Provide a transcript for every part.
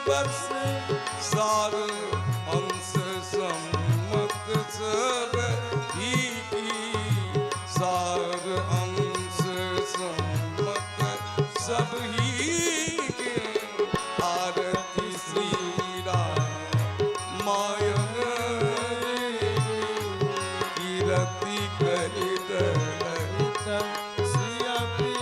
बस सार अंश सम्मत सब ही की सार अंश सम्मत सब ही के आरती श्री राम मायन कीरति करित ललित सिया पी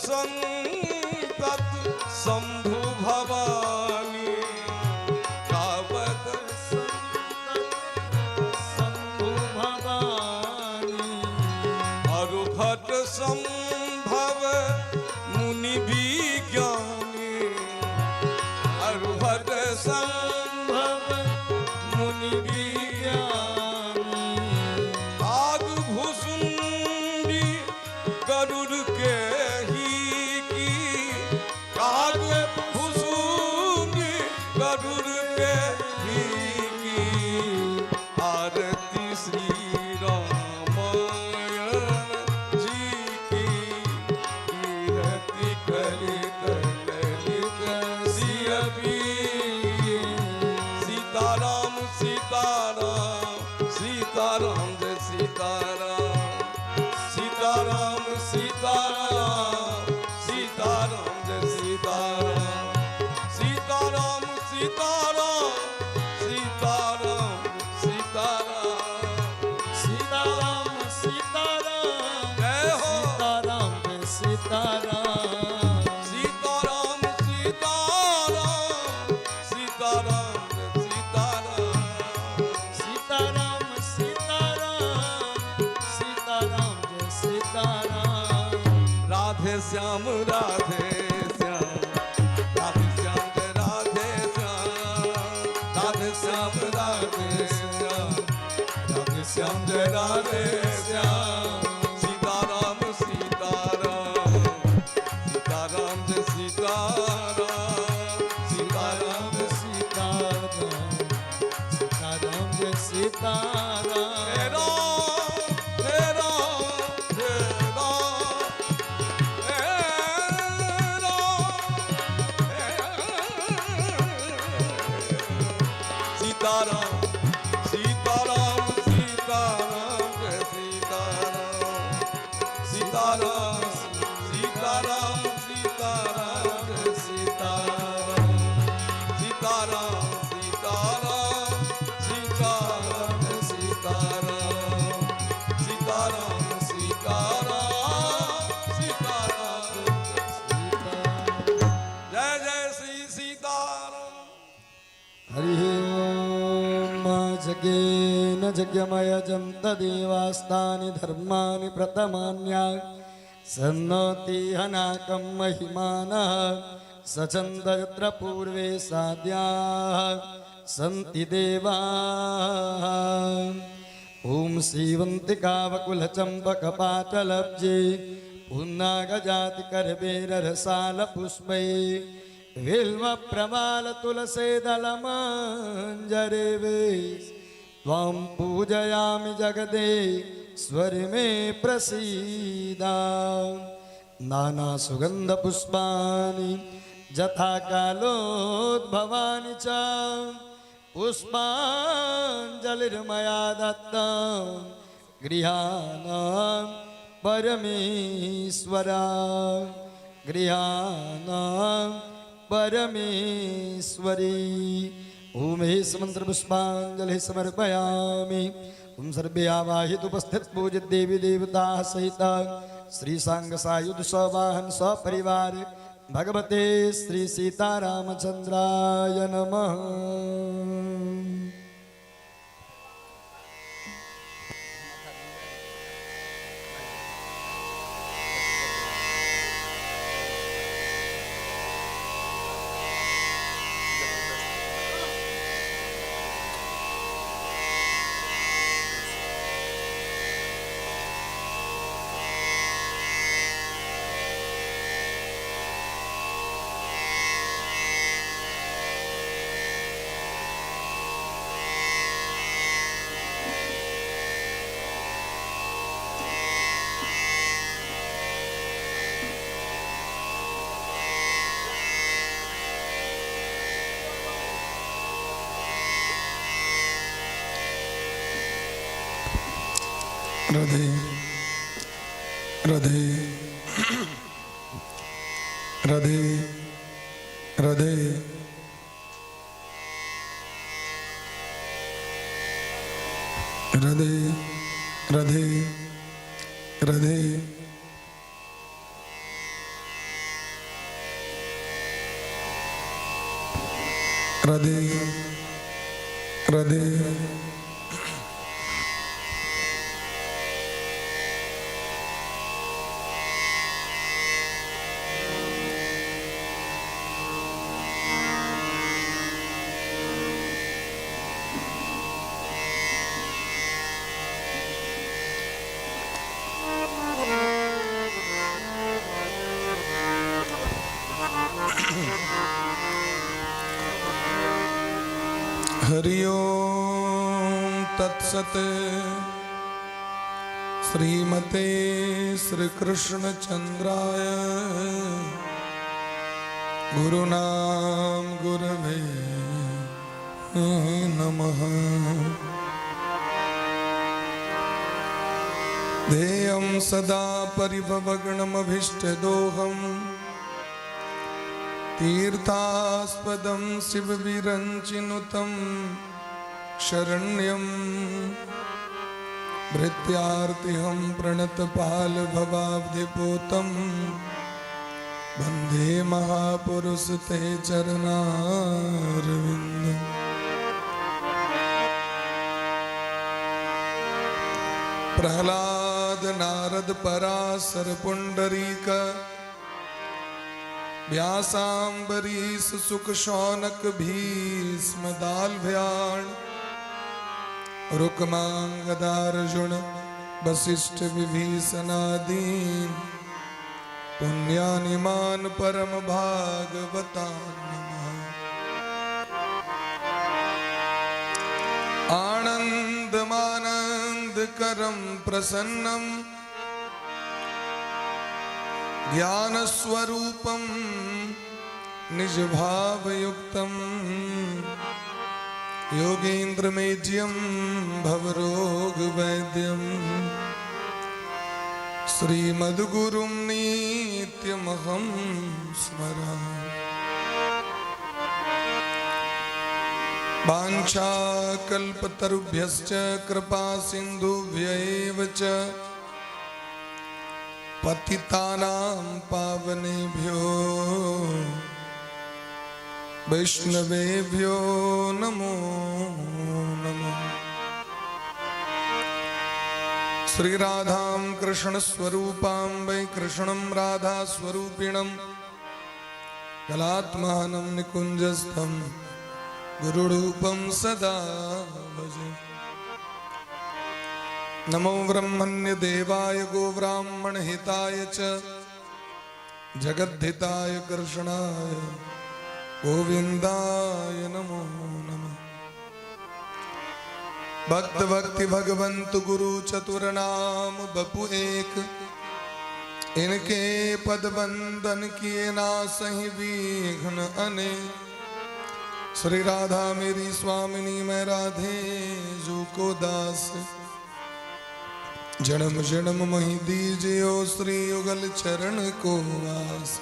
संतत शंभु भवानी कावत संतत शंभु भवानी अरुभट संभव मुनि विज्ञानी अरुभट संभव मुनि विज्ञानी आग भुसुंडी गरुड़ के गरुड़ के ही की आरती श्री रामायण जी की कीरति करित ललित सिया पी सीताराम सीताराम सीताराम जय सीताराम सीताराम सीताराम सीताराम जय सीताराम सीताराम सीताराम सीताराम सीताराम सीताराम जय हो सीताराम जय सीताराम सीताराम सीताराम सीताराम जय सीताराम सीताराम सीताराम सीताराम जय सीताराम राधे श्याम राधे श्याम राधे श्याम जय राधे श्याम सीताराम सीताराम सीताराम जय सीताराम सीताराम जय सीताराम सीताराम जय सीताराम हे राम हे राम हे राम सीताराम सीताराम सीताराम जय सीताराम सीताराम सीताराम सीताराम जय सीताराम सीताराम सीताराम सीताराम जय सीताराम सीताराम सीताराम सीताराम जय जय श्री सीताराम हरि जज्ञेन जज्ञमयजं तदेवास्तानि धर्माणि प्रथमान्या सन्नोति हनाकं महिमानः सचन्द यत्र पूर्वे साद्याः सन्ति देवाः ॐ श्रीवन्तिकावकुलचम्पकपाटलब्जे पुन्नागजातिकरवेररसालपुष्पै बिल्वप्रवाल तुलसीदलमञ्जरेवे त्वां पूजयामि जगदे स्वर मे प्रसीदा नानासुगन्धपुष्पाणि यथा कालोद्भवानि च पुष्पाञ्जलिर्मया दत्तं गृहाणां परमेश्वरा गृहाणां परमेश्वरी ओम हे मंत्र पुष्पांजलि समर्पयामि ओम सर्वे आवाहित उपस्थित पूजित देवी देवता सहित श्री सांग सायुध सवाहन सपरिवार भगवते श्री सीतारामचंद्राय नमः। राधे राधे राधे राधे राधे राधे राधे राधे राधे हरि ओम तत्सत। श्रीमते श्री कृष्ण चंद्राय गुरुनाम गुरवे नमः। ध्येयं सदा परिभवग्नमभीष्टदोहम् तीर्थास्पदं शिवविरञ्चिनुतं शरण्यं भृत्यार्तिहं प्रणतपालभवाब्धिपूतं वन्दे महापुरुष ते चरणारविन्दम्। प्रह्लाद नारद पराशर पुंडरीक व्यासाम्बरीश सुख शौनक भीष्म दाल्भ्याण रुक्मांगदार्जुन वसिष्ठ विभीषणादीन पुण्यानिमान परम भागवतान् नमः। आनन्दमानन्दकरं प्रसन्नं ज्ञानस्वरूपं निजभावयुक्तं योगीन्द्रमेज्यं भवरोगवैद्यं श्रीमद्गुरुं नित्यमहं स्मरामि। वाञ्छाकल्पतरुभ्यश्च कृपासिन्धुभ्यैव च पतितानां पावनेभ्यो वैष्णवेभ्यो नमो नमः। श्रीराधां कृष्णस्वरूपां वै कृष्णं राधास्वरूपिणं कलात्मानं निकुञ्जस्थं गुरुरूपं सदा भजे। नमो ब्रह्मण्य देवाय गोब्राह्मण हिताय च जगद्धिताय कृष्णाय गोविंदाय नमो नमः। भक्त भक्ति भगवंत गुरु चतुर नाम बपु एक, इनके पद बंदन किए ना सही विघ्न अनेक। श्री राधा मेरी स्वामिनी मैं राधे जो को दास, जन्म जन्म मही दीजियो श्री युगल चरण को वास।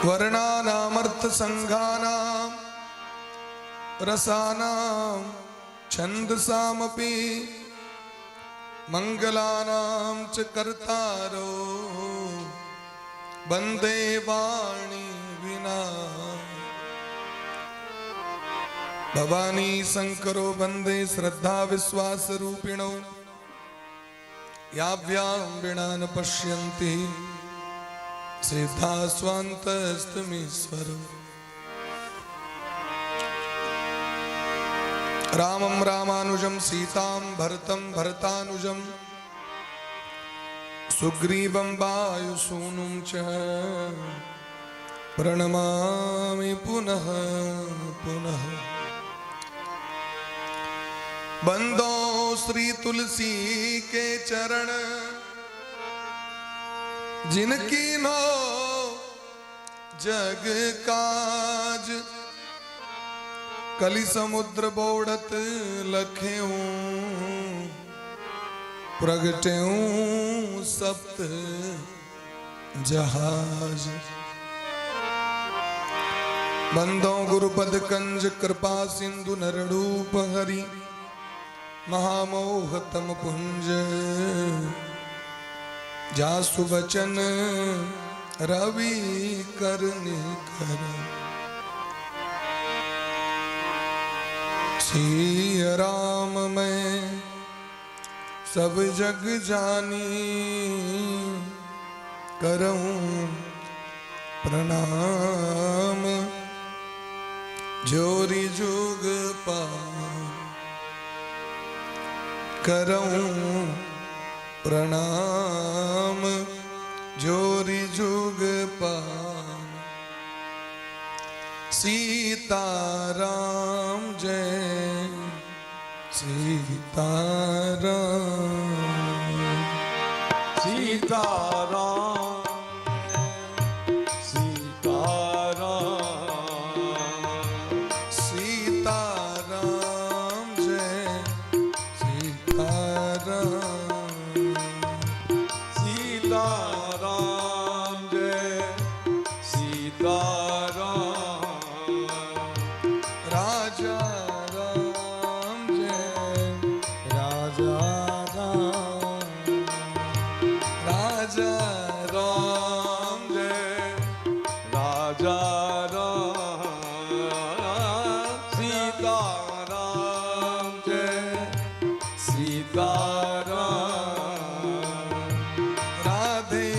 वर्णानामर्थ संघानाम रसानाम छंदसामपि मंगलानां च कर्तारो वंदे वाणी विना। भवानी शंकरो वंदे श्रद्धा विश्वास रूपिणो याभ्यां विना न पश्यन्ति सिद्धा स्वान्तस्तमीश्वरो। रामं रामानुजं सीतां भरतं भरतानुजं सुग्रीवं वायुसूनुं च प्रणमामि पुनः पुनः। बंदो श्री तुलसी के चरण जिनकी नो जग काज, कलि समुद्र बोड़त लख्यूं प्रगट्यूं सप्त जहाज। बंदो गुरुपद कंज कृपा सिंधु नरडूप हरि महामोहतम पुंज। जासु बचन रवि करने कर। सिय राम मैं सब जग जानी करऊं प्रणाम। जोरी जुग पा करऊं प्रणाम। जोरी जुग पा। सीताराम जय सीताराम। सीताराम सीताराम। सीताराम जय सीताराम। सीताराम जय सीताराम। राजा राम जय राजा राम। राजा राम जय राजा राम। सीताराम जय सीताराम। राधे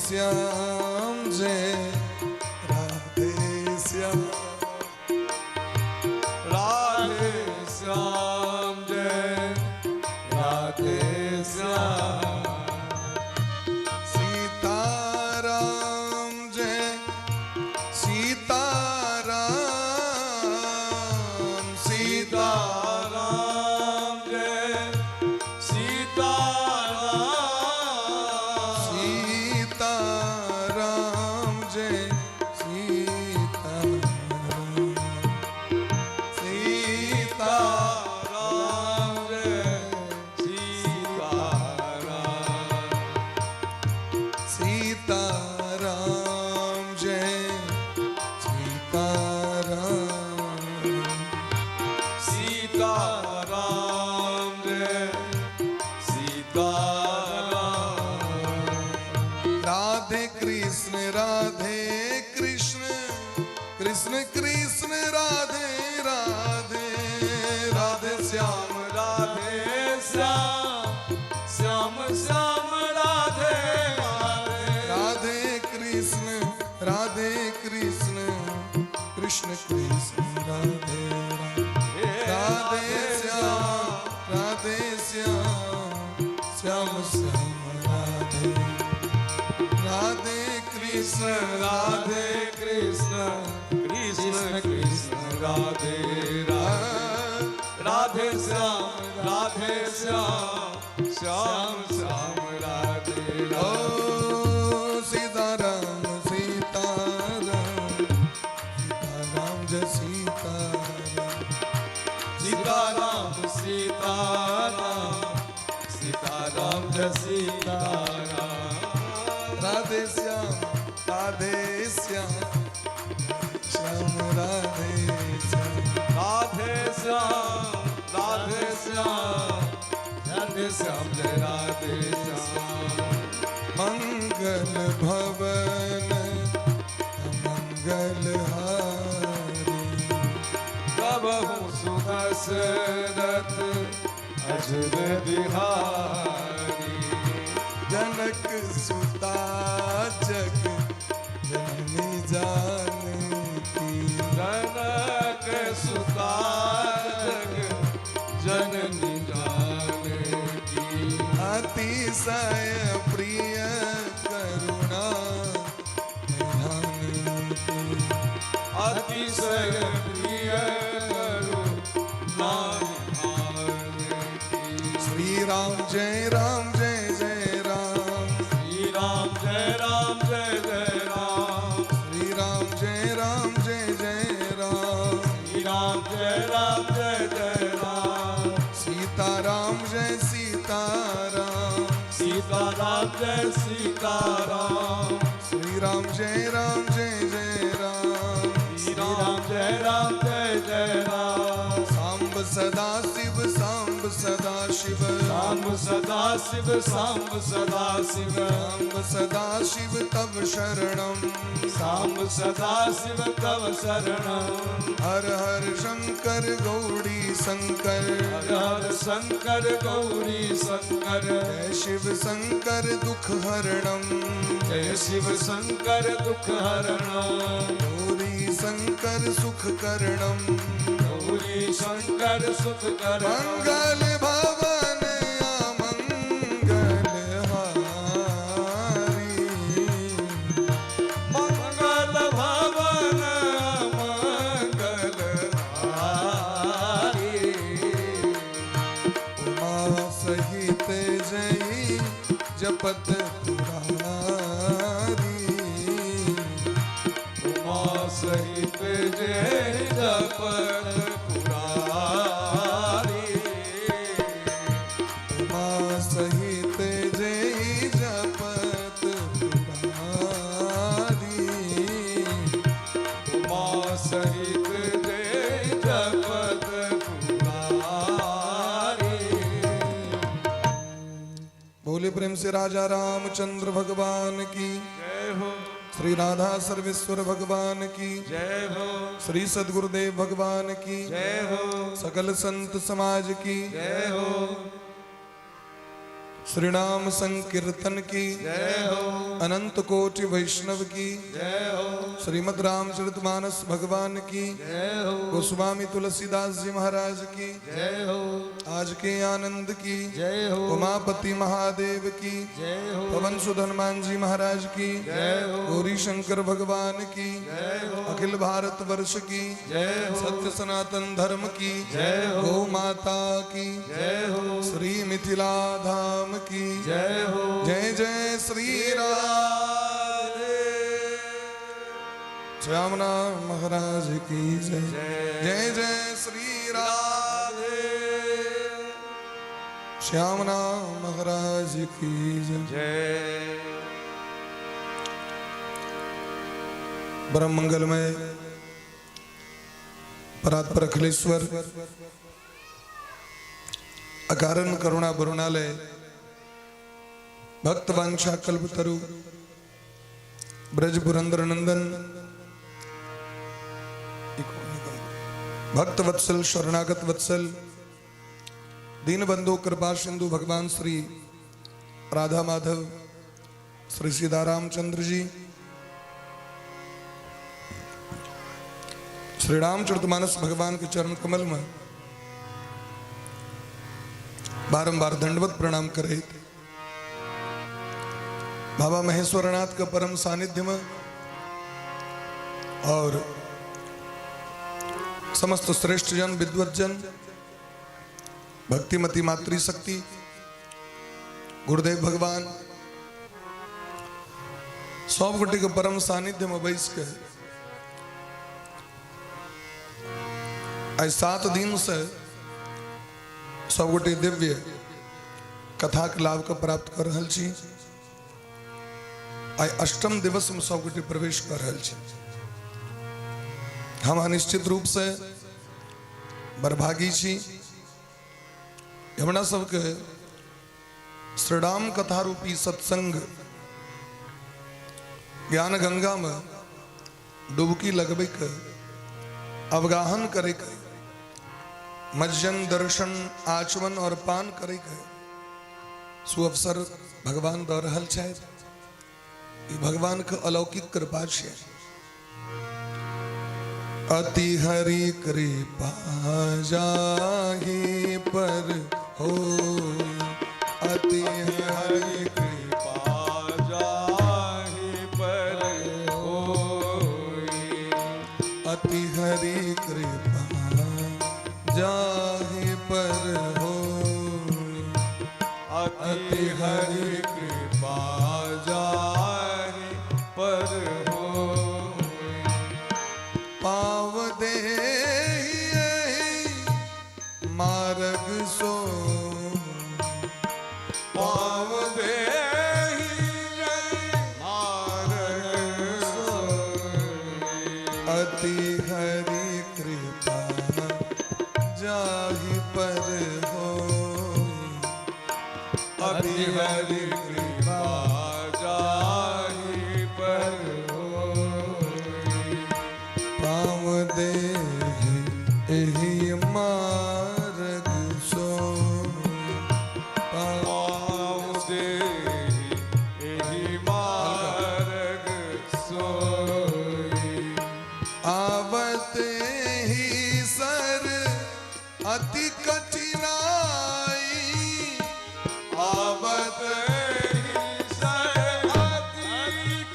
श्याम जय राधे श्याम। राधे श्याम जय राधे श्याम। सीताराम जय सीताराम। सीताराम जय सीताराम। सीताराम जय सीताराम। सीताराम जय सीताराम। सीताराम जय सीताराम। सीताराम जय सीताराम। राधे कृष्ण कृष्ण कृष्ण राधे राधे। राधे श्याम राधे श्याम श्याम श्याम राधे राधे। राधे कृष्ण कृष्ण कृष्ण राधे राधे। राधे श्याम श्याम श्याम राधे। राधे कृष्ण राधे कृष्ण कृष्ण कृष्ण राधे राधे। राधे श्याम श्याम श्याम राधे ओ राधे। सीताराम सीताराम। सीताराम जय सीताराम। सीताराम सीताराम। सीताराम जय सीताराम। राधे श्याम श्याम राधे श्याम। राधे श्याम राधे श्याम जय राधे श्याम। मंगल भवन मंगल हारी। कबहु सुदशरथ अजर बिहारी। जनक सुता जग जननी जानकी। जनक सुता जग जननी जानकी। अतिशय प्रिय करुणा निधान की। अतिशय प्रिय करुणा निधान की। श्री राम जय जय राम। श्री राम जय जय राम। श्री राम जय जय राम। श्री राम जय सीताराम जय सीताराम श्री राम जय जय राम श्री राम जय जय राम सांब सदा शिव सांब सदा शिव सांब सदा शिव सांब सदा शिव सांब सदा शिव तव शरणम सांब सदा शिव तव शरणम हर हर शंकर गौरी शंकर हर हर शंकर गौरी शंकर जय शिव शंकर दुख हरणम जय शिव शंकर दुख हरणम गौरी शंकर सुख करणम गौरी शंकर सुख करणम मंगल भवन अमंगल हारी मंगल भवन मंगल हारी उमा सहित जय जपत पुरारी उमा सहित जय जपत पुरारी उमा सहित जय जपत पुरारी उमा सहित जय जपत पुरारी बोले प्रेम से राजा रामचंद्र भगवान की जय हो श्री राधा सर्वेश्वर भगवान की जय हो श्री सद्गुरुदेव भगवान की जय हो सकल संत समाज की जय हो श्री नाम संकीर्तन की जय हो अनंत कोटि वैष्णव की जय हो श्रीमद् रामचरितमानस भगवान की जय हो गोस्वामी तुलसीदास जी महाराज की जय हो आज के आनंद की जय हो उमापति महादेव की जय हो पवन सुत हनुमान जी महाराज की जय हो गौरी शंकर भगवान की जय हो अखिल भारत वर्ष की जय हो सत्य सनातन धर्म की जय हो गौ माता की जय हो श्री मिथिला धाम की जय हो जय जय श्री राम श्यामना महाराज की जय जय जय श्री राम श्यामना महाराज की जय जय परम मंगलमय परात्पर अखिलेश्वर अकारण करुणा वरुणालय भक्त वांछा कल्पतरु ब्रज पुरंदर नंदन भक्त वत्सल शरणागत वत्सल दीनबंधु कृपा सिंधु भगवान श्री राधा माधव श्री सीतारामचंद्र जी श्री रामचरितमानस भगवान के चरण कमल में बारंबार दंडवत प्रणाम करे बाबा महेश्वरनाथ का परम सानिध्य में और समस्त श्रेष्ठ जन विद्वत जन भक्तिमती मातृशक्ति गुरुदेव भगवान सब गोटे के परम सानिध्य में बैस के आज 7 दिन से सब गोटे दिव्य कथा के लाभ का प्राप्त कर रहा छी। आज 8म दिवस में सब गोटे प्रवेश कर रहा छी। हम निश्चित रूप से बरभागी छी। हमरा सबके श्रीराम कथा रूपी सत्संग ज्ञान गंगा में डुबकी लगबे के अवगाहन करे के मज्जन दर्शन आचमन और पान करे के सुअवसर भगवान दऽ रहल छथि। ई भगवान के अलौकिक कृपा छै। अति हरि कृपा जाहि पर हो अति हरि कृपा जाहि पर होई अति हरि कृपा जाहि पर हो अति हरि कृपा जाहि पर होई पाव दे मार्ग सो पाव दे अति हरि कृपा जाहि पर पाँव दे एहि मार्ग सोई पाँव दे एहि मार्ग सोई आवत ही सर अति कठिनाई आवत ही सरअति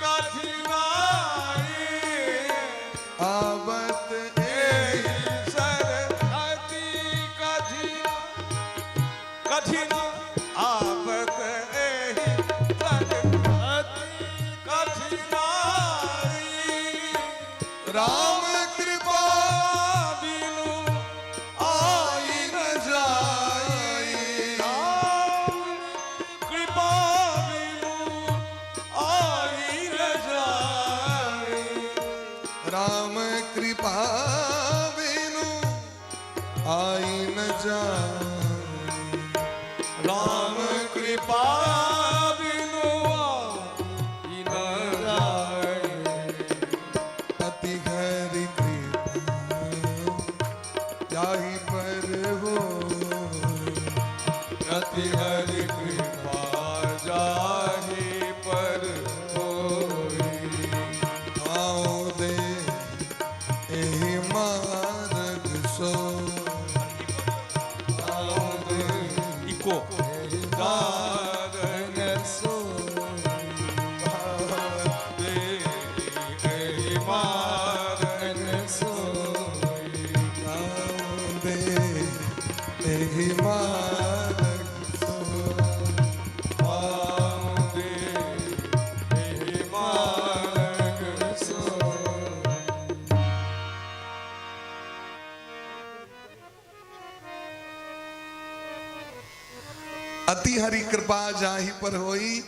कठिनाई आवत सरअति कठिन आवत एहि सरअति कठिनाई राम कृपा बिनु आई न जाई कृपा बिनु आई न जाई राम कृपा बिनु आई न जाई राम कृपा बिनु आई न जाई अति हरि कृपा जाहि पर हो अति हरि कृपा जाहि पर होई आओ दे एहि मार्ग सो आओ दे इको दारन सो दे एहि मारन सोई आओ दे एहि मार्ग सो पाँव दे एहि मार्ग सोई अति हरि कृपा जाहि पर होई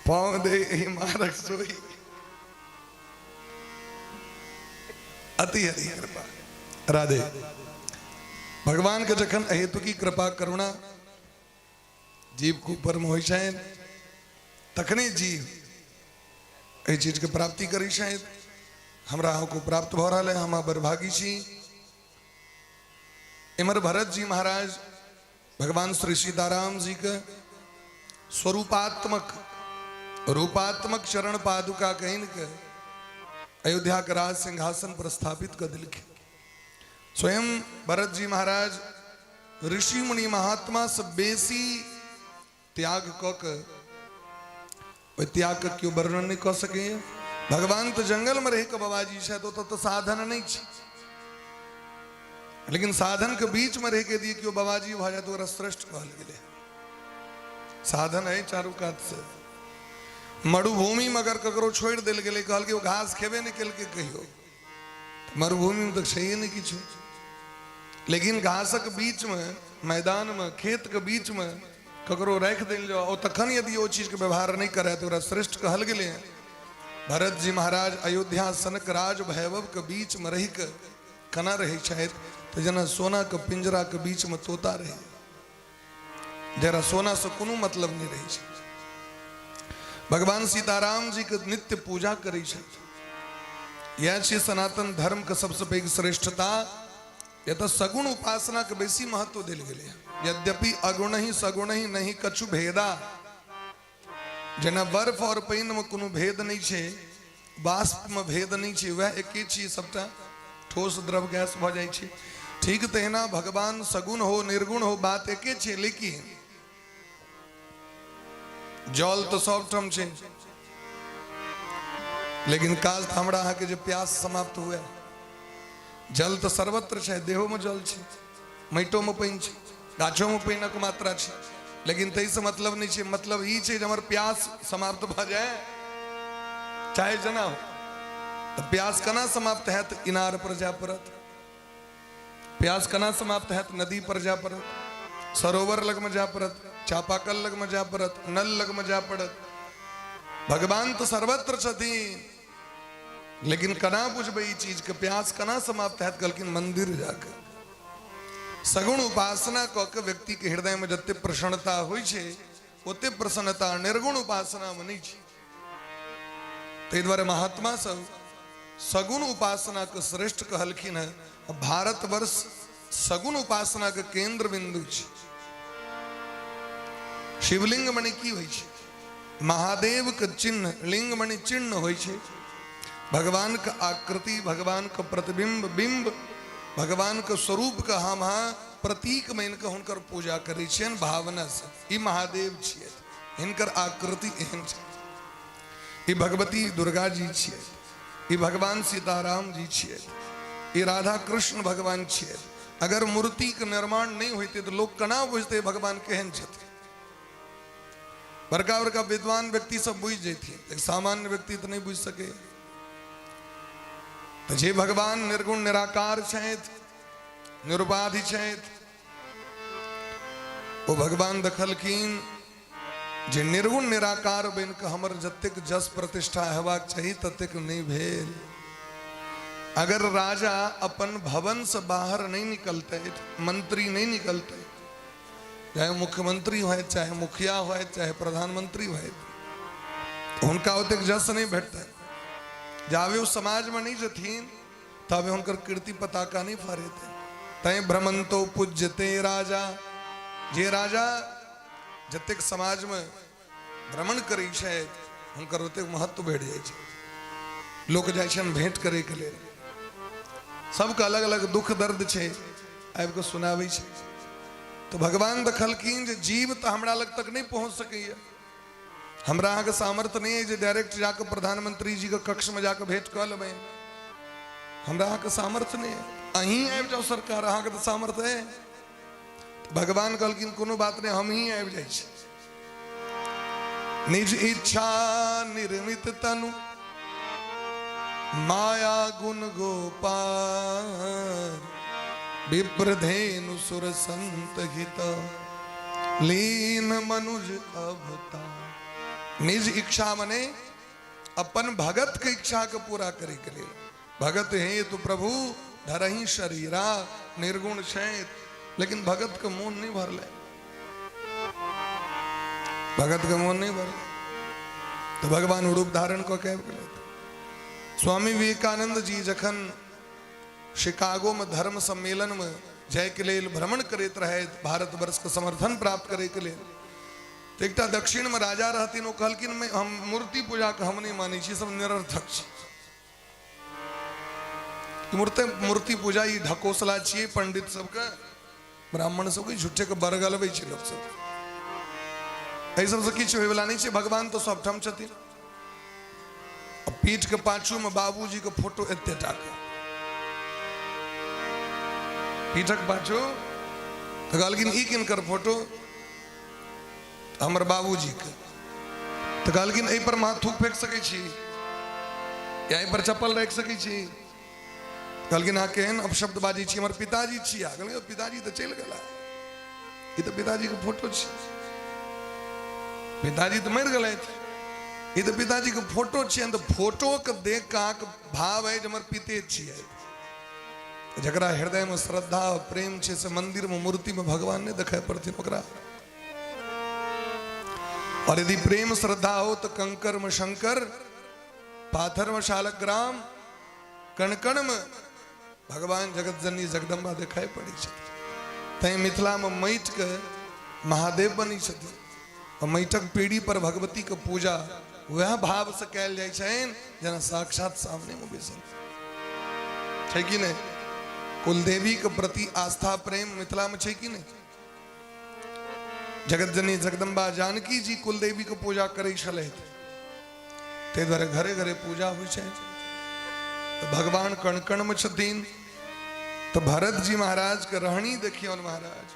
पाँव दे एहि मार्ग सोई अति हरि कृपा राधे भगवान के जखन अहेतु की कृपा करुणा जीव को परम होइ छनि तखने जीव एहि चीज के प्राप्ति करी शायद हमरा को प्राप्त भ रहा है हम बरभागी छी इमर भरत जी महाराज भगवान श्री सीताराम जी के स्वरूपात्मक रूपात्मक चरण पादुका कहन के अयोध्या के राज सिंहासन पर स्थापित कर दिल के स्वयं भरत जी महाराज ऋषि मुनि महात्मा से बेसी त्याग क के त्याग के क्यों वर्णन नहीं कर सके भगवान तो जंगल में रह के बाबाजी से तो साधन नहीं छे लेकिन साधन के बीच में रह के दिए क्यों बाबाजी भाजा तो श्रेष्ठ कहल गेले साधन है चारू कात से मरुभूमि में अगर ककरो छोड़ दिल गेले कहल के वो घास खेबे नहीं कल के कहियो मरुभूमि में तो छे नहीं किछु लेकिन घासक बीच में मैदान में खेत के बीच में ककरो रख दिल जाओ और तखन यदि वो चीज के व्यवहार नहीं करे तो श्रेष्ठ कहल गेले भरत जी महाराज अयोध्या सनक राज वैभव के बीच में रह के कना रहे शायद तो जना सोना के पिंजरा के बीच में तोता रहे जरा सोना से कोनो मतलब नहीं रही छे भगवान सीताराम जी के नित्य पूजा करी छे यह छे सनातन धर्म के सबसे पैघ श्रेष्ठता यह तो सगुण उपासना के बेसी महत्व दिल गेले यद्यपि अगुण ही सगुण ही नहीं कछु भेदा जना बर्फ और पानी में कोनो भेद नहीं छे बाष्प में भेद नहीं छे वह एक ही चीज सबटा ठोस द्रव गैस भ जाय छे ठीक तहिना भगवान सगुण हो निर्गुण हो बात एक छे लेकिन जल तो सबठम छे लेकिन काज हमरा अहाँ के जे प्यास समाप्त हुए जल तो सर्वत्र छे देहो में जल छे माटो में पानी छे गाछो में पानिक मात्रा छे लेकिन तई से मतलब नहीं छे मतलब ई छे जे हमर प्यास समाप्त भ जाए चाहे जना हो तो प्यास कना समाप्त है तो इनार पर जा पड़त प्यास कना समाप्त है तो नदी पर जा पड़त सरोवर लग में जा पड़त चापाकल लग में जा पड़त नल लग में जा पड़त भगवान तो सर्वत्र छथिन लेकिन कना बुझबे ई चीज के प्यास कना समाप्त है कलकिन मंदिर जाकर सगुण उपासना क के व्यक्ति के हृदय में जते प्रसन्नता होई छे ओते प्रसन्नता निर्गुण उपासना में नहीं छे। ते द्वारे महात्मा सब सगुण उपासना के श्रेष्ठ कहलखिन है। भारतवर्ष सगुण उपासना के केंद्र बिंदु छे। शिवलिंग मणि की होई छे, महादेव के चिन्ह लिंग मणि चिन्ह होई छे। भगवान का आकृति, भगवान का प्रतिबिंब बिंब, भगवान के स्वरूप का हम प्रतीक में इनका हुनकर पूजा करी छेन भावना से। ई महादेव छिए, इनकर आकृति एहन छे। ई भगवती दुर्गा जी छिए, ई भगवान सीताराम जी छिए, ई राधा कृष्ण भगवान छिए। अगर मूर्ति के निर्माण नहीं होते तो लोग कना बुझते भगवान केहन छथिन। बड़का बड़का विद्वान व्यक्ति सब बुझ जेथिन, एक सामान्य व्यक्ति तो नहीं बुझ सके। तो जे भगवान निर्गुण निराकार छथि, निरुपाधि छथि, वो भगवान देखलखिन जे निर्गुण निराकार बन के हमर जतेक जस प्रतिष्ठा हेबाक चाहिए ततेक नहीं भेल। अगर राजा अपन भवन से बाहर नहीं निकलते, मंत्री नहीं निकलते, चाहे मुख्यमंत्री हो, चाहे मुखिया हो, चाहे प्रधानमंत्री हो, तो उनका ओतेक जस नहीं भेटता। जावे उस समाज में नहीं जथीन तबे उनकर कीर्ति पताका नहीं फहरेते। तय भ्रमंतो पूज्यते राजा, जे राजा जतेक समाज में भ्रमण करी छे उनकर ओतेक महत्व बढ़ जाए छे। लोग जाय छन भेंट करे के लिए, सबका अलग अलग दुख दर्द छे आबि के सुनावे छे। तो भगवान देखलखिन जे जीव तो हमरा लग तक नहीं पहुंच सकैया, हमरा अहाँ के सामर्थ्य नहीं है जे डायरेक्ट जाकर प्रधानमंत्री जी के कक्ष में जाकर भेंट कर लेबै। हमरा अहाँ के सामर्थ्य नहीं है, अहीं आबि जाओ सरकार, अहाँ के तो सामर्थ्य है। तो भगवान कहलखिन कोनो बात नहीं, हम ही आबि जाइ छी। निज इच्छा निर्मित तनु माया गुण गोपाल, विप्रधेनु सुर संत हित लीन मनुज अवतार। निज इच्छा मने अपन भगत के इच्छा के पूरा करे के लिए। भगत है तो प्रभु धरही शरीरा निर्गुण छे, लेकिन भगत का मोन नहीं भरले, भगत का मोन नहीं भरले। तो भगवान रूप धारण को कह गए। स्वामी विवेकानंद जी जखन शिकागो में धर्म सम्मेलन में जय के लिए भ्रमण करते रहे, भारत वर्ष के समर्थन प्राप्त करे के लिए, तो एक दक्षिण में राजा रहथिन, वो कहलखिन में हम मूर्ति पूजा के हम नहीं मानी छी, सब निरर्थक छी। मूर्ति पूजा ये ढकोसला छिए पंडित सबके, ब्राह्मण सबके झूठे के बरगलबै छी लोग सब। एहि सबसे किछु होइवला नहीं छै। भगवान तो सबठाम छथिन। पीठ के पाछू में बाबूजी के फोटो एते टाके, पीठक पाछू तो कहलखिन ई किनकर फोटो, हमर बाबूजी के। तो कहलखिन एहि पर माथ थूक फेंक सकै छी या एहि पर चप्पल राखि सकै छी। कहलखिन अहाँ केहन अपशब्दबाजी छी, हमर पिताजी छी। कहलखिन पिताजी तो चलि गेला, ई तो पिताजी के फोटो छी, पिताजी तो मरि गेलथि, ई तो पिताजी के फोटो छियन। तो फोटो के देख के अहाँके भाव है जे हमर पिते छियै। जकरा हृदय में श्रद्धा और प्रेम छे से मंदिर में मूर्ति में भगवान ने देखाय पड़थिन ओकरा। और यदि प्रेम श्रद्धा हो तो कंकर में शंकर, पाथर में शालग्राम, कण कण में भगवान जगत जननी जगदम्बा दिखाई पड़ी छे। तै मिथिला में माटि के महादेव बनी छथिन, और माटिक पीढ़ी पर भगवती के पूजा वह भाव से कैल जाय छनि जेना साक्षात सामने में बैसल छै कि नहीं। कुलदेवी के प्रति आस्था प्रेम मिथिला में छै कि नहीं। जगत जननी जगदम्बा जानकी जी कुलदेवी के पूजा करे छलथि, ते द्वारे घरे घरे पूजा होइ छै। तो भगवान कण कण में छथिन। तो भरत जी महाराज के रहनी देखियौन महाराज,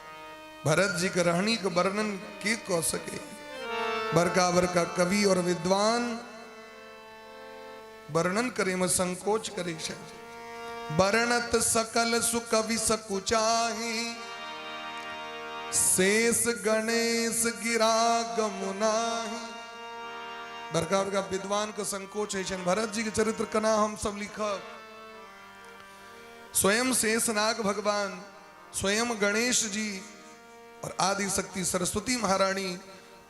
भरत जी के रहनी के वर्णन के कह सके। बड़का बड़का कवि और विद्वान वर्णन करे में संकोच करे छे। वर्णत सकल सुकवि सकुचाही, शेष गणेश गिरा गमुनाही। बड़का बड़का विद्वान के संकोच है। भरत जी के चरित्र कना हम सब लिखब। स्वयं शेषनाग भगवान स्वयं गणेश जी और आदि शक्ति सरस्वती महारानी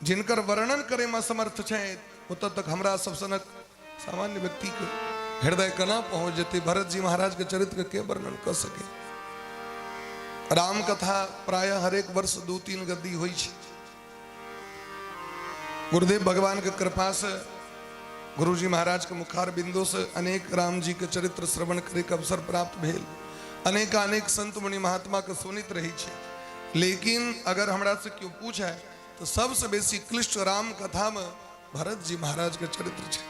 जिनकर वर्णन करे में असमर्थ है, वो तब तक हमरा सब सनक सामान्य व्यक्ति के हृदय कना पहुंच जते भरत जी महाराज के चरित्र के वर्णन कर सके। राम कथा प्राय हर एक वर्ष 2-3 गद्दी हुई छे। गुरुदेव भगवान के कृपा से गुरु जी महाराज के मुखार बिंदु से अनेक राम जी के चरित्र श्रवण करे के अवसर प्राप्त भेल। अनेक संत मुनि महात्मा के सुनित रही छे। लेकिन अगर हमरा से क्यों पूछे तो सबसे बेसी क्लिष्ट राम कथा में भरत जी महाराज के चरित्र छे।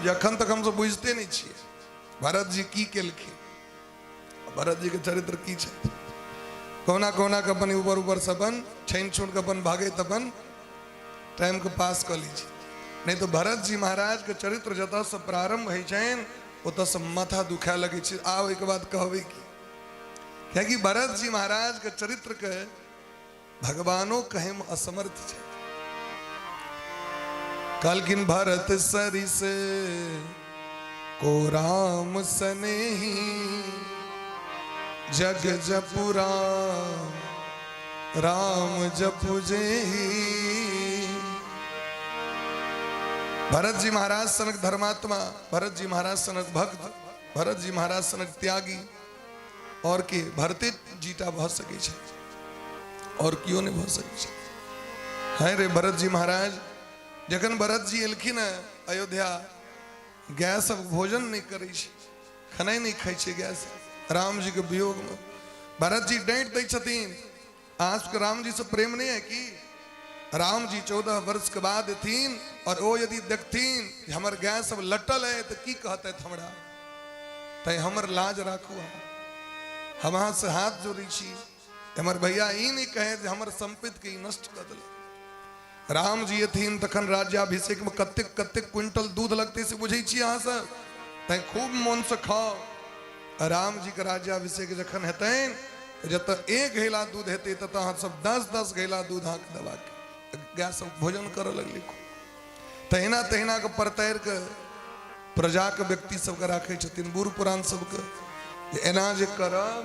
जखन तक हम सब बुझते नहीं छे भरत जी की केलखिन, भरत जी के चरित्र की छे। कोना कोना के अपन ऊपर सपन छइन छोड़ के अपन भागे तपन टाइम के पास कर लीजिए। नहीं तो भरत जी महाराज के चरित्र जत से प्रारंभ है छन ओत से माथा दुखा लगे छे। आव एक बात कहबे कि भरत जी महाराज के चरित्र के भगवानो कहे में असमर्थ छे। कलकिन भरत सरिस को राम सनेही जग जपु राम जपु जेही। भरत जी महाराज सनक धर्मात्मा, भरत जी महाराज सनक भक्त, भरत जी महाराज सनक त्यागी और के भरते जीटा भ सके छे और क्यों नहीं भ सके छे। है रे भरत जी महाराज जखन भरत जी एलखिन अयोध्या गैस भोजन नहीं करे छे, खनाई नहीं खाई छे गैस राम जी के वियोग में। भरत जी डांट दै छथिन। आज के राम जी से प्रेम नहीं है कि राम जी 14 वर्ष के बाद थीन और वो यदि देखतीन हमर गैस सब लटल है तो की कहते हमरा तय हमर लाज राखू। हम से हाथ जोड़ी छी हमर भैया ई नहीं कहे हमर संपत्ति के नष्ट कर दिल। राम जी थीन तखन राज्याभिषेक में कतेक क्विंटल दूध लगते से बुझे छी अहाँ सब तय खूब मन से खाओ। राम जी के राज्याभिषेक जखन हेतन जत 1 घेला दूध हेते तत अहाँ सब 10-10 घेला दूध हाँक दबा के गैस भोजन कर लगली। तहिना तहिना के परतैर के प्रजा के व्यक्ति सब के राखे छथिन बूढ़ पुरान सबके एना जे करब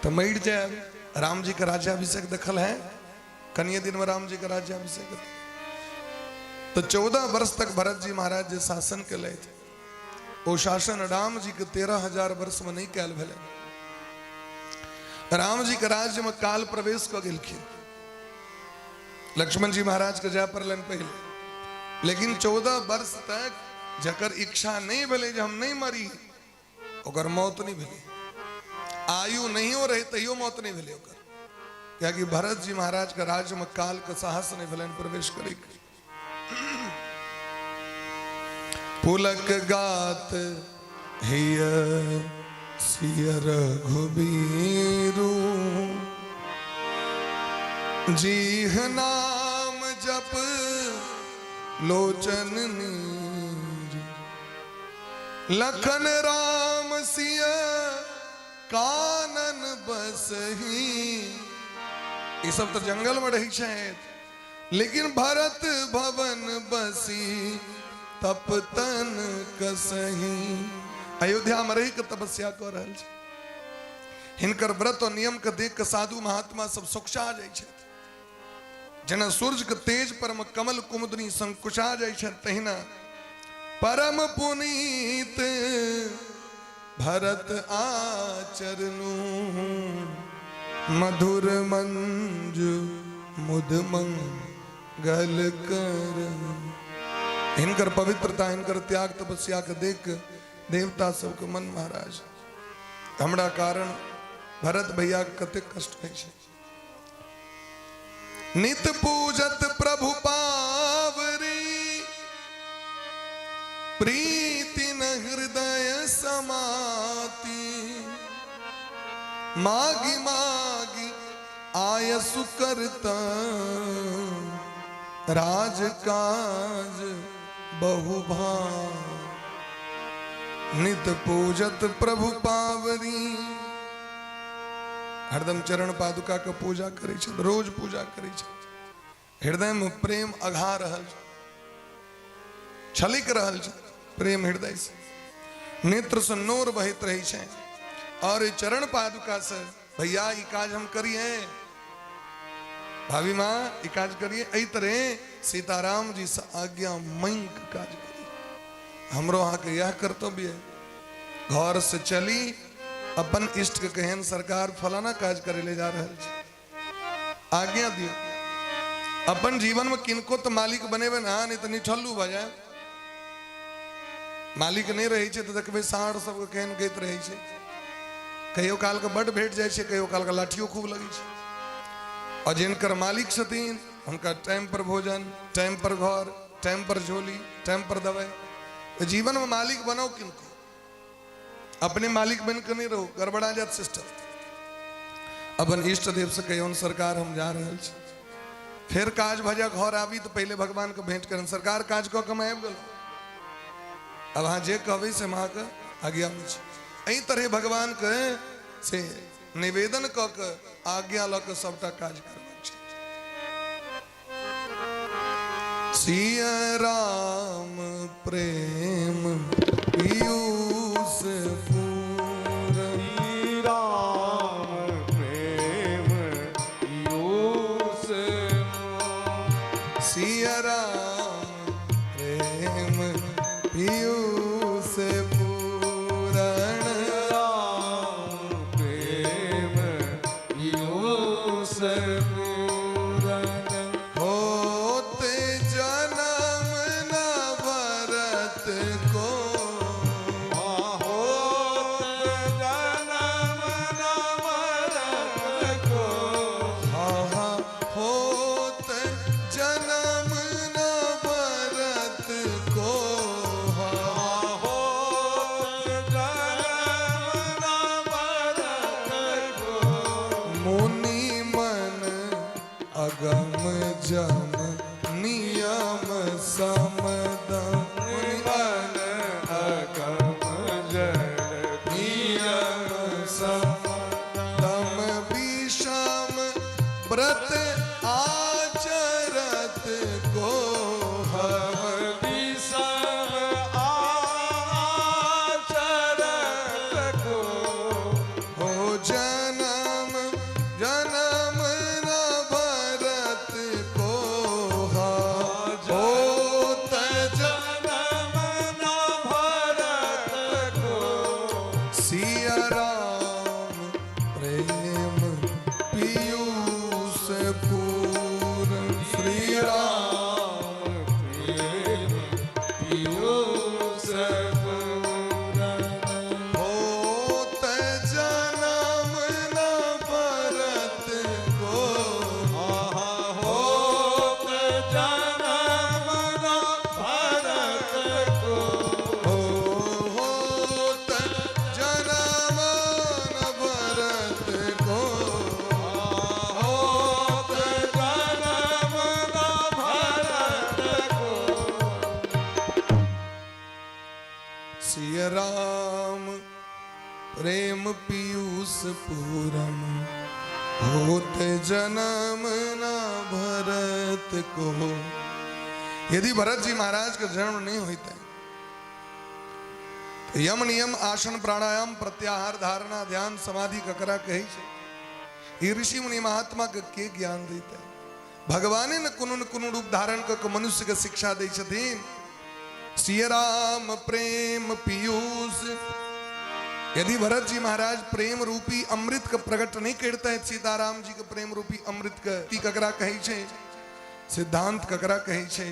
तो मर जाए। राम जी के राज्याभिषेक देखल है कनिए दिन में राम जी का राज्याभिषेक तो 14 वर्ष तक भरत जी महाराज जे शासन के ले थे वो शासन राम जी के 13,000 वर्ष में नहीं कैल भेले। राम जी के राज्य में काल प्रवेश कर गेलखिन। लक्ष्मण जी महाराज के जाय पड़लन पहले, लेकिन 14 वर्ष तक जकर इच्छा नहीं भेले जे हम नहीं मरी ओकर मौत नहीं भेले। आयु नहीं हो रही तैयो मौत नहीं भेले ओकर, क्या कि भरत जी महाराज के राज्य में काल के साहस नहीं भेलन प्रवेश करे। पुलक गात हिय सिय रघुबीरू जीह नाम जप लोचन नीर लखन राम सिय कानन बसही। ये सब तो जंगल में रही शायद, लेकिन भरत भवन बसी तपतन कसही। अयोध्या में रही के तपस्या कर रहे छे। हिनकर व्रत और नियम के देख के साधु महात्मा सब सुखसा जाय छे। जना सूर्य के तेज पर कमल कुमुदनी संकुचा जाय छे तहिना परम पुनीत भरत आचरणु मधुर मंजु मुद मंगल कर। इनकर पवित्रता इनकर त्याग तपस्या के देख देवता सबके मन महाराज हमरा कारण भरत भैया कते कष्ट है। नित पूजत प्रभु पावरी प्रीति न हृदय समाती मागी मागी आयसु करता राज काज बहुभाग। नित पूजत प्रभु पावरी हरदम चरण पादुका के पूजा करे छे, रोज पूजा करे छे। हृदय में प्रेम अघा रहल छलिक रहल छे प्रेम हृदय से। नेत्र से नोर बहित रही छे। और ये चरण पादुका से भैया ये काज हम करिए, भाभी माँ ये काज करिए, ऐ तरह सीताराम जी से आज्ञा मंक काज करिए। हमरो वहां के यह कर्तव्य है। घर से चली अपन इष्ट के कहन सरकार फलाना काज करे ले जा रहे छी, आज्ञा दियो। अपन जीवन में किनको तो मालिक बनेबे ना, नहीं तो निठल्लू भ जाए। मालिक नहीं रहे छे तो देखबे साढ़ सब कहन गईत रहे छे, कहियो काल के बड़ भेट जाए छे, कहियो काल के लाठियो खूब लगी छे। और जिनकर मालिक छथिन उनका टाइम पर भोजन, टाइम पर घर, टाइम पर झोली, टाइम पर दवाई। जीवन में मालिक बनो किनको, अपने मालिक बन कर नहीं रहो, गड़बड़ा जात सिस्टम। अपन इष्ट देव से कहियो सरकार हम जा रहे छी, फिर काज भजा घर आवी तो पहले भगवान को भेंट करन, सरकार काज को कमाए गलो। अब हाँ जे कहवे से वहां के आज्ञा में एही तरह भगवान के से निवेदन क के आज्ञा ल के सबटा काज करबाक छै। सिया राम प्रेम पीयूष पूर, राम प्रेम पीयूष सिया राम प्रेम पीयूष पूरण, राम प्रेम पीयूष पूरण। होते जन्म न भरत को, होत जन्म न मरत को, हाँ होत जन्म न भरत को, होत जन्म न मरत को। मुनि मन अगम जम नियम समदम, मुनि मन अगम जड़ नियम समदम विषम व्रत आचरत को, विषम आचरत को। हो जन्म जन्म न भरत को, होत जन्म न भरत को। सिया राम प्रेम पीयूष पूर्ण, श्री राम प्रेम पीयूष पूरण। होत जन्म न भरत को, होत जन्म न भरत को। होत जन्म न भरत को, होत जन्म न भरत को। सिया राम प्रेम पीयूष पूरन, होत जन्म न भरत को। यदि भरत जी महाराज का जन्म नहीं होता तो यम नियम आसन प्राणायाम प्रत्याहार धारणा ध्यान समाधि ककरा कही छे, ये ऋषि मुनि महात्मा के ज्ञान देता है। भगवाने न कुनु रूप धारण कर मनुष्य के शिक्षा दे छथिन। सिया राम प्रेम पीयूष, यदि भरत जी महाराज प्रेम रूपी अमृत का प्रकट नहीं करते हैं, सीताराम जी के प्रेम रूपी अमृत का ककरा कही छे, सिद्धांत ककरा कही छे,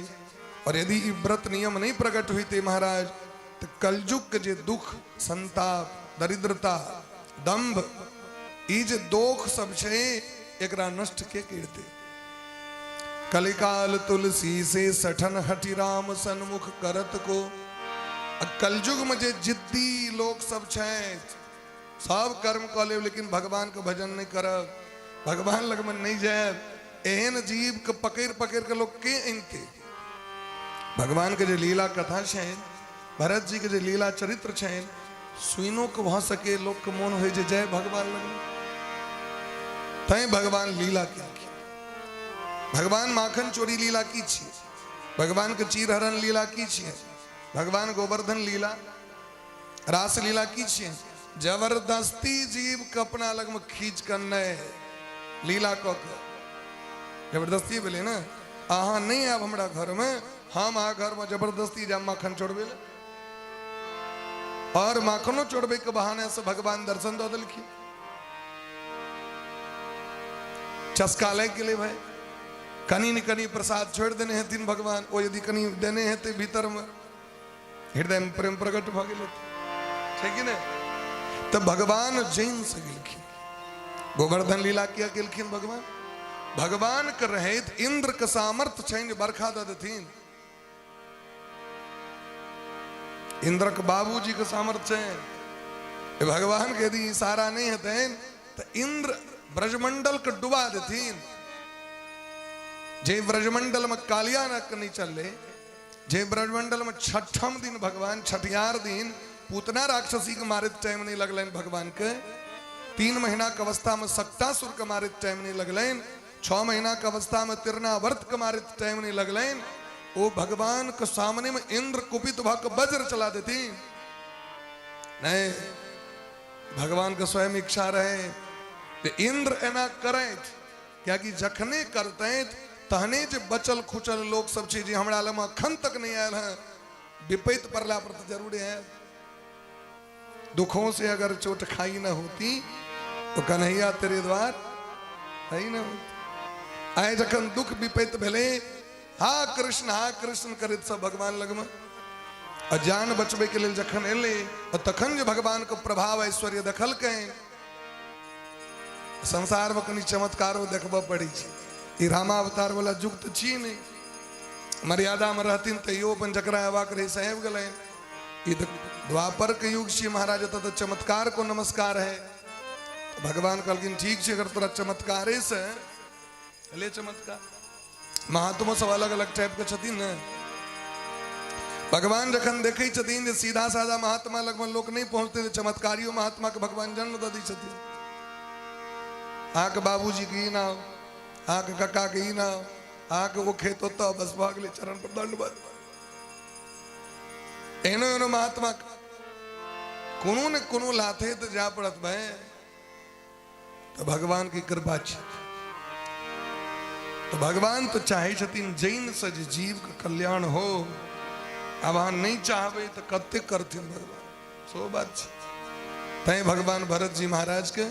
और यदि ई व्रत नियम नहीं प्रकट हुई थे महाराज तो कलयुग के जे दुख संताप दरिद्रता दंभ ई जे दोख सब छे एकरा नष्ट के करते। कलिकाल तुलसी से सठन हटि राम सन्मुख करत को। कलयुग में जे जिद्दी लोग सब छे सब कर्म कर ले लेकिन भगवान के भजन नहीं करब, भगवान लग में नहीं जाए, एहन जीव के पकड़ पकड़ के लोग के इनके भगवान के जो लीला कथा छे, भरत जी के जो लीला चरित्र छे, सुनो के भ सके लोग के मन हो जय भगवान लग में। तय भगवान लीला क्या की, भगवान माखन चोरी लीला की छे, भगवान के चीर हरण लीला की छे, भगवान गोवर्धन लीला रास लीला की छे, जबरदस्ती जीव के अपना अलग में खींच कर लीला को जबरदस्ती बोले ना अहा नहीं आब हमरा घर में हम आ घर में जबरदस्ती जा माखन चोड़बे और माखनो चोड़बे के बहाने से भगवान दर्शन दो दिलखिन चस्का ले के लिए भाई कनी न कनी प्रसाद छोड़ देने हैं तीन भगवान वो यदि कनी देने हैं तो भीतर में हृदय में प्रेम प्रकट भ गए ठीक है तो भगवान जैन से गिलखिन गोवर्धन लीला किया गिलखिन भगवान भगवान के रहित इंद्र के सामर्थ छैन बरखा द देथिन इंद्र के बाबूजी के सामर्थ्य है भगवान के यदि इशारा नहीं है तो इंद्र ब्रजमंडल के डुबा देथिन जे ब्रजमंडल में कालिया नक नहीं चले जे ब्रजमंडल में छठम दिन भगवान छठियार दिन पूतना राक्षसी के मारे टाइम नहीं लगलन भगवान के 3 महीना के अवस्था में सक्तासुर के मारे टाइम नहीं लगलन 6 महीना के अवस्था में तिरनावर्त के मारे टाइम नहीं लगलन वो भगवान के सामने में इंद्र कुपित भाग वज्र चला देती नहीं भगवान का स्वयं इच्छा रहे इंद्र एना करे क्या कि जखने करते तहने जो बचल खुचल लोग सब चीज हमारा लम अखन तक नहीं आयल है विपरीत पड़ला पर तो जरूर है दुखों से अगर चोट खाई ना होती तो कन्हैया तेरे द्वार आई ना होती आए जखन दुख विपरीत भेले हा कृष्ण करित सब भगवान लगमा अजान बचबे के लिए जखन एले और तखन जो भगवान को प्रभाव ऐश्वर्य दखल कहें संसार में कनी चमत्कारों देखबा पड़ी ई रामावतार वाला युग तो छी नहीं मर्यादा में रहतीन तो यो अपन जकरा अवाक रही साहेब गए द्वापर के युग श्री महाराज तो चमत्कार को नमस्कार है तो भगवान कहलकिन ठीक से अगर तोरा चमत्कार से ले चमत्कार महात्मा सब अलग अलग टाइप के छथिन न भगवान जखन देखे छथिन सीधा साधा महात्मा लगभग लोग नहीं पहुंचते चमत्कारियों महात्मा के भगवान जन्म दे दी छथिन आके बाबूजी की नाव आके काका की नाव आके वो खेत होता बस भाग ले चरण पर दंडवत एनो एनो महात्मा कोनो ने कोनो लाथे तो जा पड़त भय तो भगवान की कृपा छ तो भगवान तो चाहे छथिन जैन सज जीव का कल्याण हो अब नहीं चाहबे तो कते करथिन भगवान सो बात तय भगवान भरत जी महाराज के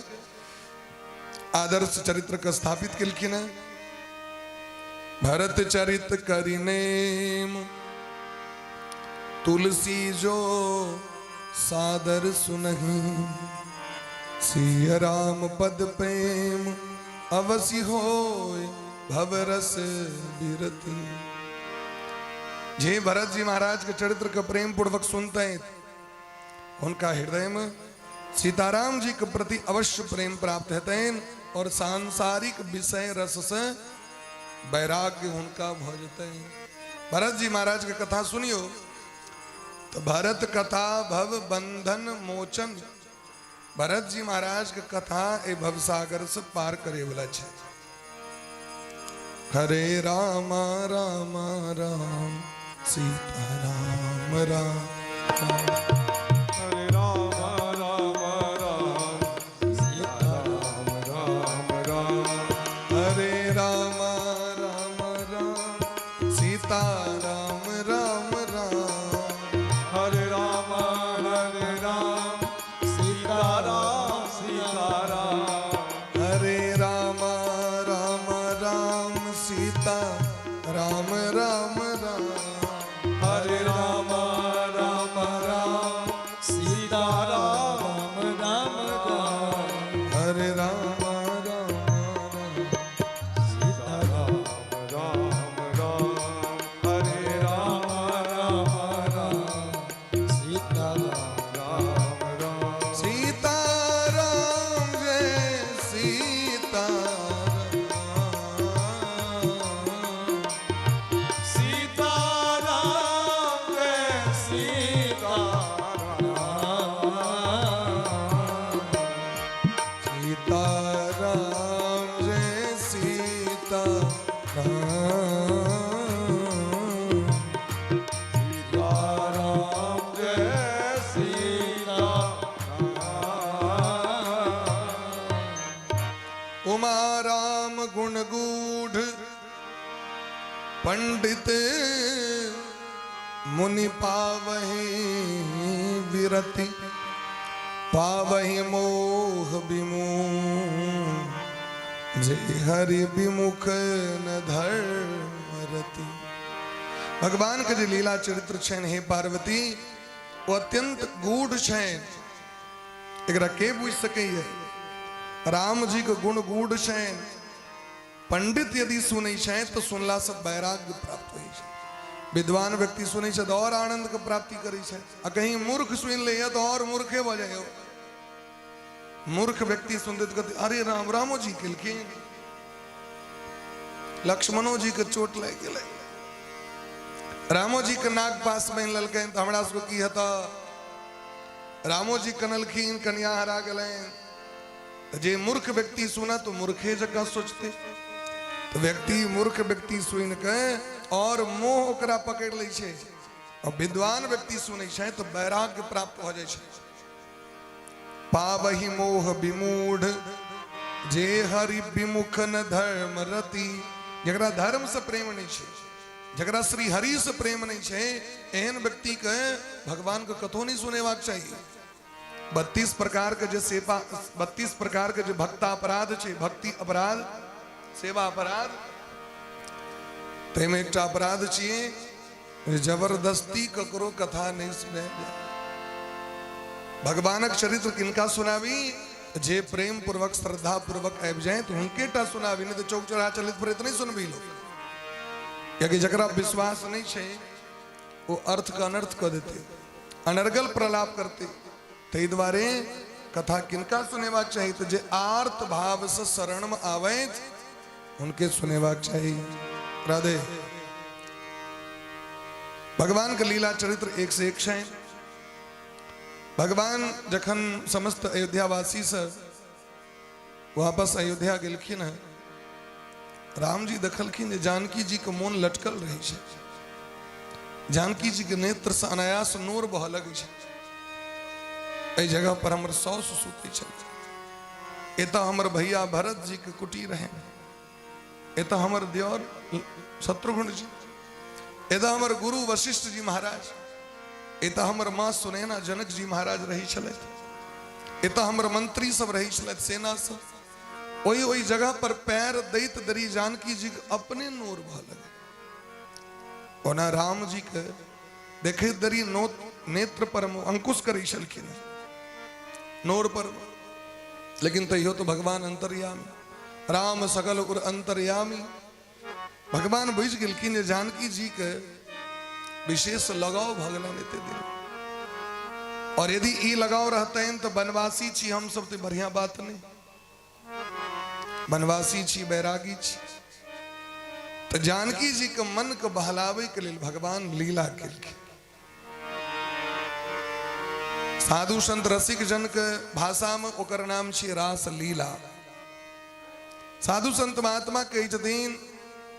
आदर्श चरित्र का स्थापित किलखिन भरत चरित करिने तुलसी जो सादर सुनहि सिय राम पद प्रेम अवसि होय भवरस बिरति जे भरत जी महाराज के चरित्र का प्रेम पूर्वक सुनते हैं उनका हृदय में सीताराम जी के प्रति अवश्य प्रेम प्राप्त होते हैं और सांसारिक विषय रस से वैराग्य उनका भजते हैं भरत जी महाराज की कथा सुनियो तो भरत कथा भव बंधन मोचन भरत जी महाराज की कथा ए भवसागर से पार करे वाला छे हरे राम राम राम सीता राम राम उमा राम गुण गूढ़ पंडित मुनि पावहि विरति पावहि मोह विमूढ़ जे हरि विमुख न धर्मरति। भगवान के जो लीला चरित्र छन हे पार्वती वो अत्यंत गूढ़ छन, एकरा के बुझ सके है। राम जी के गुण गूढ़ छन, पंडित यदि सुनै छै तो सुनला से वैराग्य प्राप्त होइ छै, विद्वान व्यक्ति सुनै छै तो और आनंद के प्राप्ति करै छै, आ कहीं मूर्ख सुन ले तो और मूर्खे भ जाय। मूर्ख व्यक्ति सुनते तो कहते अरे राम रामो जी केलखिन, लक्ष्मणो जी के चोट लग गेलै, रामो जी के नाग पास बन ललकैन तो हमरा सबके की हेता, रामो जी कनलखिन कन्या हरा गेलैन। जे मूर्ख व्यक्ति सुना तो मूर्खे जगह सोचते, तो व्यक्ति मूर्ख व्यक्ति सुन के और मोह ओकरा पकड़ ले छे, और विद्वान व्यक्ति सुनै छै तो वैराग्य प्राप्त हो जाय छै। पावहि मोह विमूढ़ जे हरि विमुख न धर्म रति। जकरा धर्म से प्रेम नहीं छे, जकरा श्री हरि से प्रेम नहीं छे, एहन व्यक्ति के भगवान के कथो नहीं सुनेवाक चाहिए। 32 प्रकार के जो सेवा, 32 प्रकार के जो भक्ता अपराध छे, भक्ति अपराध, सेवा अपराध, तेमे एकटा अपराध छिए जबरदस्ती ककरो कथा नहीं सुने। भगवानक चरित्र किनका सुनावी, जे प्रेम पूर्वक श्रद्धा पूर्वक आबि जाए तो हुनके टा सुनावी, नहीं तो चौक चौराहा चलित फिरत नहीं सुनबी लोग। क्योंकि जकरा विश्वास नहीं छे वो अर्थ का अनर्थ कर देते, अनर्गल प्रलाप करते। तै द्वारे कथा किनका सुनेवाक चाहिए, तो जे आर्त भाव से शरण में आवे उनके सुनेवाक चाहिए। राधे। भगवान का लीला चरित्र एक से एक है। भगवान जखन समस्त अयोध्यावासी से वापस अयोध्या गेलखिन है, राम जी देखलखिन जानकी जी के मोन लटकल रही है, जानकी जी के नेत्र से अनायास नूर बह लगे छै। एहि जगह पर हमर सौस सुते छल, एतऽ हमर भैया भरत जी के कुटीर है, एतऽ हमर दियोर शत्रुघ्न जी, एतऽ हमर गुरु वशिष्ठ जी महाराज, एतऽ हमर माँ सुनैना जनक जी महाराज रही छलथि, एतऽ हमर मंत्री सब रही छलथि सेना सब। ओही ओही जगह पर पैर दैत दरी जानकी जी के अपने नूर बह लगे। ओना राम जी के देखे दरी नेत्र पर अंकुश करै छलखिन नूर पर, लेकिन तैयो तो भगवान अंतर्यामी, राम सकल उर अंतर्यामी। भगवान बुझ गेलखिन जानकी जी के विशेष लगाव भ गेलनि एते दिन, और यदि ई लगाव रहतनि तो वनवासी छी हम सब तो बढ़िया बात नहीं, वनवासी छी बैरागी छी। तो जानकी जी के मन के बहलावे के लिए भगवान लीला केलखिन। साधु संत रसिक जन के भाषा में ओकर नाम छी रास लीला। साधु संत महात्मा कही छथिन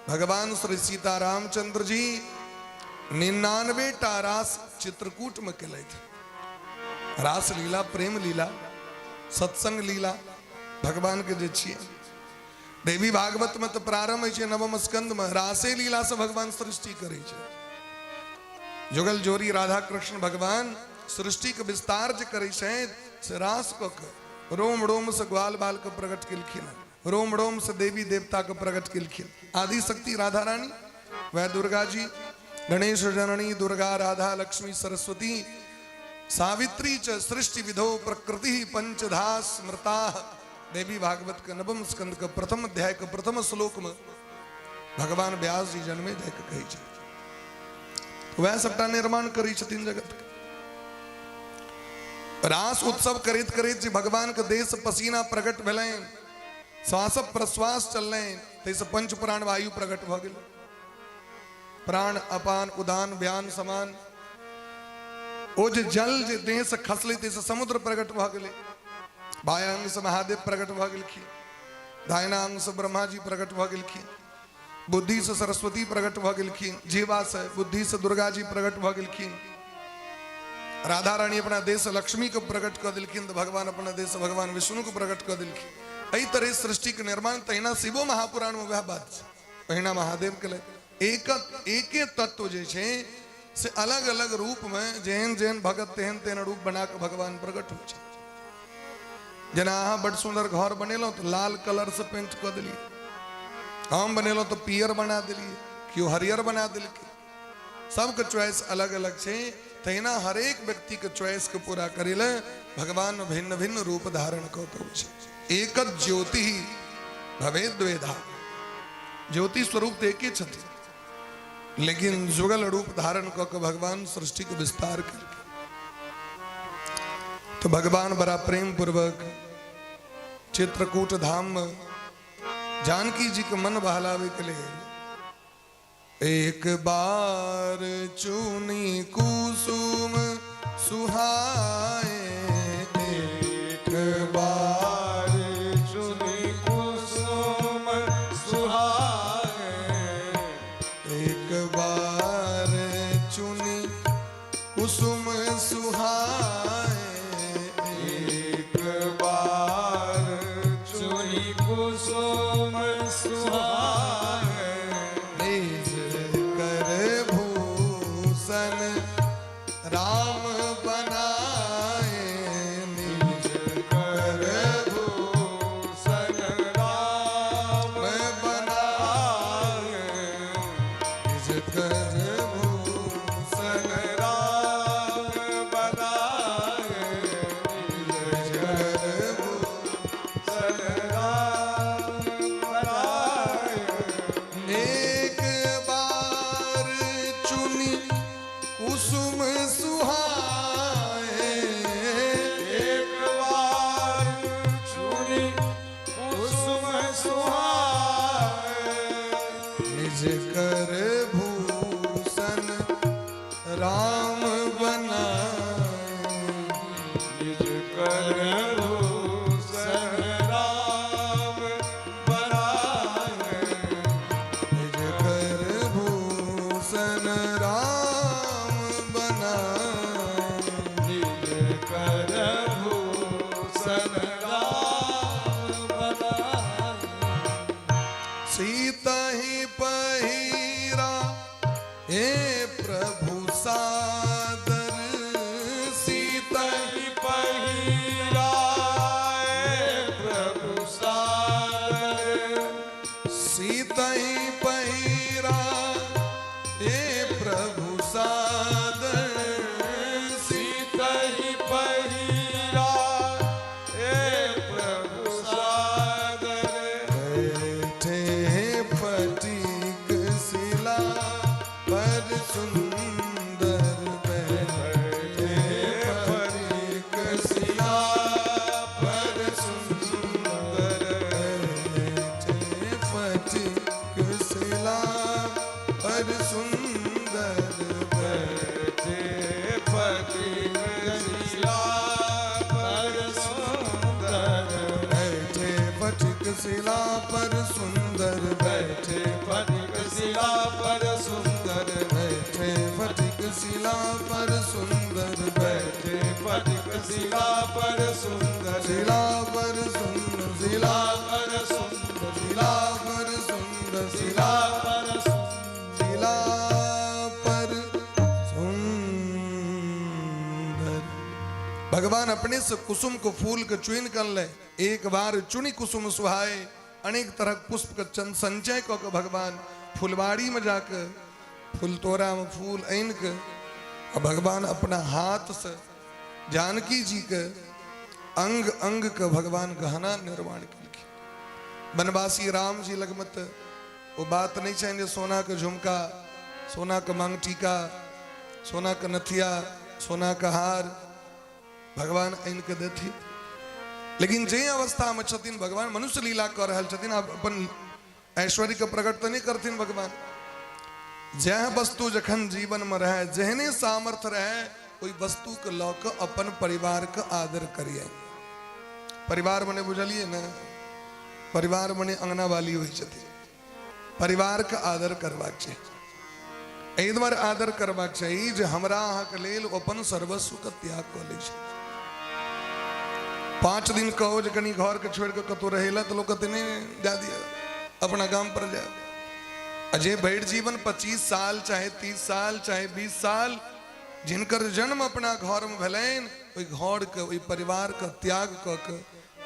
भगवान श्री सीता रामचंद्र जी 99 टा रास चित्रकूट में केलथि। रास लीला, प्रेम लीला, सत्संग लीला भगवान के जे छियै। देवी भागवत में तो प्रारंभ है नवम स्कंद में, रासे लीला से भगवान सृष्टि करे छै। जुगल जोरी राधा कृष्ण भगवान सृष्टि के विस्तार जे करे छै, से रास क के रोम रोम से ग्वाल बाल के प्रकट केलखिन, रोम रोम से देवी देवता के प्रकट केलखिन। आदि शक्ति राधा रानी, वह दुर्गा जी, गणेश जननी दुर्गा, राधा लक्ष्मी सरस्वती, सावित्री च सृष्टि विधो प्रकृति पंचधा स्मृता। देवी भागवत के नवम स्कंद के प्रथम अध्याय के प्रथम श्लोक में भगवान व्यास जी जन्मे जाके कही छथिन। वह सबटा निर्माण करी छथिन जगत के। रास उत्सव करित करित जी भगवान के देश पसीना प्रकट भेलैन, श्वास प्रश्वास चललैन, तैसे पंच प्राण वायु प्रकट भ गेल। प्राण अपान उदान व्यान समान। ओ जे जल जे देह से खसले तैसे समुद्र प्रकट भ गेले। बायांग से महादेव प्रकट भ गेलखिन, दाहिनांग से ब्रह्मा जी प्रकट भ गेलखिन, बुद्धि से सरस्वती प्रकट भ गेलखिन, जीवा से बुद्धि से दुर्गा जी प्रकट भ गेलखिन। राधा रानी अपना देश लक्ष्मी को प्रकट कर दिलखिन, तो भगवान अपना देश भगवान विष्णु को प्रकट कर दिलखिन। एहि तरह सृष्टि के निर्माण तहिना शिवो महापुराण में वह बात है। पहिना महादेव के लिए एक तत्व जे छे से अलग अलग रूप में जेहन जेहन भगत तेहन तेहन रूप बना के भगवान प्रकट हो छे। जना अहाँ बड़ सुंदर घर बनेलो तो लाल कलर से पेंट कर दिलिए, हम बनेलो तो पियर बना दिलिए, क्यों हरियर बना दिल के। सबके चॉइस अलग अलग छे, तहिना हर एक व्यक्ति के चॉइस के पूरा करेले भगवान भिन्न भिन्न रूप धारण करते छे। एक ज्योति भवेद द्वेधा, ज्योति स्वरूप एक ही छथि, लेकिन जुगल रूप धारण करके भगवान सृष्टि को विस्तार कर। तो भगवान बड़ा प्रेम पूर्वक चित्रकूट धाम में जानकी जी के मन बहलावे के लिए एक बार चुनी कुसुम सुहाए, एक बार चुनी कुसुम सुहाए, एक बार चुनी कुसुम सुहाए, एक बार चुनी कुसुम सुहाए, निज कर भूषण राम बनाए, निज कर भूषण राम बनाए, निज कर भूषण राम बनाए, निज कर भूषण राम बनाए, एक बार चुनी कुसुम सुहाए, एक बार चुनी कुसुम सुहाए, निज कर भूषण राम बनाए, निज कर भूषण राम बनाए, निज कर भूषण राम बनाए, निज कर भूषण राम बनाए, सीता ही पहिरा हे प्रभु सादर, सीता तहि पहिरा प्रभु सादर, सीता ही पहिरा हे प्रभु सादर, तहि पहिरा प्रभु सादर, बैठे फटीक शिला पर सुंदर, बैठे फटीक शिला पर सुंदर, बैठे फटीक शिला पर सुंदर, बैठे फटीक शिला पर सुंदर, बैठे फटीक शिला पर सुंदर, बैठे फटीक शिला पर सुंदर, बैठे फटीक शिला पर सुंदर, बैठे फटीक शिला पर सुंदर, शिला पर सुंदर, शिला पर सुंदर, शिला पर सुंदर, शिला शिला पर सुंदर, शिला पर सुंदर। भगवान अपने से कुसुम को फूल के चुन कर ले, एक बार चुनी कुसुम सुहाए, अनेक तरह पुष्प का चंद संचय को के भगवान फुलवाड़ी में जाकर फूल तोरा में फूल आन के और भगवान अपना हाथ से जानकी जी के अंग अंग के भगवान गहना निर्माण किए। बनवासी राम जी लगमत वो बात नहीं चाहिए सोना का झुमका, सोना का मांग टीका, सोना का नथिया, सोना का हार भगवान इनके देती। लेकिन जे अवस्था में छथिन भगवान मनुष्य लीला कर रहे छथिन, अपन ऐश्वर्य के प्रकट तो नहीं करथिन भगवान। जह वस्तु जखन जीवन में रहे, जहने सामर्थ्य रहे, कोई वस्तु के लौ के अपन परिवार के आदर करिए। परिवार मने बुझलिए ना, परिवार मने अंगना वाली हुई छथि, परिवार का आदर करबाक चाहिए। एहि दुआरे आदर करबाक चाहिए जे हमरा अहाँ के लेल अपन सर्वस्व के त्याग कऽ लै छै। 5 दिन कहो जो कनी घर के छोड़ के कतो रहेला तो लोग कहते नहीं जा दिया अपना काम पर जा। अजय भेड़ जीवन 25 साल चाहे 30 साल चाहे 20 साल जिनकर जन्म अपना घर में भलेन ओई घर के ओई परिवार का त्याग क के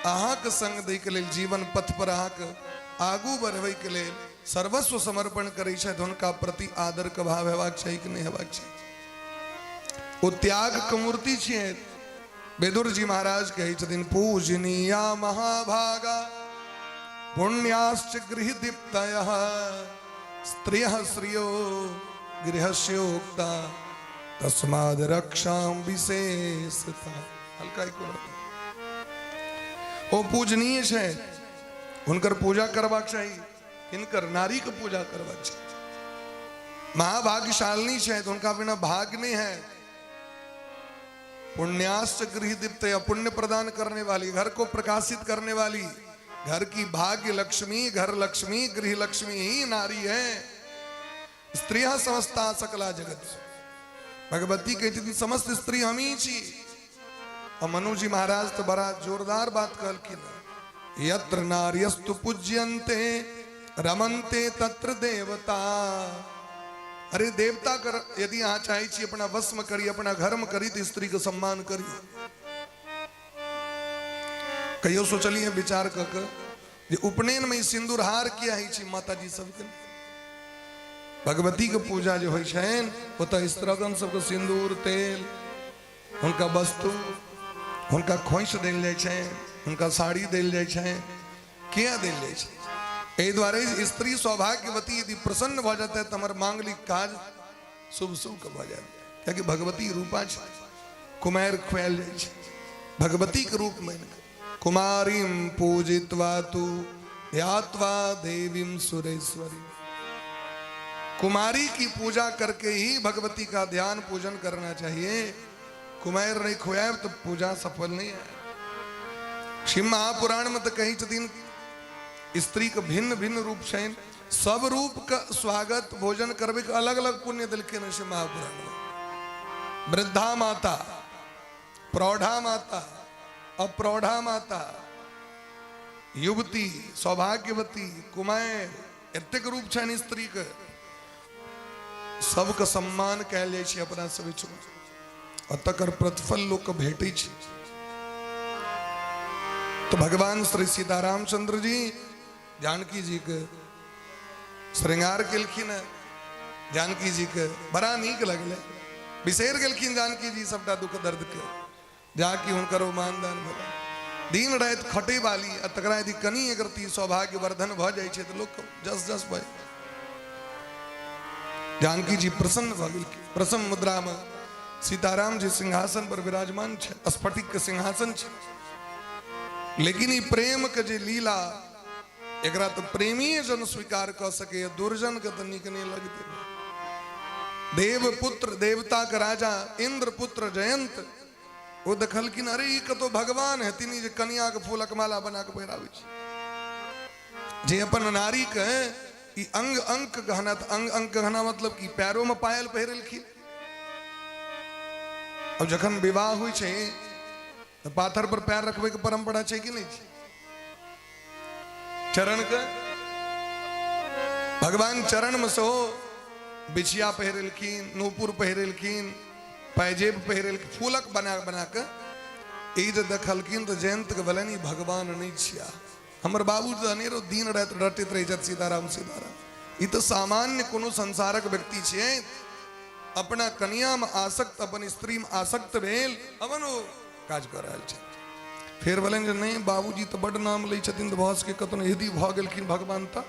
अहाँ के संग दे के लेल जीवन पथ पर अहाँ के आगू बढ़वे के लेल सर्वस्व समर्पण करे छथि हुनका प्रति आदर के भाव हेबाक चाही कि नहीं हेबाक चाही। ओ त्याग के मूर्ति छियै। वेदुर जी महाराज कहै छथिन पूजनीया महाभागा पुण्याश्च गृह दीप्तयः स्त्रियः श्रियो गृहस्योक्ता तस्माद् रक्षां विशेषता। हल्का ही को ओ पूजनीय है उनकर पूजा करबाक चाहिए। इनकर नारी के पूजा करबाक चाहिए। महाभाग्यशालिनी है तो उनका बिना भाग नहीं है। पुण्याश्च गृह दीप्त पुण्य प्रदान करने वाली घर को प्रकाशित करने वाली घर की भाग्य लक्ष्मी घर लक्ष्मी गृह लक्ष्मी ही नारी है। स्त्रियां समस्ता सकला जगत भगवती कहती थी समस्त स्त्री हम ही छी। और मनु जी महाराज तो बड़ा जोरदार बात कहलखिन यत्र नार्यस्तु पूज्यन्ते रमन्ते तत्र देवता। अरे देवता कर यदि यहाँ चाहे छी अपना वश में करी अपना घर में करी तो स्त्री का सम्मान करी। कहियो सोचलिए विचार कर उपनयन में सिंदूर हार किया ही छी माता जी सबके भगवती के पूजा जो है छन ओतऽ स्त्रीगण सबके सिंदूर तेल उनका वस्तु उनका खोइछ देल जाय छै उनका साड़ी देल जाय छै किया देल जाय छै। एहि द्वारे स्त्री सौभाग्यवती यदि प्रसन्न भ जाते तो हमर मांगलिक काज शुभ शुभ के भ जाए। क्योंकि भगवती रूपा छै कुमार खुआल जाय छै भगवती के रूप में कुमारीम पूजित्वा तु ध्यात्वा देवीम सुरेश्वरी। कुमारी की पूजा करके ही भगवती का ध्यान पूजन करना चाहिए। कुमार नहीं खुआब तो पूजा सफल नहीं है। शिव महापुराण में तो कही छथिन स्त्री के भिन्न भिन्न रूप छन सब रूप का स्वागत भोजन करबे के अलग अलग पुण्य दिलखिन शिव महापुराण में। वृद्धा माता प्रौढ़ा माता अप्रौढ़ा माता युवती सौभाग्यवती कुमार एतेक रूप छन स्त्री के सबके सम्मान कयल जाय छै अपना सब और तकर प्रतिफल लोक के भेटै छै। तो भगवान श्री सीतारामचंद्र जी जानकी जी के श्रृंगार केलखिन जानकी जी के बड़ा नीक लगले बिसैर गेलखिन जानकी जी सबटा दुख दर्द के जाकि हुनकर मानदान भेल दिन रात खटे वाली तकरा यदि कनी अगर ती सौभाग्य वर्धन भ जाय छै तो लोक जस जस भय जानकी जी प्रसन्न भ गेलखिन। प्रसन्न मुद्रा में सीताराम जी सिंहासन पर विराजमान छे स्फटिक के सिंहासन छे। लेकिन ई प्रेम के जे लीला एकरा तो प्रेमी जन स्वीकार कर सके दुर्जन के तो नीक नहीं लगते। देव पुत्र देवता का राजा इंद्र पुत्र जयंत वो देखल कि अरे ई तो भगवान है तिनी जे कन्या के फूलक माला बना के पहिरावे छै जे अपन नारी के ई अंग अंक गहना अंग अंक गहना मतलब कि पैरों में पायल पहिरलखिन। अब जखन विवाह हुई छे तो पाथर पर पैर रखबे के परंपरा छे कि नहीं छे। चरण के भगवान चरण में सो बिछिया पहिरलखिन नूपुर पहिरलखिन पैजेब पहिरलखिन फूलक बना बना के ई जे देखलखिन तो जयंत के भले भगवान नहीं छिया हमर बाबू तो अनेरो दिन रात रटैत रहे छथि सीताराम सीताराम। ई तो सामान्य कोनो संसारक व्यक्ति छे अपना कन्या में आसक्त अपन स्त्री में आसक्त भेल अपन ओ काज कर रहल छै। फिर बोलें जे नहीं बाबूजी तो बड़ नाम लै छथिन तो भस के कतनो यदि भ गेलखिन भगवान त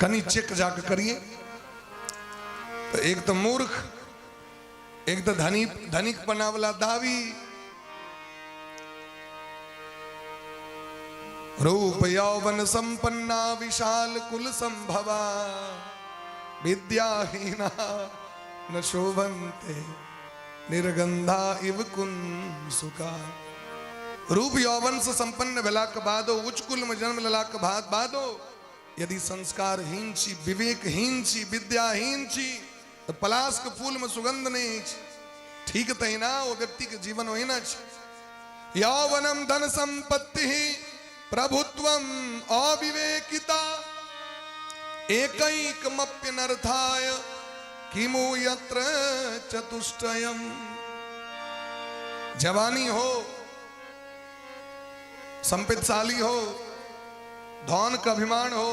कनी चेक जाके करिए। तो एक तो मूर्ख एक तो धनिक पना वाला दावी रूप यौवन संपन्ना विशाल कुल संभवा विद्याहीना न शोभन्ते निर्गंधा इव कुंसुका। रूप यौवन से संपन्न भेला के बादो उच्च कुल में जन्म लेला के बादो यदि संस्कारहीन छी विवेकहीन छी विद्याहीन छी तो पलाश के फूल में सुगंध नहीं छी ठीक तहिना वो व्यक्ति के जीवन वही ना छी। यौवनम धन संपत्ति प्रभुत्वम अविवेकिता एकैकमप्यनर्थाय किमु यत्र चतुष्टयम्। जवानी हो, संपत्तिशाली हो, धन का अभिमान हो,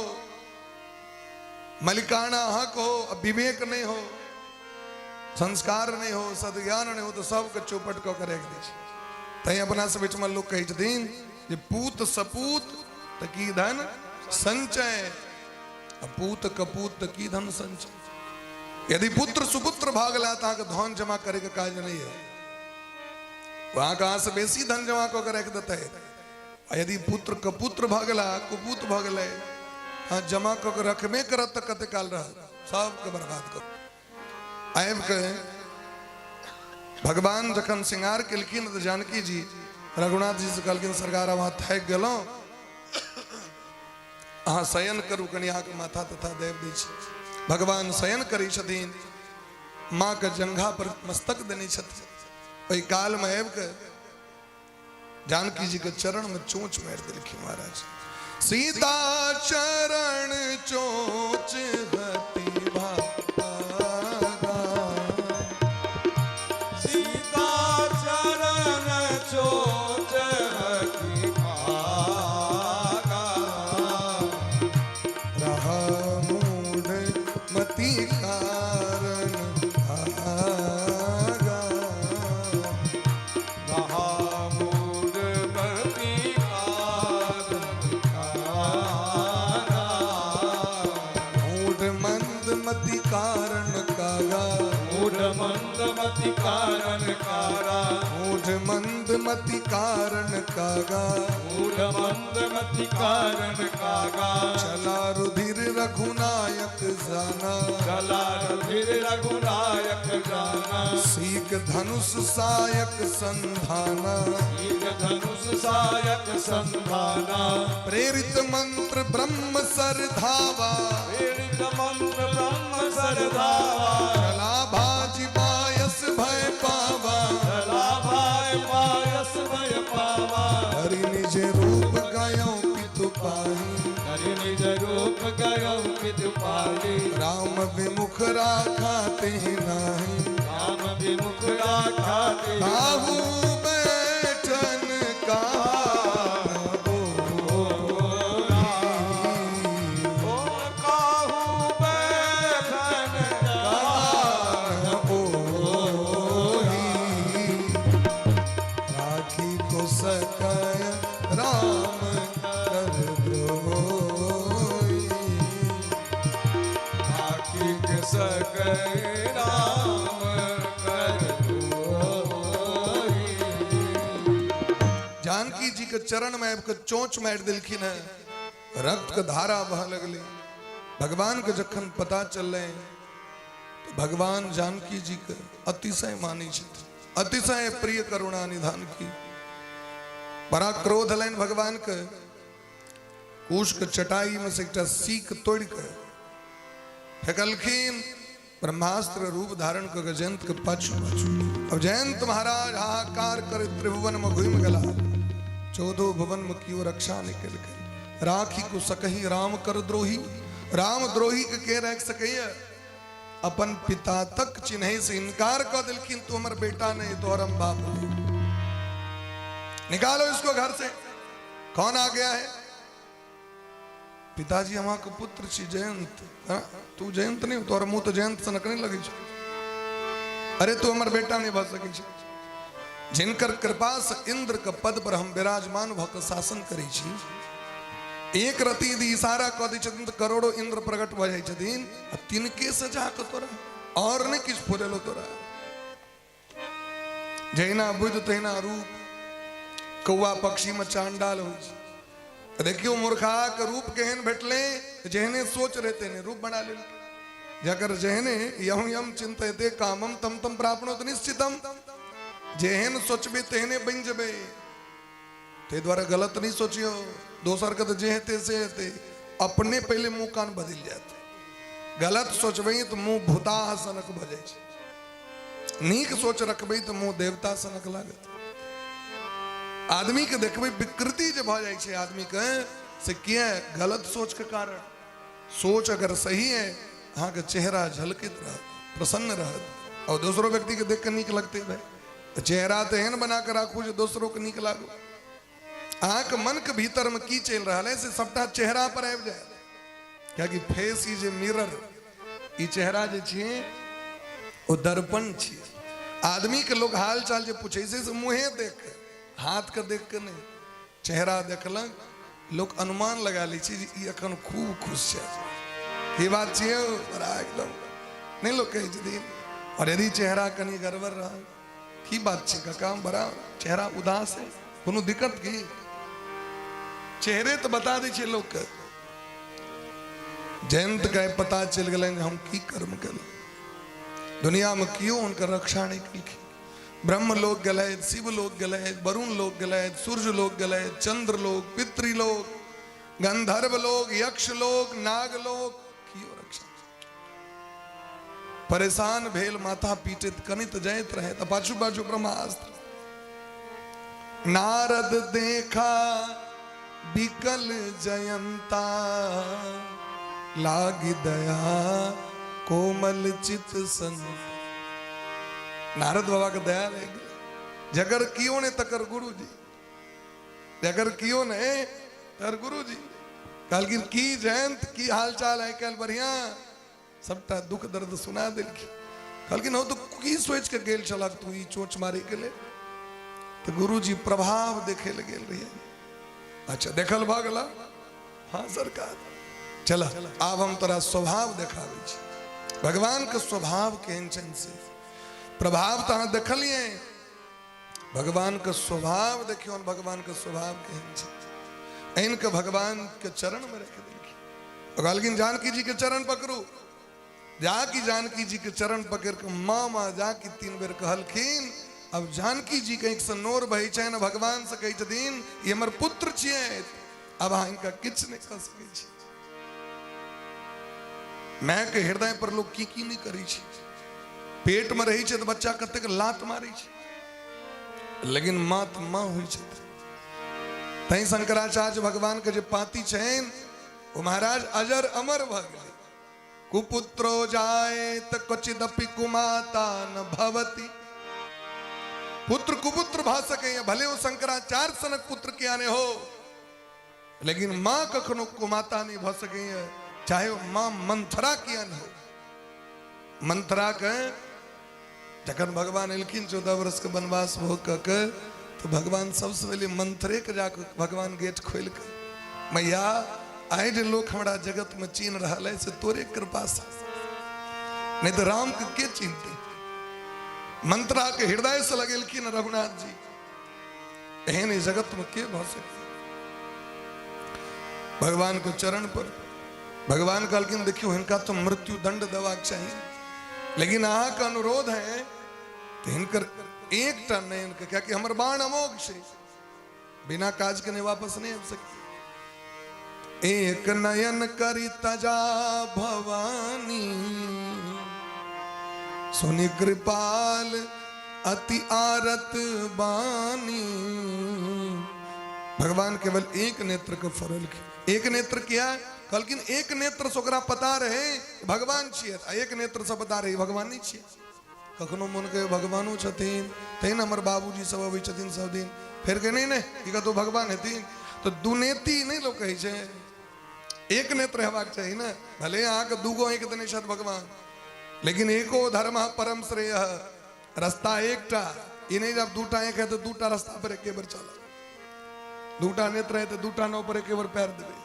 मलिकाना हक हो, विवेक नहीं हो, संस्कार नहीं हो, सदज्ञान नहीं हो, तो सबके चौपट को करे तई अपना से बिच में लोग कही छथिन जे पूत सपूत त की धन संचय, अपूत कपूत त की धन संचय। यदि पुत्र सुपुत्र भागला तो धन जमा करे के काज नहीं है, वहां कहां से बेसी धन जमा को करे देता है। यदि पुत्र कपुत्र भागला कुपूत भागले जमा को रखबे करत त कते काल रह सबके बर्बाद कर। आब के भगवान जखन श्रृंगार केलखिन तो जानकी जी रघुनाथ जी से कहलखिन सरकार वहां थक गेलौं, अहाँ शयन करू कनि अहाँके माथा तथा देव दै छी। भगवान शयन करै छथिन, माँ के जंघा पर मस्तक देने छथिन। ओहि काल में आबि के जानकी जी के चरण में चोंच मारि देलखिन महाराज। सीता चरण चोंच हति भागा, सीता चरण चोंच हति भागा, रहा मूढ़ मति कारण भागा, रहा मूढ़ मति कारण भागा, मूढ़ मंद मति कारण कागा, मूढ़ मंद मति कारण कागा, मूढ़ मंद मति कारण कागा, मूढ़ मंद मति कारण कागा, चला रुधिर रघुनायक जाना, चला रुधिर रघुनायक जाना, सीख धनुष सायक संधाना, सीख धनुष सायक संधाना, प्रेरित मंत्र ब्रह्म सर धावा, प्रेरित मंत्र ब्रह्म सरधावा, चला भाजी पायस भय पावा, चला भाई पायस भय पावा, हरि निज रूप गयो पितु पाही, हरि निज रूप गयो पितु पाली, राम विमुख राखा तेहि नाही, राम विमुख राखा ते काहू बैठन का काहू बैठन राखी को सकय राम कर द्रोही, आखी के सकय राम कर दोही। जानकी जी के चरण में आबि के चोंच मारि देलखिन है, रक्त के धारा बह लगले। भगवान के जखन पता चलले तो भगवान जानकी जी के अतिशय मानी छथिन, अतिशय प्रिय करुणा निधान की। बड़ा क्रोध लेन भगवान के, कुश के चटाई में से एक सीख तोड़ के फेंकलखिन, ब्रह्मास्त्र रूप धारण कर जयंत के पाछू पाछू। अब जयंत महाराज हाहाकार कर त्रिभुवन में घूम गला, 14 भुवन में की रक्षा निकल गई। राखी को सकही राम कर द्रोही, राम द्रोही के रख सके, अपन पिता तक चिन्ह से इनकार कर दिलखिन, तू हमार बेटा नहीं तो हम बाप नहीं, निकालो इसको घर से। कौन आ गया है? पिताजी हमारे पुत्र छी जयंत। तू जयंत नहीं, तोहर मुंह तो जयंत से नकने लगे छे। अरे तू हमार बेटा नहीं बन सके छे। जिनकर कृपा से इंद्र के पद पर हम विराजमान भक शासन करै छी, एक रति यदि इशारा कऽ दै छथिन तो करोड़ों इंद्र प्रकट भ जाइ छथिन। तिनके से जाके तोरा और नहीं किछ फुरेलो तोरा। जहिना बुद्ध तहिना रूप, कौआ पक्षी में चांडाल हो। देखियो मूर्खा के रूप केहन भेटले, जेहने सोच रहते ने रूप बना ले। जकर जेहने यहु यम चिंतयते कामम तम तम प्राप्नोत निश्चितम, जेहन सोचबे तेहने बन जबे। ते द्वारा गलत नहीं सोचियो, दोसर के तो जे हेते से हेते, अपने पहले मुंह कान बदल जाते। गलत सोचबे तो मुंह भूताह सनक भ जाय छै, नीक सोच रखबे तो मुंह देवता सनक लागत। आदमी के देखबै विकृति जे भ जाइ छै आदमी के से किया गलत सोच के कारण। सोच अगर सही है अहाँ के चेहरा झलकित रहत, प्रसन्न रहत और दूसरो व्यक्ति के देख के नीक लगते भाई। तो चेहरा तो एहन बना के राखू जो दूसरों के नीक लागू। अहाँ के मन के भीतर में की चल रहा है से सबटा चेहरा पर आबि जाए। क्या कि फेस ई जे मिरर ई चेहरा जे छिए ओ दर्पण छिए। आदमी के लोग हाल चाल जे पूछे से मुँहे देख के हाथ के देख के नहीं, चेहरा देखलक लोग अनुमान लगा ली छी ई अखन खूब खुश है। ये बात छिए बड़ा एकदम नहीं लोग कहे छथिन। और यदि चेहरा कनी गड़बड़ रहा की बात छै काका बड़ा चेहरा उदास है कोनो दिक्कत की चेहरे तो बता दी छे लोग के। जयंत का पता चल गए हम की कर्म कल दुनिया में क्यों उनका रक्षा नहीं की। ब्रह्म लोग गए, शिव लोग गए, वरुण लोग गए, सूर्य लोग गए, चंद्र लोग, पितृलोक, गंधर्व लोग, यक्ष लोग, नाग लोग क्यों रक्षा। परेशान भेल माथा पीटित कनित जयत रहे तो पाछू पाछू ब्रह्मास्त्र। नारद देखा बिकल जयंता लागी दया कोमल चित संत। नारद बाबा का दया लग जगर कियो ने तकर गुरु जी, जगर कियो ने तर गुरु जी कल की जयंत की हाल चाल है कल बढ़िया सबटा दुख दर्द सुना दिल की। कल की हो तो की सोच के गेल चलक तू ई चोच मारे के ले तो गुरु जी प्रभाव देखे लगे रही। अच्छा देखल भगला हाँ सरकार चला अब हम तोरा स्वभाव देखावे छी। भगवान के स्वभाव के इंचन से प्रभाव तो अहाँ देखलिए भगवान के स्वभाव देखियो भगवान के स्वभाव के इंचन इनके भगवान के चरण में रख देखिए। कहलखिन जानकी जी के चरण पकड़ू जाकी जानकी जी के चरण पकड़ के माँ माँ जाकी 3 बेर कहलखिन। अब जानकी जी के एक से नोर बही छन भगवान से कही छथिन ये हमर पुत्र छिए अब अहाँ इनका किछ नहीं कह सकै छी। मैं के हृदय पर लोग की नहीं करी छी। पेट में रही तो बच्चा कतेक लात मारी छे लेकिन मात माँ हुई छे। तई शंकराचार्य भगवान के जो पाती छेन वो महाराज अजर अमर भ गए। कुपुत्रो जाए त क्वचिदपि कुमाता न भवति। पुत्र कुपुत्र भा सके भले वो शंकराचार्य सनक पुत्र के आने हो लेकिन मां कखनो कुमाता नहीं भ सके चाहे वो मां मंथरा की आने हो। मंथरा के जखन भगवान एलखिन 14 वर्ष के वनवास भोग के तो भगवान सबसे पहले मंथरे के जाकर भगवान गेट खोल के मैया आए जो लोग हमारा जगत में चीन रहा है से तोरे कृपा से नहीं तो राम के चिंते। मंत्रा के हृदय से लगेलखिन रघुनाथ जी एहन जगत में के भ सके। भगवान के चरण पर भगवान कहलखिन देखियो इनका तो मृत्यु दंड देवाक चाहिए लेकिन अहाँ का अनुरोध है कि हिनकर एक टन नहीं इनके क्या कि हमर बाण अमोघ से बिना काज के नहीं वापस नहीं आ सकते। एक नयन करी तजा भवानी सुनि कृपाल अति आरत बानी। भगवान केवल एक नेत्र का फरल के एक नेत्र किया कहलखिन एक नेत्र से ओकरा पता रहे भगवान छिए एक नेत्र से पता रहे भगवान नहीं छिए। कखनो मन के भगवानो छथिन तैन हमर बाबूजी सब अबै छथिन सब दिन फिर के नहीं कि तो भगवान हेथिन तो दुनेती नहीं लोग कहे छे एक नेत्र हेबाक चाहिए ना। भले अहाँ के दूगो आँख देने छथि भगवान लेकिन एको धर्म परम श्रेय रास्ता एकटा ई नहीं जब दूटा आँख है तो दूटा रास्ता पर एके बार चला दूटा नेत्र है तो दूटा नाव पर एके बार पैर देवे।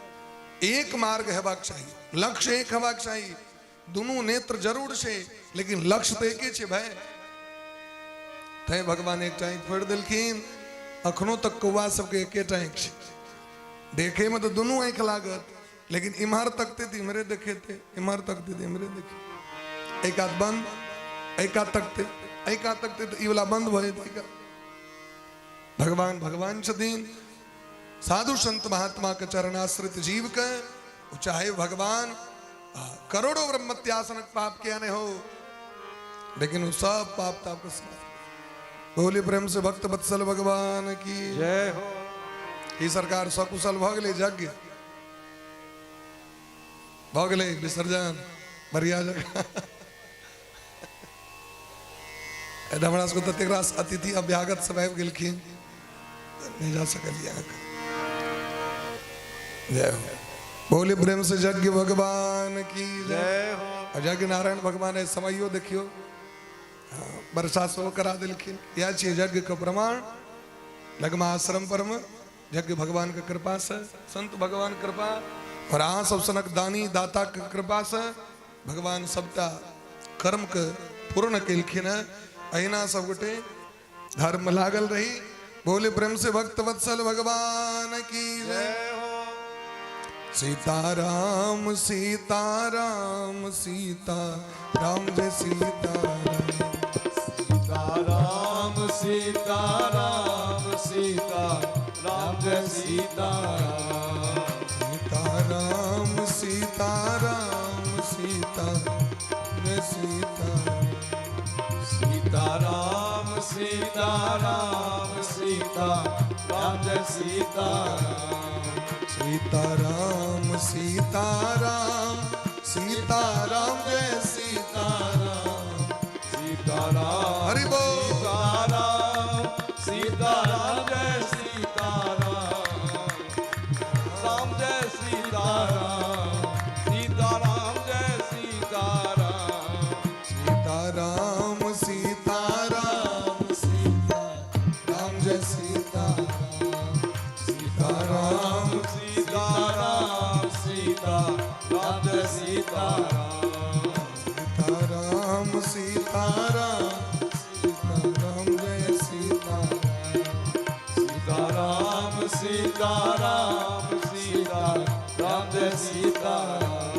एक मार्ग हेबाक चाहिए लक्ष्य एक हेबाक चाहिए दोनों नेत्र जरूर से लेकिन लक्ष्य तो एक छे भाई। तै भगवान एक टाइम फोड़ दिलखिन अखनो तक कौआ सबके एके टाइम छे देखे में तो दोनों आँख लागत लेकिन इम्हर तकते थे इमरे देखे थे इम्हर तकते थे इमरे देखे एक हाथ बंद एक हाथ तकते तो ई वाला बंद भए थे। भगवान भगवान छथिन साधु संत महात्मा के चरणाश्रित जीव के चाहे भगवान करोड़ों ब्रह्मत्यासनक पाप के आने हो लेकिन वो सब पाप ताप को बोली प्रेम से भक्त वत्सल भगवान की जय हो। ई सरकार सकुशल भ गेलै यज्ञ भ गेलै विसर्जन बढ़िया जगह हमरा सबको तो तेकरा अतिथि अभ्यागत सब आबि गेलखिन नहीं जा सकलिए जय हो। बोले प्रेम से यज्ञ भगवान की जय हो। और यज्ञ नारायण भगवान समयो देखियो वर्षा सो करा दिलखिन या छिए यज्ञ का प्रमाण लगमा आश्रम पर में यज्ञ भगवान के कृपा से संत भगवान कृपा और अहाँ सब सनक दानी दाता के कृपा से भगवान सबटा कर्म के पूर्ण केलखिन है। अहिना सब गोटे धर्म लागल रही। बोले प्रेम से भक्त वत्सल भगवान की जय हो। सीताराम सीताराम सीता राम जय सीताराम सीताराम सीताराम सीता राम जय सीताराम सीताराम सीताराम सीता जय सीताराम सीताराम सीताराम सीता राम जय सीताराम सीताराम सीताराम सीताराम जय सीताराम सीताराम हरि बोल सीताराम सीताराम जय सीताराम राम जय सीताराम सीताराम जय सीताराम सीताराम सीताराम सीता राम जय सीताराम सीताराम सीताराम सीता राम जय सीताराम सीताराम सीताराम सीताराम जय सीताराम सीताराम सीताराम सीता राम जय सीताराम।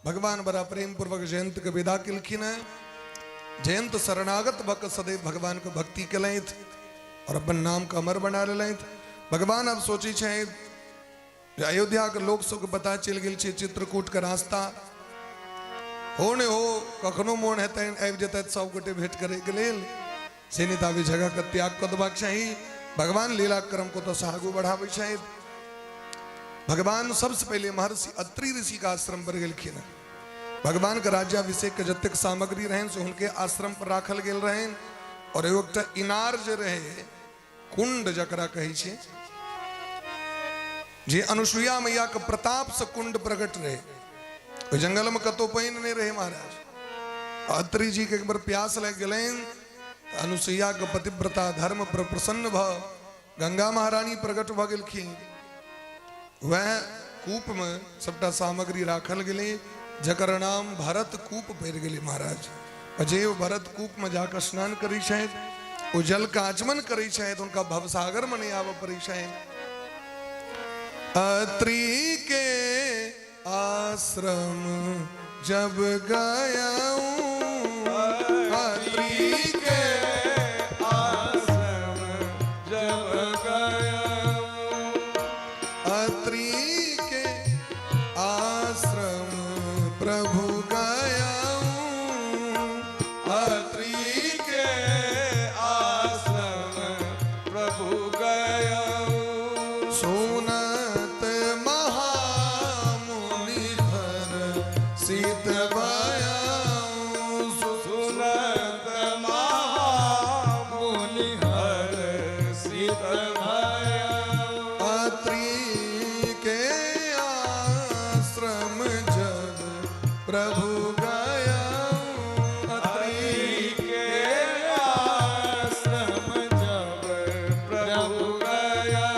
भगवान बड़ा प्रेम पूर्वक जयंत के विदा किलखिन है। जयंत शरणागत भक्त सदैव भगवान को भक्ति कलैथ और अपन नाम का अमर बना लेलैथ। भगवान अब सोची छे जे अयोध्या के लोक सब के पता चल गेल छे चित्रकूट के रास्ता हो ने हो कखनो मोन हेतै आबि जेतै सब गोटे भेंट करे के लेल से नहीं ताबे जगह के त्याग कर देबाक चाही। भगवान लीला क्रम को तो आगू बढ़ाबै छथि। भगवान सबसे पहले महर्षि अत्रि ऋषि का आश्रम पर गेलखिन। भगवान के राज्याभिषेक के जतेक सामग्री रहन से उनके आश्रम पर राखल गेल रहन और एकटा इनार जे रहे कुंड जकरा कहै छै जे अनुसुईया मैया के प्रताप से कुंड प्रकट रहे। ओइ जंगल में कतो पानि नहीं रहे महाराज। अत्रि जी के एक बार प्यास लग गेलैन। अनुसुईया के पतिव्रता धर्म पर प्रसन्न भ गंगा महारानी प्रकट भ गेलखिन। वह कूप में सबटा सामग्री राखल गेलै जकर नाम भरत कूप पड़ि गेलै महाराज। अजय भरत कूप में जाकर स्नान करै छथि ओ जल का आचमन करै छथि उनका भवसागर में नहीं आबऽ पड़ै छनि। अत्रि के आश्रम जब गया अत्रि के आश्रम जब गया अत्रि के आश्रम प्रभु गया अत्रि के आश्रम प्रभु गया सुनत महामुनि घर सीत भया सुनत महामुनि हर सीत भया अत्रि के आश्रम जब प्रभु गया अत्रि के आश्रम जब प्रभु गया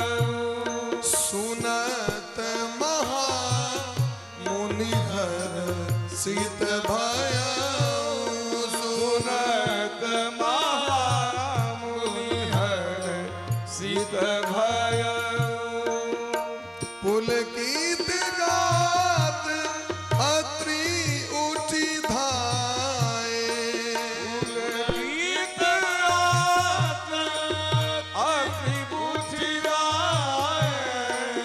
सुनत महामुनि घर सीत भया सुनत महामुनि हर सीत भया पुलकित गात अत्रि उठी धाये गीत रात अत्रि बुझि जाए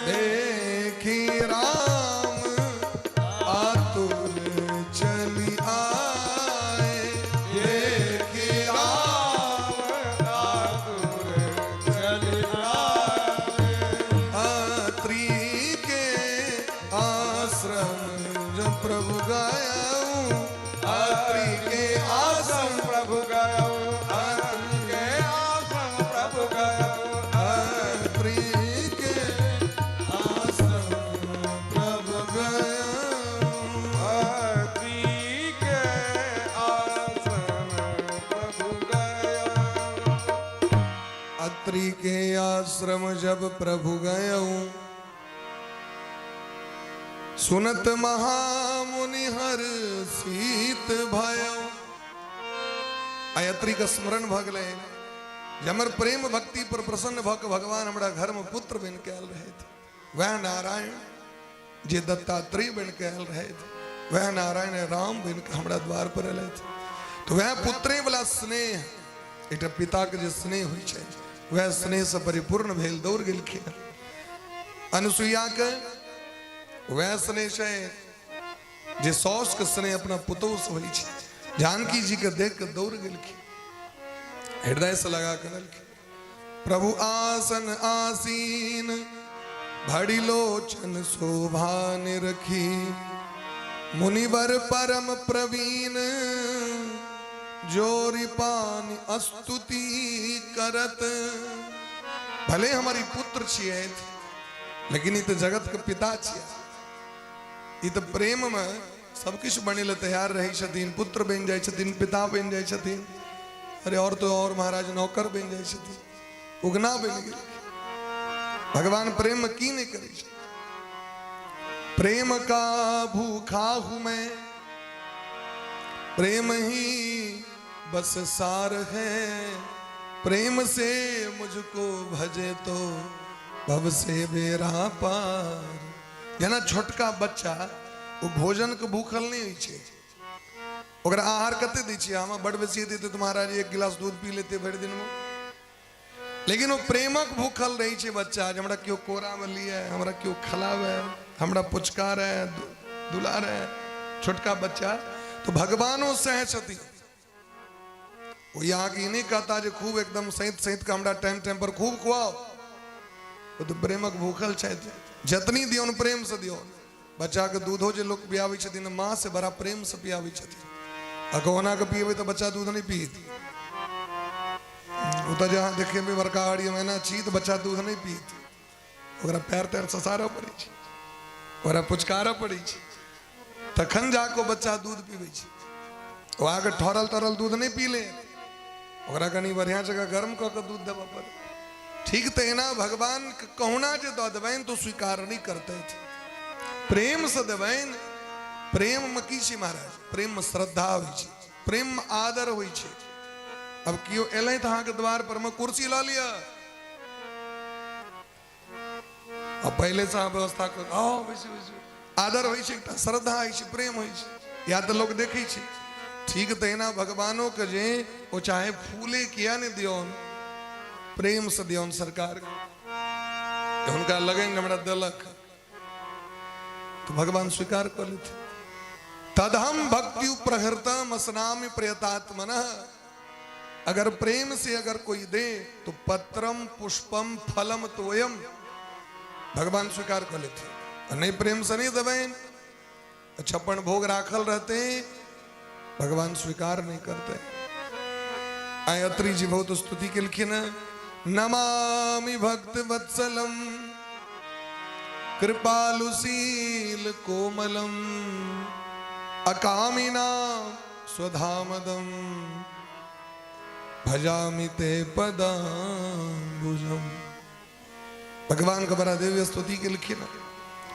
देखी राम आतुर चली आए देखी राम आश्रम जब प्रभु गया अत्रि के आश्रम प्रभु गयो अत्रि के आश्रम प्रभु गयो अत्रि के आश्रम प्रभु गया अत्रि के आश्रम प्रभु गयो अत्रि के आश्रम जब प्रभु गयो सुनत महामुनि हर सीत भयो। अयत्री का स्मरण भगले जमर प्रेम भक्ति पर प्रसन्न भक भगवान हमारा घर में पुत्र बन के आल रहे थे। वह नारायण जे दत्तात्रेय बन के आल रहे थे, वह नारायण राम बन के हमारा द्वार पर आए थे। तो वह पुत्रे वाला स्नेह एक पिता के जो स्नेह हुई है वह स्नेह से परिपूर्ण भेल दौड़ गेल खिया। अनुसुईया के वह स्नेह जे सौस के स्नेह अपना पुतोह से हुई है। जानकी जी के देख के दौड़ गेल हृदय से लगा कर प्रभु आसन आसीन भड़ी लोचन शोभा निरखी मुनिवर परम प्रवीण जोरी पानी स्तुति करत। भले हमारी पुत्र छिए लेकिन तो जगत के पिता छिए। ये तो प्रेम में सब कुछ बने ला तैयार रही छथिन, पुत्र बन जाए छथिन, पिता बन जाए छथिन, अरे और तो और महाराज नौकर बन जाए छथिन, उगना बन गए। भगवान प्रेम में की नहीं करे। प्रेम का भूखा हूं मैं, प्रेम ही बस सार है, प्रेम से मुझको भजे तो भव से बेरा पार। जना छोटका बच्चा वो भोजन के भूखल नहीं हुई छे, ओकरा आहार कते दी छे, हम बड़ बेसी देते तुम्हारा एक गिलास दूध पी लेते भर दिन में। लेकिन वो प्रेमक भूखल रही छे बच्चा, हमरा क्यों कोरा में लिया है, हमरा क्यों खलावे, हमरा पुचकार है, दुलार है छोटका बच्चा। तो भगवानों सह छती वो यहाँ की नहीं कहता जो खूब एकदम सहित सहित का हमरा टाइम टाइम पर खूब खुआओ, वो तो प्रेमक भूखल छथि। जतनी दियो प्रेम से दियो। बच्चा के दूधो जो लोग पियावे छथिन माँ से बड़ा प्रेम से पियावे छथिन। अगौना के पिएबे तो बच्चा दूध नहीं पीत। वो तो जहाँ देखे में बड़का अड़ी महीना छी तो बच्चा दूध नहीं पीत, ओकरा पैर तैर ससारा पड़े छे, ओकरा पुचकारा पड़े छे, तखन जाको बच्चा दूध पीवे छे। वो आगे ठहरल तरल दूध नहीं पी ले, ओकरा कनी बढ़िया जगह गर्म क के दूध देवा पड़े। ठीक तो ना भगवान कहना जे दो देवेन तो स्वीकार नहीं करते थे। प्रेम से देवेन, प्रेम में की छी महाराज, प्रेम में श्रद्धा हुई छे, प्रेम में आदर हुई छे। अब क्यों एले तो अहाँ के द्वार पर मैं कुर्सी ला लिया, अब पहले से व्यवस्था कर आओ वैसे वैसे आदर हुई छे, श्रद्धा हुई छे, प्रेम हुई छे। या तो लोग देखे छे ठीक तो ना भगवानों के जे वो चाहे फूले किया नहीं दियो प्रेम से दियो सरकार उनका लगेंगे हमारा दलक तो भगवान स्वीकार कर लेते। तदहम भक्ति प्रहृतम असनामि प्रयतात्मन। अगर प्रेम से अगर कोई दे तो पत्रम पुष्पम फलम तोयम, भगवान स्वीकार कर लेते। नहीं प्रेम से नहीं दबेन, छप्पन भोग राखल रहते भगवान स्वीकार नहीं करते। अयत्री जी बहुत स्तुति के लिखिन, नमामि भक्त वत्सलम कृपालुशील कोमलम अकामिना स्वधामदम भजामि ते पदाम्बुजम। भगवान का बड़ा दिव्य स्तुति के लिखी ना,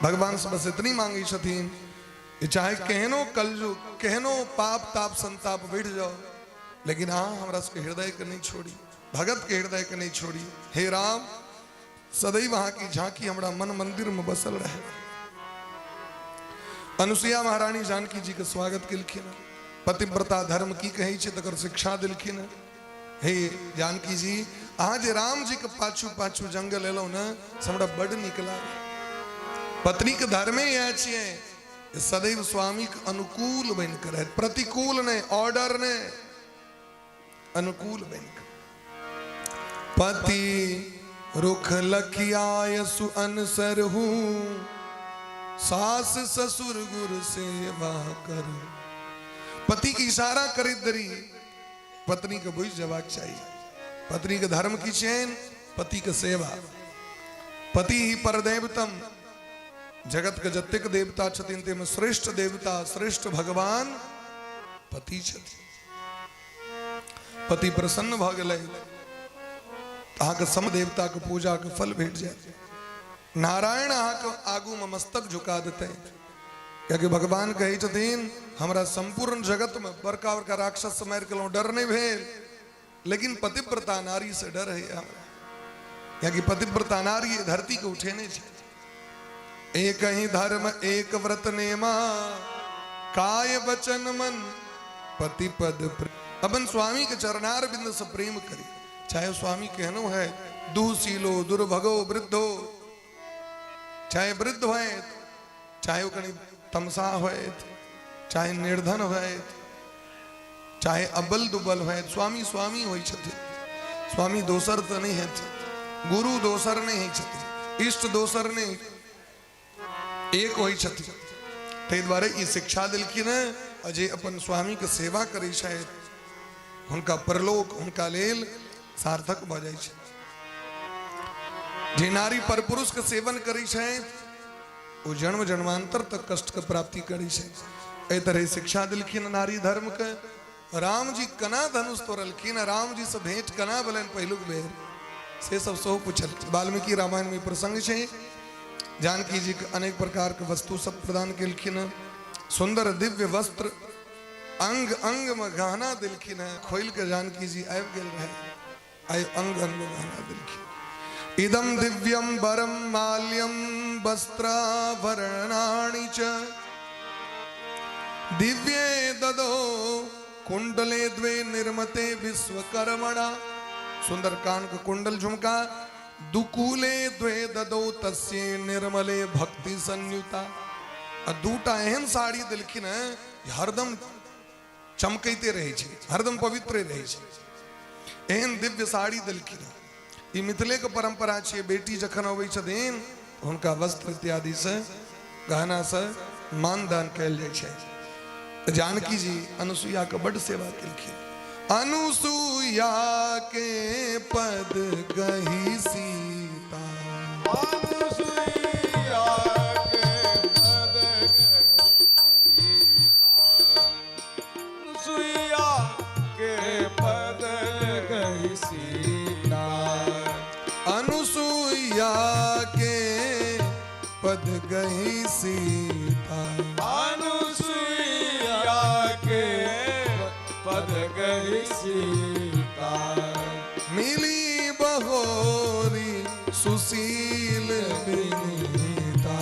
भगवान से बस इतनी मांगी छथिन कि चाहे कहनो कलजुग कहनो पाप ताप संताप बैठ जाओ, लेकिन हाँ हमरा उसके हृदय के नहीं छोड़ी, भगत के हृदय के नहीं छोड़ी। हे राम सदैव वहां की झांकी हमारा मन मंदिर में बसल रहे। अनुसुईया महारानी जानकी जी के स्वागत के लिखिन, पतिव्रता धर्म की कही छे तकर शिक्षा दिलखिन। हे जानकी जी आज राम जी के पाछू पाछू जंगल एलो न हमरा बड़ नीक लागे। पत्नी के धर्मे यह छे सदैव स्वामी के अनुकूल बन कर रहे, प्रतिकूल ने ऑर्डर ने अनुकूल बन कर। पति रुख लखियाय सु अनसर हूँ सास ससुर गुरु सेवा कर। पति की इशारा करे दरी, पत्नी को बुझ जवाब चाहिए। पत्नी के धर्म की चैन, पति का सेवा। पति ही परदेवतम, जगत के जत्तेक देवता छथिन ते में श्रेष्ठ देवता श्रेष्ठ भगवान पति छथिन। पति प्रसन्न भ गेलै अहाँ के सम देवता के पूजा के फल भेट जाए। नारायण अहाँ के आगू में मस्तक झुका देते, क्योंकि भगवान कहे छथिन हमरा संपूर्ण जगत में बड़का बड़का राक्षस मार के डर नहीं भेल, लेकिन पतिव्रता नारी से डर है हमरा। क्योंकि पतिव्रता नारी धरती को उठेने छे। एक ही धर्म एक व्रत नेमा, काय वचन मन पति पद। अपन स्वामी के चरणार बिंद से प्रेम करी, चाहे स्वामी कहनो है दुशीलो दुर्भगो वृद्धो, चाहे वृद्ध हो, चाहे वो कहीं तमसा हो, चाहे निर्धन हो, चाहे अबल दुबल हो, स्वामी स्वामी हो। स्वामी दोसर तो नहीं है, गुरु दोसर नहीं है, इष्ट दोसर नहीं, एक हो। ते द्वारे ये शिक्षा दिलखिन अजय अपन स्वामी के सेवा करे, शायद उनका परलोक उनका लेल सार्थक भ जाय छै। जे नारी पर पुरुष के सेवन करी छै वो जन्म जन्मांतर तक कष्ट के प्राप्ति करी छै। ए तरह शिक्षा दिलखिन नारी धर्म के। राम जी कना धनुष तोड़लखिन, राम जी से भेंट कना बलन पहिलुक बेर, से सब सो पूछल। वाल्मीकि रामायण में प्रसंग छै। जानकी जी के अनेक प्रकार के वस्तु सब प्रदान केलखिन। सुंदर दिव्य वस्त्र अंग अंग में गहना दिलखिन है। खोल के जानकी जी आबि गेल रहे, आइ अंग अंग में गहना दिलखिन। इदम दिव्यम वरम माल्यम वस्त्राभरणानि च दिव्ये ददो कुंडले द्वे निर्मते विश्वकर्मणा। सुंदर कान का कुंडल झुमका दुकूले द्वे ददो तस्ये निर्मले भक्ति संयुता। और दूटा एहन साड़ी दिलखिन है हरदम चमकते रहे छे, हरदम पवित्र रहे छे। एहन दिव्य साड़ी दिलखिन। ई मिथिले के परंपरा छे, बेटी जखन अबै छथिन हुनका वस्त्र इत्यादि से गहना से मानदान कयल जाइ छै। जानकी जी अनुसुईया के बड़ सेवा केलखिन। अनुसुईया के पद गही सीता, अनुसुईया के पद अनुसुईया के पद गई सीता, अनुसुईया के पद गही सीता। अनुसुईया के पद गई सीता। मिली बहोरी सुशील विनीता।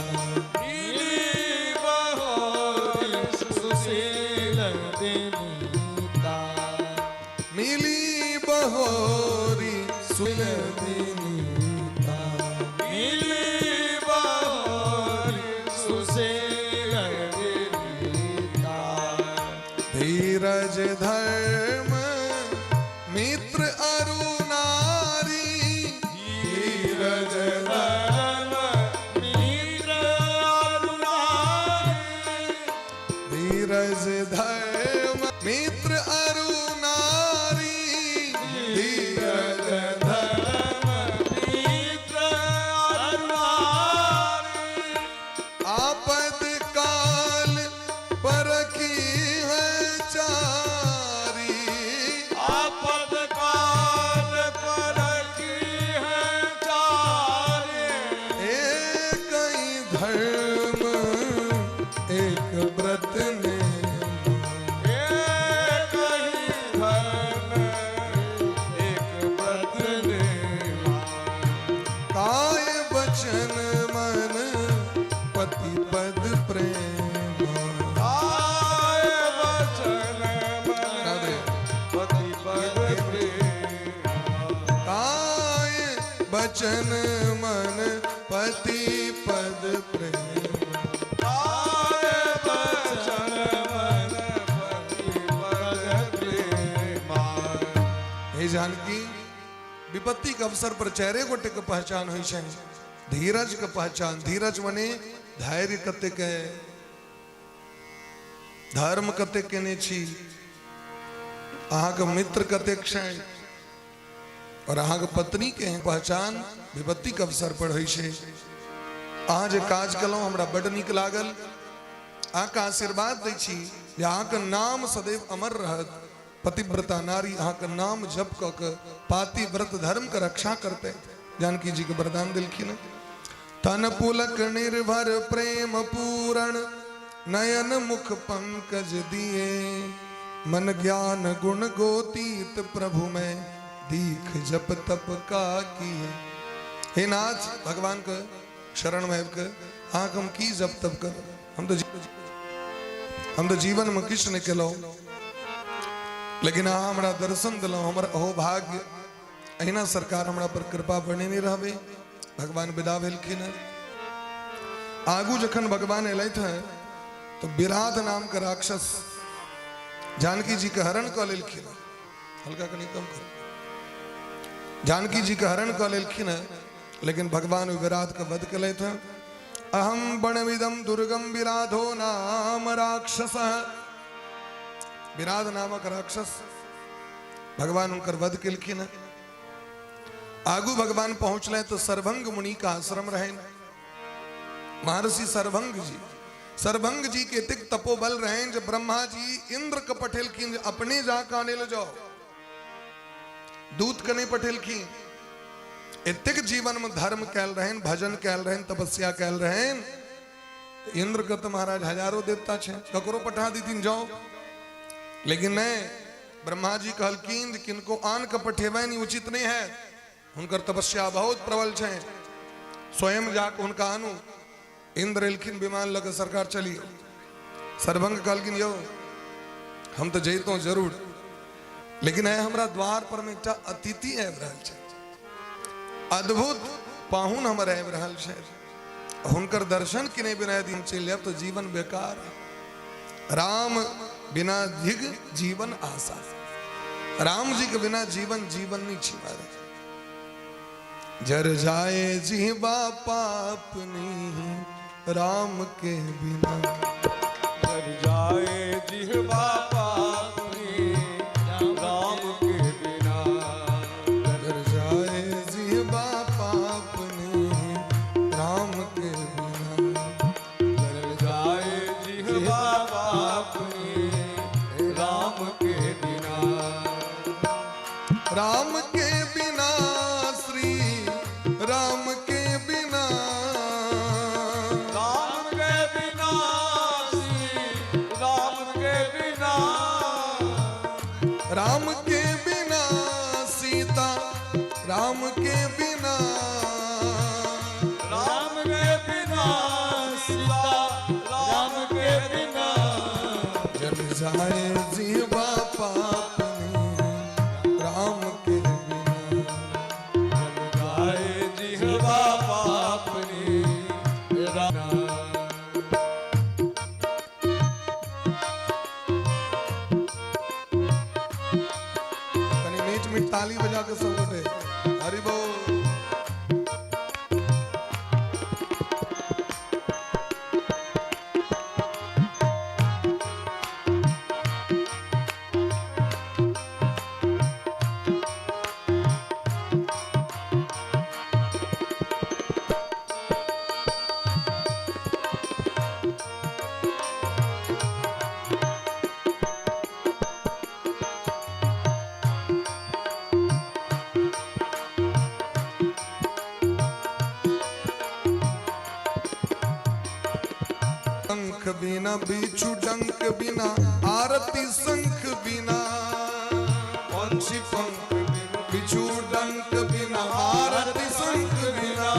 मिली बहोरी सुशील विनीता, मिली बहोरी सुशील विनीता, मिली बहोरी सुशील विनीता। धीरज धर्म मित्र अरु नारी। धीरज धर्म मित्र अरु नारी। धीरज धर्म मित्र अरु नारी। धीरज धर्म मित्र अरु नारी। आपद काल परखी है चारी। आपद काल परखी है चारी। एक ही धर्म एक व्रत ने। एक ही धर्म एक व्रत ने। काय वचन मन पति पद प्रेम। काय वचन मन पति पद प्रेम। काय वचन मन पति पद प्रेम। काय वचन मन पति पद प्रेम। हे जानकी, विपत्ति के अवसर पर चेहरे गोटे के पहचान हुई है। धीरज के पहचान, धीरज मने धैर्य कतेक है, धर्म कतेक केने छी, अहाँ के मित्र कतेक छे और अहाँ के पत्नी के पहचान विपत्ति के अवसर पर होइ छे। अहाँ जे काज कलहुँ हमरा बड़ नीक लागल, अहाँ के आशीर्वाद दै छी जे अहाँ के नाम सदैव अमर रहत। पतिव्रता नारी अहाँ के नाम जप क के पाति व्रत धर्म के रक्षा करते। जानकी जी के वरदान दिलखिन, तन पुलक निर्भर प्रेम पूरण, नयन मुख पंकज दिए, मन ज्ञान गुण गोतीत प्रभु में, दीख जप तप का किए। हे नाथ, भगवान के शरण में के हाँ हम की जप तप कर, हम तो जीवन में किछ नहीं केलो, लेकिन अहाँ हमरा दर्शन दिलो, हमर अहो भाग्य। अहिना सरकार हमरा पर कृपा बने नहीं रहबे। भगवान विदा भेलखिन। आगू जखन भगवान एलैथ हैं तो विराध नाम का राक्षस जानकी जी के हरण क लेलखिन। हल्का कनी कम करो। जानकी जी के हरण क लेलखिन, लेकिन भगवान विराध का वध कलेथ। अहम बणविदम दुर्गम विराधो नाम राक्षस। विराध नामक राक्षस भगवान उनकर वध केलखिन। आगू भगवान पहुंचले तो सर्वंग मुनि का आश्रम रहे। महर्षि सर्वंग जी के तिक तपोबल रहे, जब ब्रह्मा जी इंद्र का पठेलखिन अपने जा काने ले जाओ, दूत कने पठेलखिन। इतिक जीवन में धर्म कैल रहे, भजन कैल रहे, तपस्या कैल रहे। इंद्र का तो महाराज हजारों देवता छे, ककरो पठा दीथिन जाओ, लेकिन नहीं, ब्रह्मा जी कहलखिन किनको आन का पठेवे नहीं उचित नहीं है। उनकर तपस्या बहुत प्रबल छे, स्वयं जाकर उनका आनु। इंद्र एलखिन विमान लगे, सरकार चलिए। सर्वंग कहलखिन यो हम तो जैतो जरूर, लेकिन है हमरा द्वार पर में एक अतिथि आबि रहल छे, अद्भुत पाहुन हमर आबि रहल छे। हुनकर दर्शन किने बिना दिन चल जाब तो जीवन बेकार। राम बिना धिग जीवन आशा। राम जी के बिना जीवन जीवन नहीं छिपारे। जर जाए जीवा पाप नहीं राम के बिना, जर जाए जिह्वा पापनी राम के बिना, जर जाए जीवा पाप नहीं राम के बिना, जर जाए जिह्वा पापनी राम के बिना, राम के बिना श्री राम के बिना, राम के बिना श्री राम के बिना, राम के बिना सीता राम के बिना, राम के बिना सीता राम के बिना, जल जाए जीवा पाप नहीं राम के बिना, जल जाए जिह्वा पापनी राम। कनी मीठ मीठ ताली बजा के सब उठे, हरि बोल। शंख बिना बिच्छू डंक बिना आरती शंख बिना, पंछी पंख बिना बिच्छू डंक बिना आरती शंख बिना,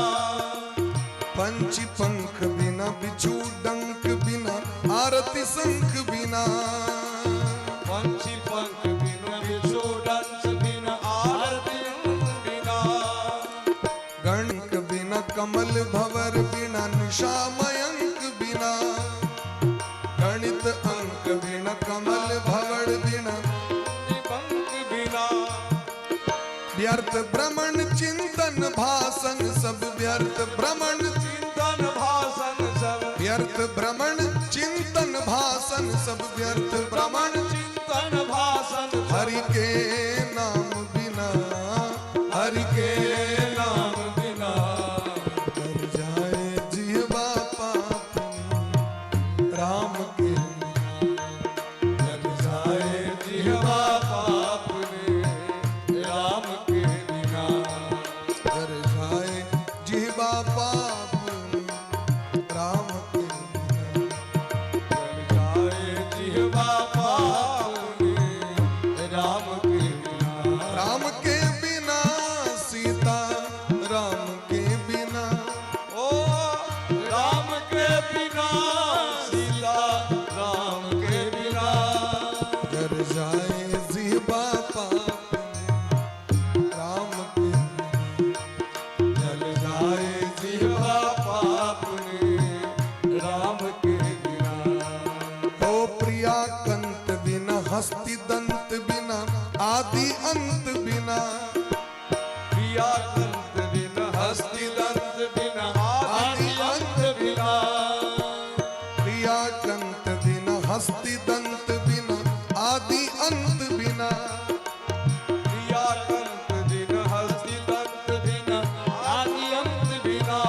पंछी पंख बिना बिच्छू डंक बिना आरती शंख बिना, पंछी पंख बिना बिच्छू डंक बिना आरती बिना, गणक बिना कमल भवर बिना निशा मयंक बिना, गणित अंक बिना कमल भवर बिना, पंख बिना, व्यर्थ भ्रमण चिंतन भाषण सब व्यर्थ भ्रमण चिंतन भाषण सब व्यर्थ भ्रमण चिंतन भाषण सब व्यर्थ भ्रमण चिंतन भाषण हरि के नाम बिना हरि के नाम बिना कर जाए जीवा पाप राम के जग जाए जीवा पाप ने राम के बिना कर जाए जीवा पाप राम के जग जाए जीवा पाप ने राम के बिना राम के बिना सीता राम के बिना ओ राम के बिना सीता राम के बिना कर जाए जीवा पाप राम के जल जाए जीवा पाप ने राम के बिना ओ प्रिया कंत बिना हस्ति दंत बिना आदि अंत बिना प्रिया कंत बिन हस्ति दंत बिन आदि अंत बिना प्रिया कंत बिना हस्ति दंत बिना आदि अंत बिना प्रिया कंत बिन हस्ति दंत बिन आदि अंत बिना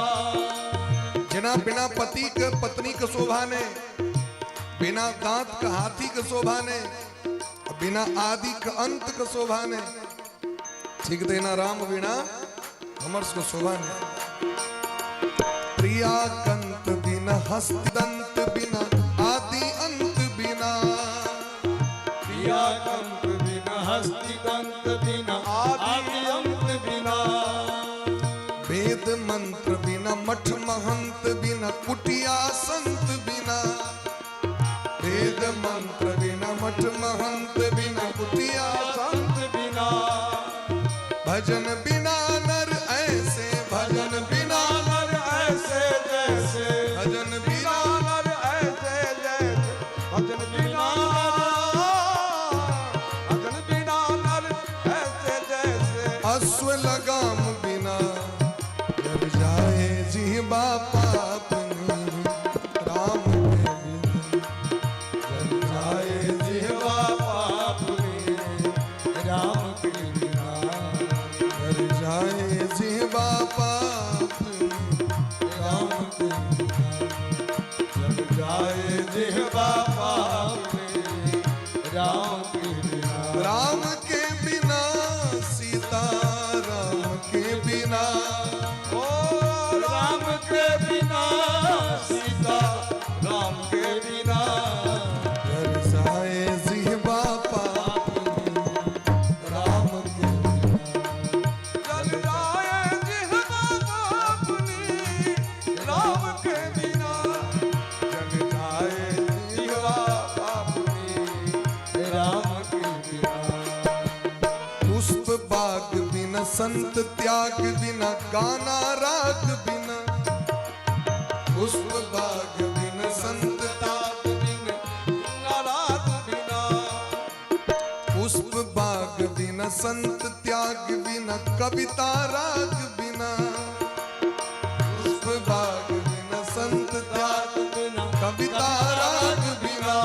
जिना बिना पति के पत्नी के शोभा ने बिना दांत का हाथी के शोभा ने बिना आदि का अंत का शोभा ने ठीक देना राम बिना हमर्ष को शोभा ने प्रिया कंत बिना हस्त दंत बिना आदि अंत बिना प्रिया कंत बिन हस्ति दंत बिन आदि अंत बिना वेद मंत्र बिना मठ महंत बिना कुटिया संत बिना वेद मंत्र बिना मठ महंत बिना कुटिया संत बिना भजन बिना नर ऐसे भजन बिना नर ऐसे जैसे भजन बिना नर ऐसे जैसे भजन बिना भजन बिना नर ऐसे जैसे अश्व लगाम बिना जब जाए जीवा पाप नहीं राम के बिना जल जाए जीवा पाप ने राम के बिना जब जाए जीवा पाप राम के बिना जल जाए जीवा पाप ने राम के बिना राम के बिना सीता राम के बिना ओ राम के बिना सीता राम के बिना कर जाए जीवा पाप राम के जल जाए जिहवा पापनी राम के बिना जल जाए जिहवा पापनी राम के बिना पुष्प बाग बिना संत त्याग बिना गाना राग बिना पुष्प बाग बिना संत ताप बिन नाराज बिना पुष्प बाग बिना संत त्याग बिना कविता राग बिना पुष्प बाग बिना संत त्याग बिना कविता राग बिना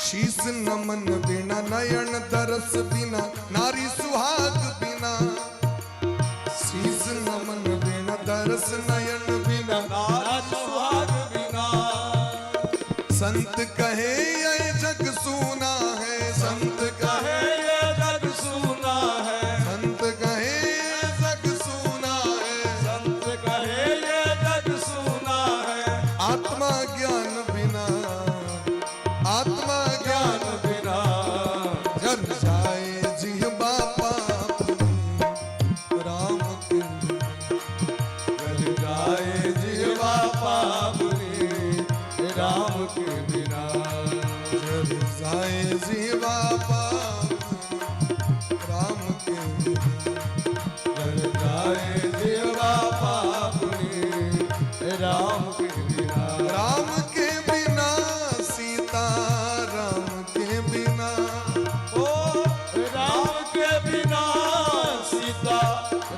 शीस नमन बिना नयन दरस बिना नारी सुहाग बिना शीस नमन बिना दरस नयन बिना नारा सुहाग बिना संत कहे ये जग सूना है संत कहे कहे ये जग सुना है संत कहे ये जग सूना है संत कहे ये जग सुना है आत्मा ज्ञान बिना आत्मा ज्ञान ज्ञान बिना जब जाए जीवा पाप राम के जल जाए जीवा पाप ने राम के बिना जब जाए जीवा पाप राम के जल जाए जीवा पाप ने राम के बिना राम के बिना सीता राम के बिना ओ राम के बिना सीता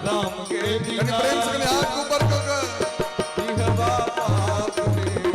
राम के यानी बिना प्रेम से हाथ ऊपर कर जीवा पाप ने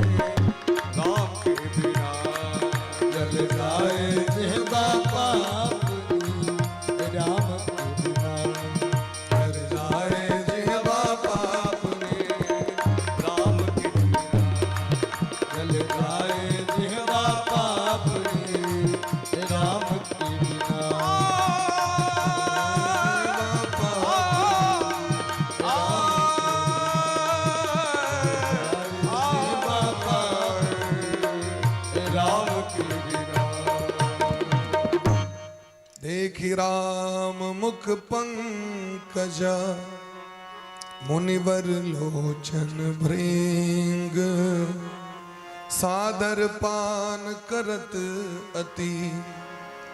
देखी राम मुख पंकजा मुनिवर लोचन भृंग सादर पान करत अति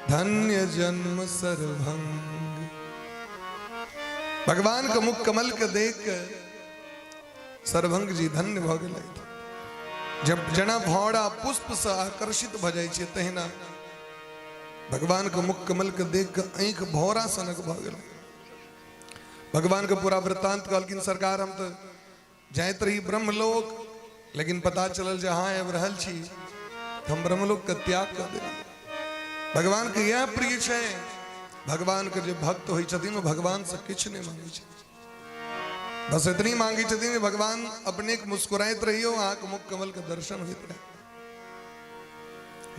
धन्य जन्म सर्वभंग। भगवान का मुख कमल के देख सर्वभंग जी धन्य भ गेलै। जब जना भौड़ा पुष्प से आकर्षित भ जाय छै तहिना भगवान के मुख कमल के देख के आंख भौरा सनक भ गेलै। भगवान के पूरा वृत्तांत कहलखिन सरकार हम तो जाइत रही ब्रह्मलोक लेकिन पता चलल जहाँ अब रहल छी हम ब्रह्मलोक के त्याग कर देली। भगवान के यह प्रिय छै भगवान के जो भक्त होइ छथिन वो भगवान से किछु नहीं मांगे छथिन, बस इतनी मांगी छथिन भगवान अपने मुस्कुराइत रहियो आंख मुख कमल के दर्शन होइत रहे।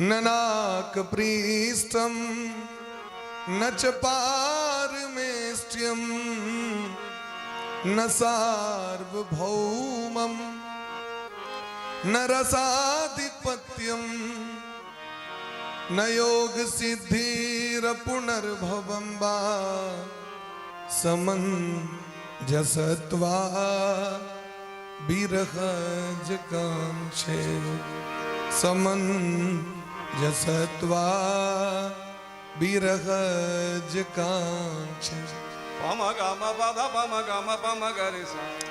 ननाक प्रीष्टम न च पारमेष्ट्यम न सार्वभौमम न रसाधिपत्यम न योग सिद्धिर पुनर्भवम वा समंजसत्वा विरहज कांक्षे समंजसत्वा विरहज कांक्षे।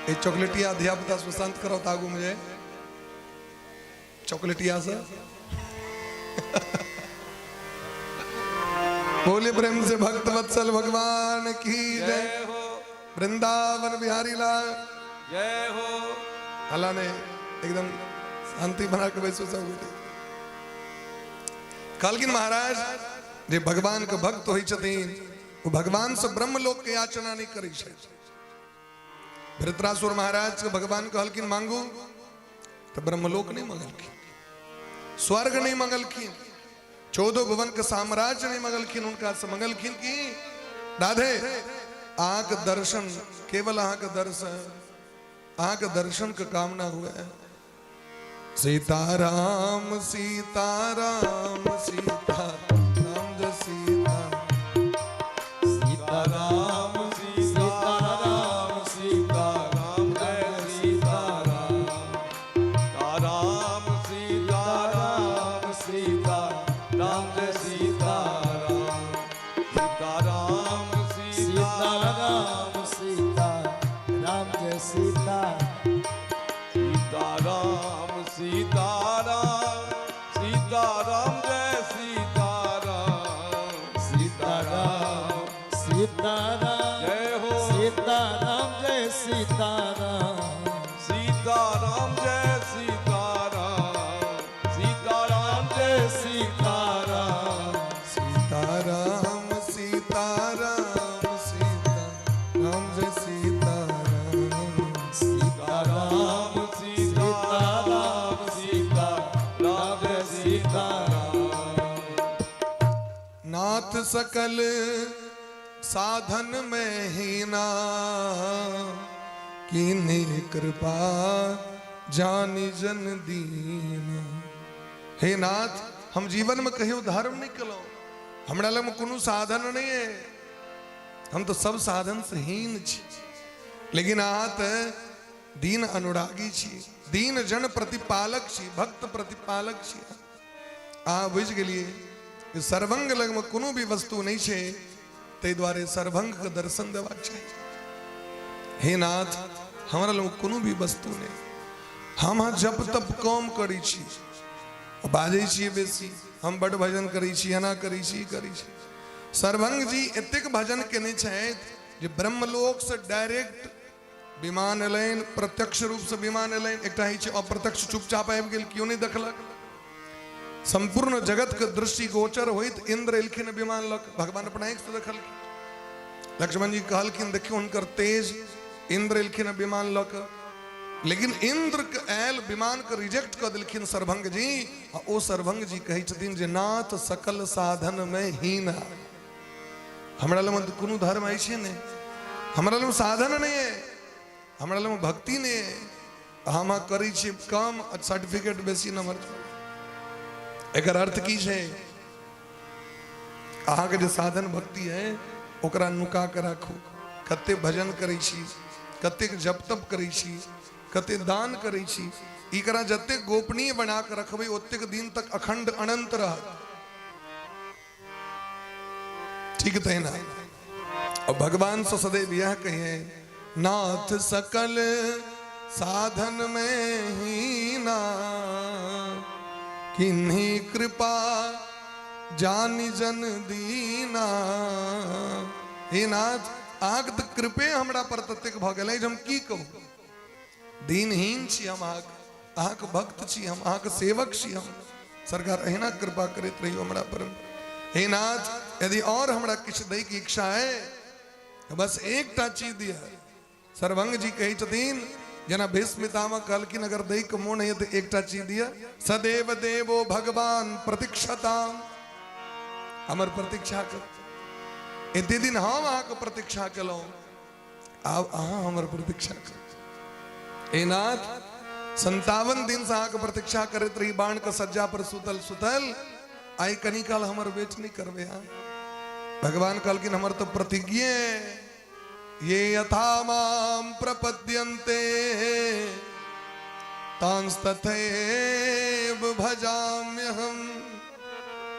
ए चॉकलेटिया अध्यापता सुशांत करो तागू मुझे चॉकलेटिया से बोले प्रेम से भक्त वत्सल भगवान की जय हो। वृंदावन बिहारी लाल जय हो। अल्लाह ने एकदम शांति बना के बैसो सब कहलखिन महाराज जे भगवान के भक्त होइ छथिन वो भगवान से ब्रह्मलोक के याचना नहीं करै छै। धृतराष्ट्र महाराज के भगवान कहलखिन मांगू तो ब्रह्मलोक नहीं मंगलखिन, स्वर्ग नहीं मंगलखिन, 14 भुवन के साम्राज्य नहीं मंगलखिन, उनका से मंगलखिन की राधे आंख दर्शन, केवल आंख दर्शन का कामना हुआ है। सीताराम सीताराम सीताराम जय सीताराम सीताराम सीताराम जय सीताराम राम सीताराम सीताराम जय सीताराम सीताराम सीताराम सीताराम जय सीताराम सीताराम सीताराम सीताराम जय सीताराम सीताराम सीताराम जय हो। सीताराम जय सीताराम सीताराम जय सीताराम सीताराम जय सीताराम सीताराम सीताराम सीताराम जय सीताराम सीताराम सीताराम सीताराम जय सीताराम। नाथ सकल साधन में ही ना कीन्ही कृपा जानी जन दीना। हे नाथ हम जीवन में कहियो धर्म नहीं कलो, हमरा लग में कोनो साधन नहीं है, हम तो सब साधन से हीन छी, लेकिन आत दीन अनुरागी छी, दीन जन प्रतिपालक छी, भक्त प्रतिपालक छी। आ बुझ गेलिए सर्वंग लग में कोनो भी वस्तु नहीं छे ते द्वारे सर्वंग के दर्शन देबाक चाहिए। हे नाथ हमरा लग कोनो भी वस्तु नहीं, हम जप तप कम करी छी, बाजै छी बेसी, हम बड़ भजन करी छी, एना करी छी करी छी। सर्वंग जी एतेक भजन केने छथि जे ब्रह्मलोक से डायरेक्ट विमान एलैन, प्रत्यक्ष रूप से विमान एलैन, एकटा होइ छै अप्रत्यक्ष चुपचाप आबि गेल, केओ नहीं देखलक। संपूर्ण जगत के दृष्टि गोचर होइत इंद्र एलखिन विमान लक, भगवान अपना आंख से देखलखिन। लक्ष्मण जी कहलखिन देखियो हुनकर तेज, इंद्र एलखिन विमान लक, लेकिन इंद्र के आयल विमान के रिजेक्ट कर दिलखिन सर्वभंग जी। आ ओ सर्वभंग जी कहै छथिन जे नाथ सकल साधन में हीन। हमरा लग में कोनो धर्म है छै नहीं, हमरा लग में साधन नहीं है, हमरा लग में भक्ति नहीं है, हम करै छी कम सर्टिफिकेट बेसी नंबर। एकर अर्थ की छै? अहाँ के जो साधन भक्ति है ओकरा नुका के राखू। कते भजन करै छी, कते जप तप करै छी, कते दान करै छी, इकरा जते गोपनीय बना के रखबै ओतेक दिन तक अखंड अनंत रहत। ठीक है ना। और भगवान से सदैव यह कहे, नाथ सकल साधन में ही ना, किन्हीं कृपा जानी जन दीना। हे नाथ, आग त कृपे हमरा पर ततेक भ गेलै जे हम की कहू। दीनहीन छी हम, आग भक्त छी हम, आग सेवक छी हम। सरकार अहिना कृपा करैत रहियो हमरा पर। हे नाथ, यदि और हमरा किछ दै की इच्छा है तो बस एकटा चीज दिया। सर्वंग जी कही छथिन, जना भीष्म पितामह कहलखिन अगर दै के मोन है तो एकटा चीज दिया। सदैव देवो भगवान प्रतीक्षता, हमर प्रतीक्षा कर। एते दिन हम अहाँ के प्रतीक्षा केलहुं, आब अहाँ हमर प्रतीक्षा कर। हे नाथ, 57 दिन से अहाँ के प्रतीक्षा करैत रही, बाण के सज्जा पर सुतल सुतल, आई कनी काल हमर वेट नहीं करबे। भगवान कहलखिन हमर तो प्रतिज्ञे, ये यथा माम प्रपद्यन्ते तांस तथैव भजाम्यहम्।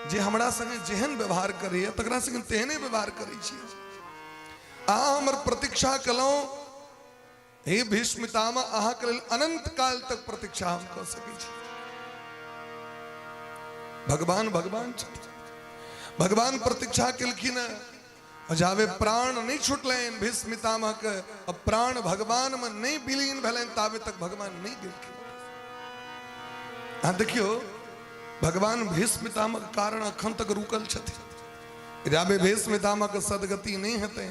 जे हमरा संगे जेहन व्यवहार करैया तकरा संगे तेहने व्यवहार करै छी। अहाँ हमर प्रतीक्षा केलहुँ, हे भीष्म पितामह, अहाँ के लेल अनंत काल तक प्रतीक्षा हम कऽ सकै छी। भगवान भगवान भगवान प्रतीक्षा केलखिन, जावे प्राण नहीं छुटलनि भीष्म पितामह के, अब प्राण भगवान में नहीं विलीन भेलनि तावे तक भगवान नहीं गेलखिन। देखियो, भगवान भीष्म पितामह के कारण अखन तक रुकल छथिन। जावे भीष्म पितामह के सदगति नहीं हेतनि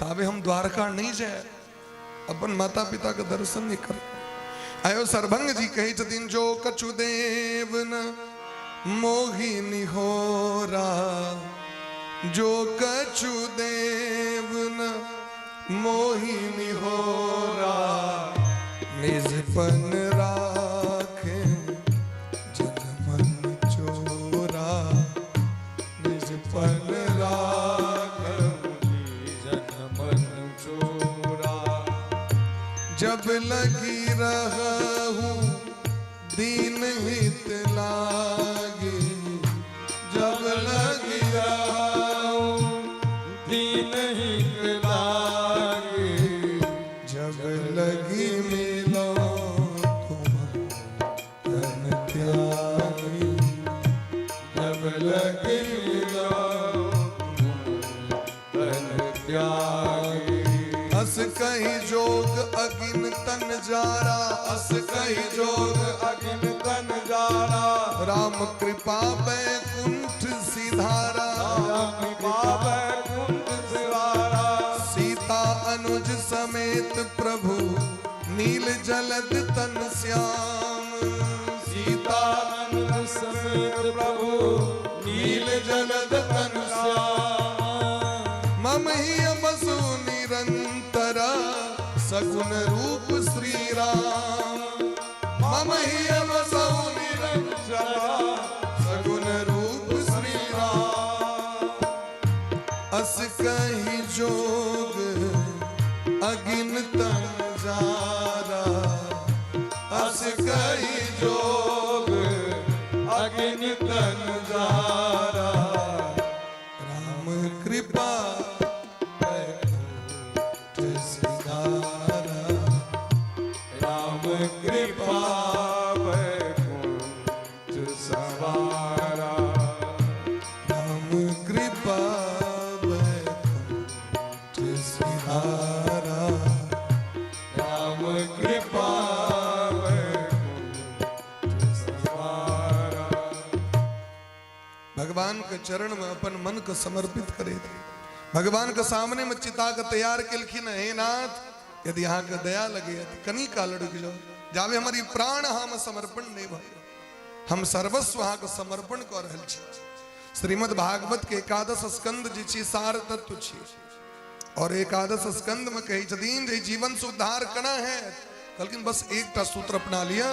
तावे हम द्वारका नहीं जाए, अपन माता पिता के दर्शन नहीं कर। आयो सर्वंग जी कही छथिन, जो कछु देव न मोहिनी होरा, जो कछु देव न मोहिनी होरा, निजपन राखे जन मन चोरा, निजपन राखे जन मन चोरा। जब लगी रहूं दीन हित लागे, जब लगी दीन हित लागे, जब लगी मिलो तुम तन त्यागी, जब लगी मिलो तन त्यागी। अस कहीं जोग अगिन तन जारा, अस कहीं जोग अगिन तन जारा, राम कृपा बैकुंठ सिधारा, राम कृपा बैकुंठ सिधारा। सीता अनुज समेत प्रभु नील जलद तन श्याम, सीता अनुज समेत प्रभु नील जलद तन श्याम। मम ही बसु निरंतरा सगुण रूप श्री राम, मम ही बसु निरंतरा सगुण रूप श्री राम। अस कहीं जोग अगिन तन जारा, अस कहीं जोग अगिन तन जारा। राम कृपा बैकुंठ सिधारा, राम कृपा बैकुंठ सवारा, राम कृपा बैकुंठ सिधारा, राम कृपा बैकुंठ सवारा। भगवान के चरण में अपन मन को समर्पित करे थे। भगवान के सामने में चिता के तैयार केलखिन, हे नाथ, यदि यहाँ के दया लगे तो कनी काल रुक जाओ, जावे हमारी प्राण हम समर्पण नहीं भय, हम सर्वस्व अहाँ के समर्पण कर रहल छी। श्रीमद् भागवत के एकादश स्कंद जी छी, सार तत्व छी, और एकादश स्कंद में कही छथिन जे जीवन से उद्धार कना है, लेकिन बस एक टा सूत्र अपना लिया,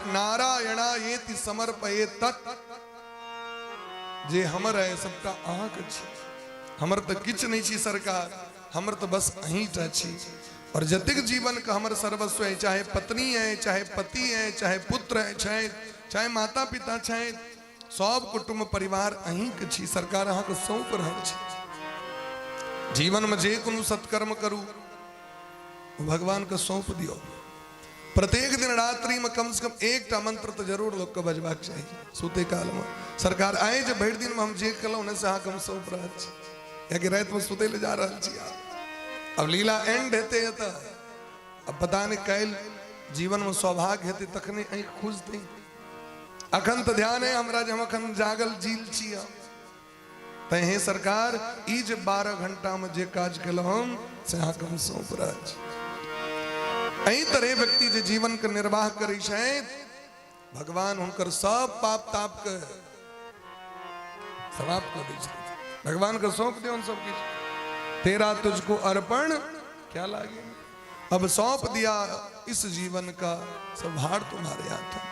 नारायणा येति समर्पये तत्। जे हमर है सबका आँख छी, हमर तो किछ नहीं छी सरकार, हमर तो बस अहींटा छी। और जतिक जीवन का हमर सर्वस्व है, चाहे पत्नी है, चाहे पति है, चाहे पुत्र है, चाहे माता पिता छे, सब कुटुंब परिवार अहीं के छी सरकार, अहाँ के सौंप रहल छी। जीवन में जे कोनो सत्कर्म करू भगवान के सौंप दियो। प्रत्येक दिन रात्रि में कम से कम एक मंत्र तो जरूर लोग के बजबाक चाहिए सुते काल में। सरकार आए जो भर दिन में हम जे कलौ ने से अहाँ के हम सौंप रहल छी, या कि रात में सुते ले जा रहल छी। अब लीला एंड हेते अब पता नहीं कैल जीवन में सौभाग्य हेते तखने आँख खुजते। अखन तो ध्यान है हमरा जे हम अखन जागल जील छी। तै हे सरकार ई जे 12 घंटा में जे काज केलौ हम से अहाँ के हम सौंप रहल छी। एही तरह व्यक्ति जे जीवन के निर्वाह करै छथि, भगवान हुनकर सब पाप ताप के समाप्त कर दै छथि। भगवान के सौंप दियो उन सब किछ, तेरा तुझको अर्पण क्या लागे। अब सौंप दिया इस जीवन का सब भार तुम्हारे हाथ है,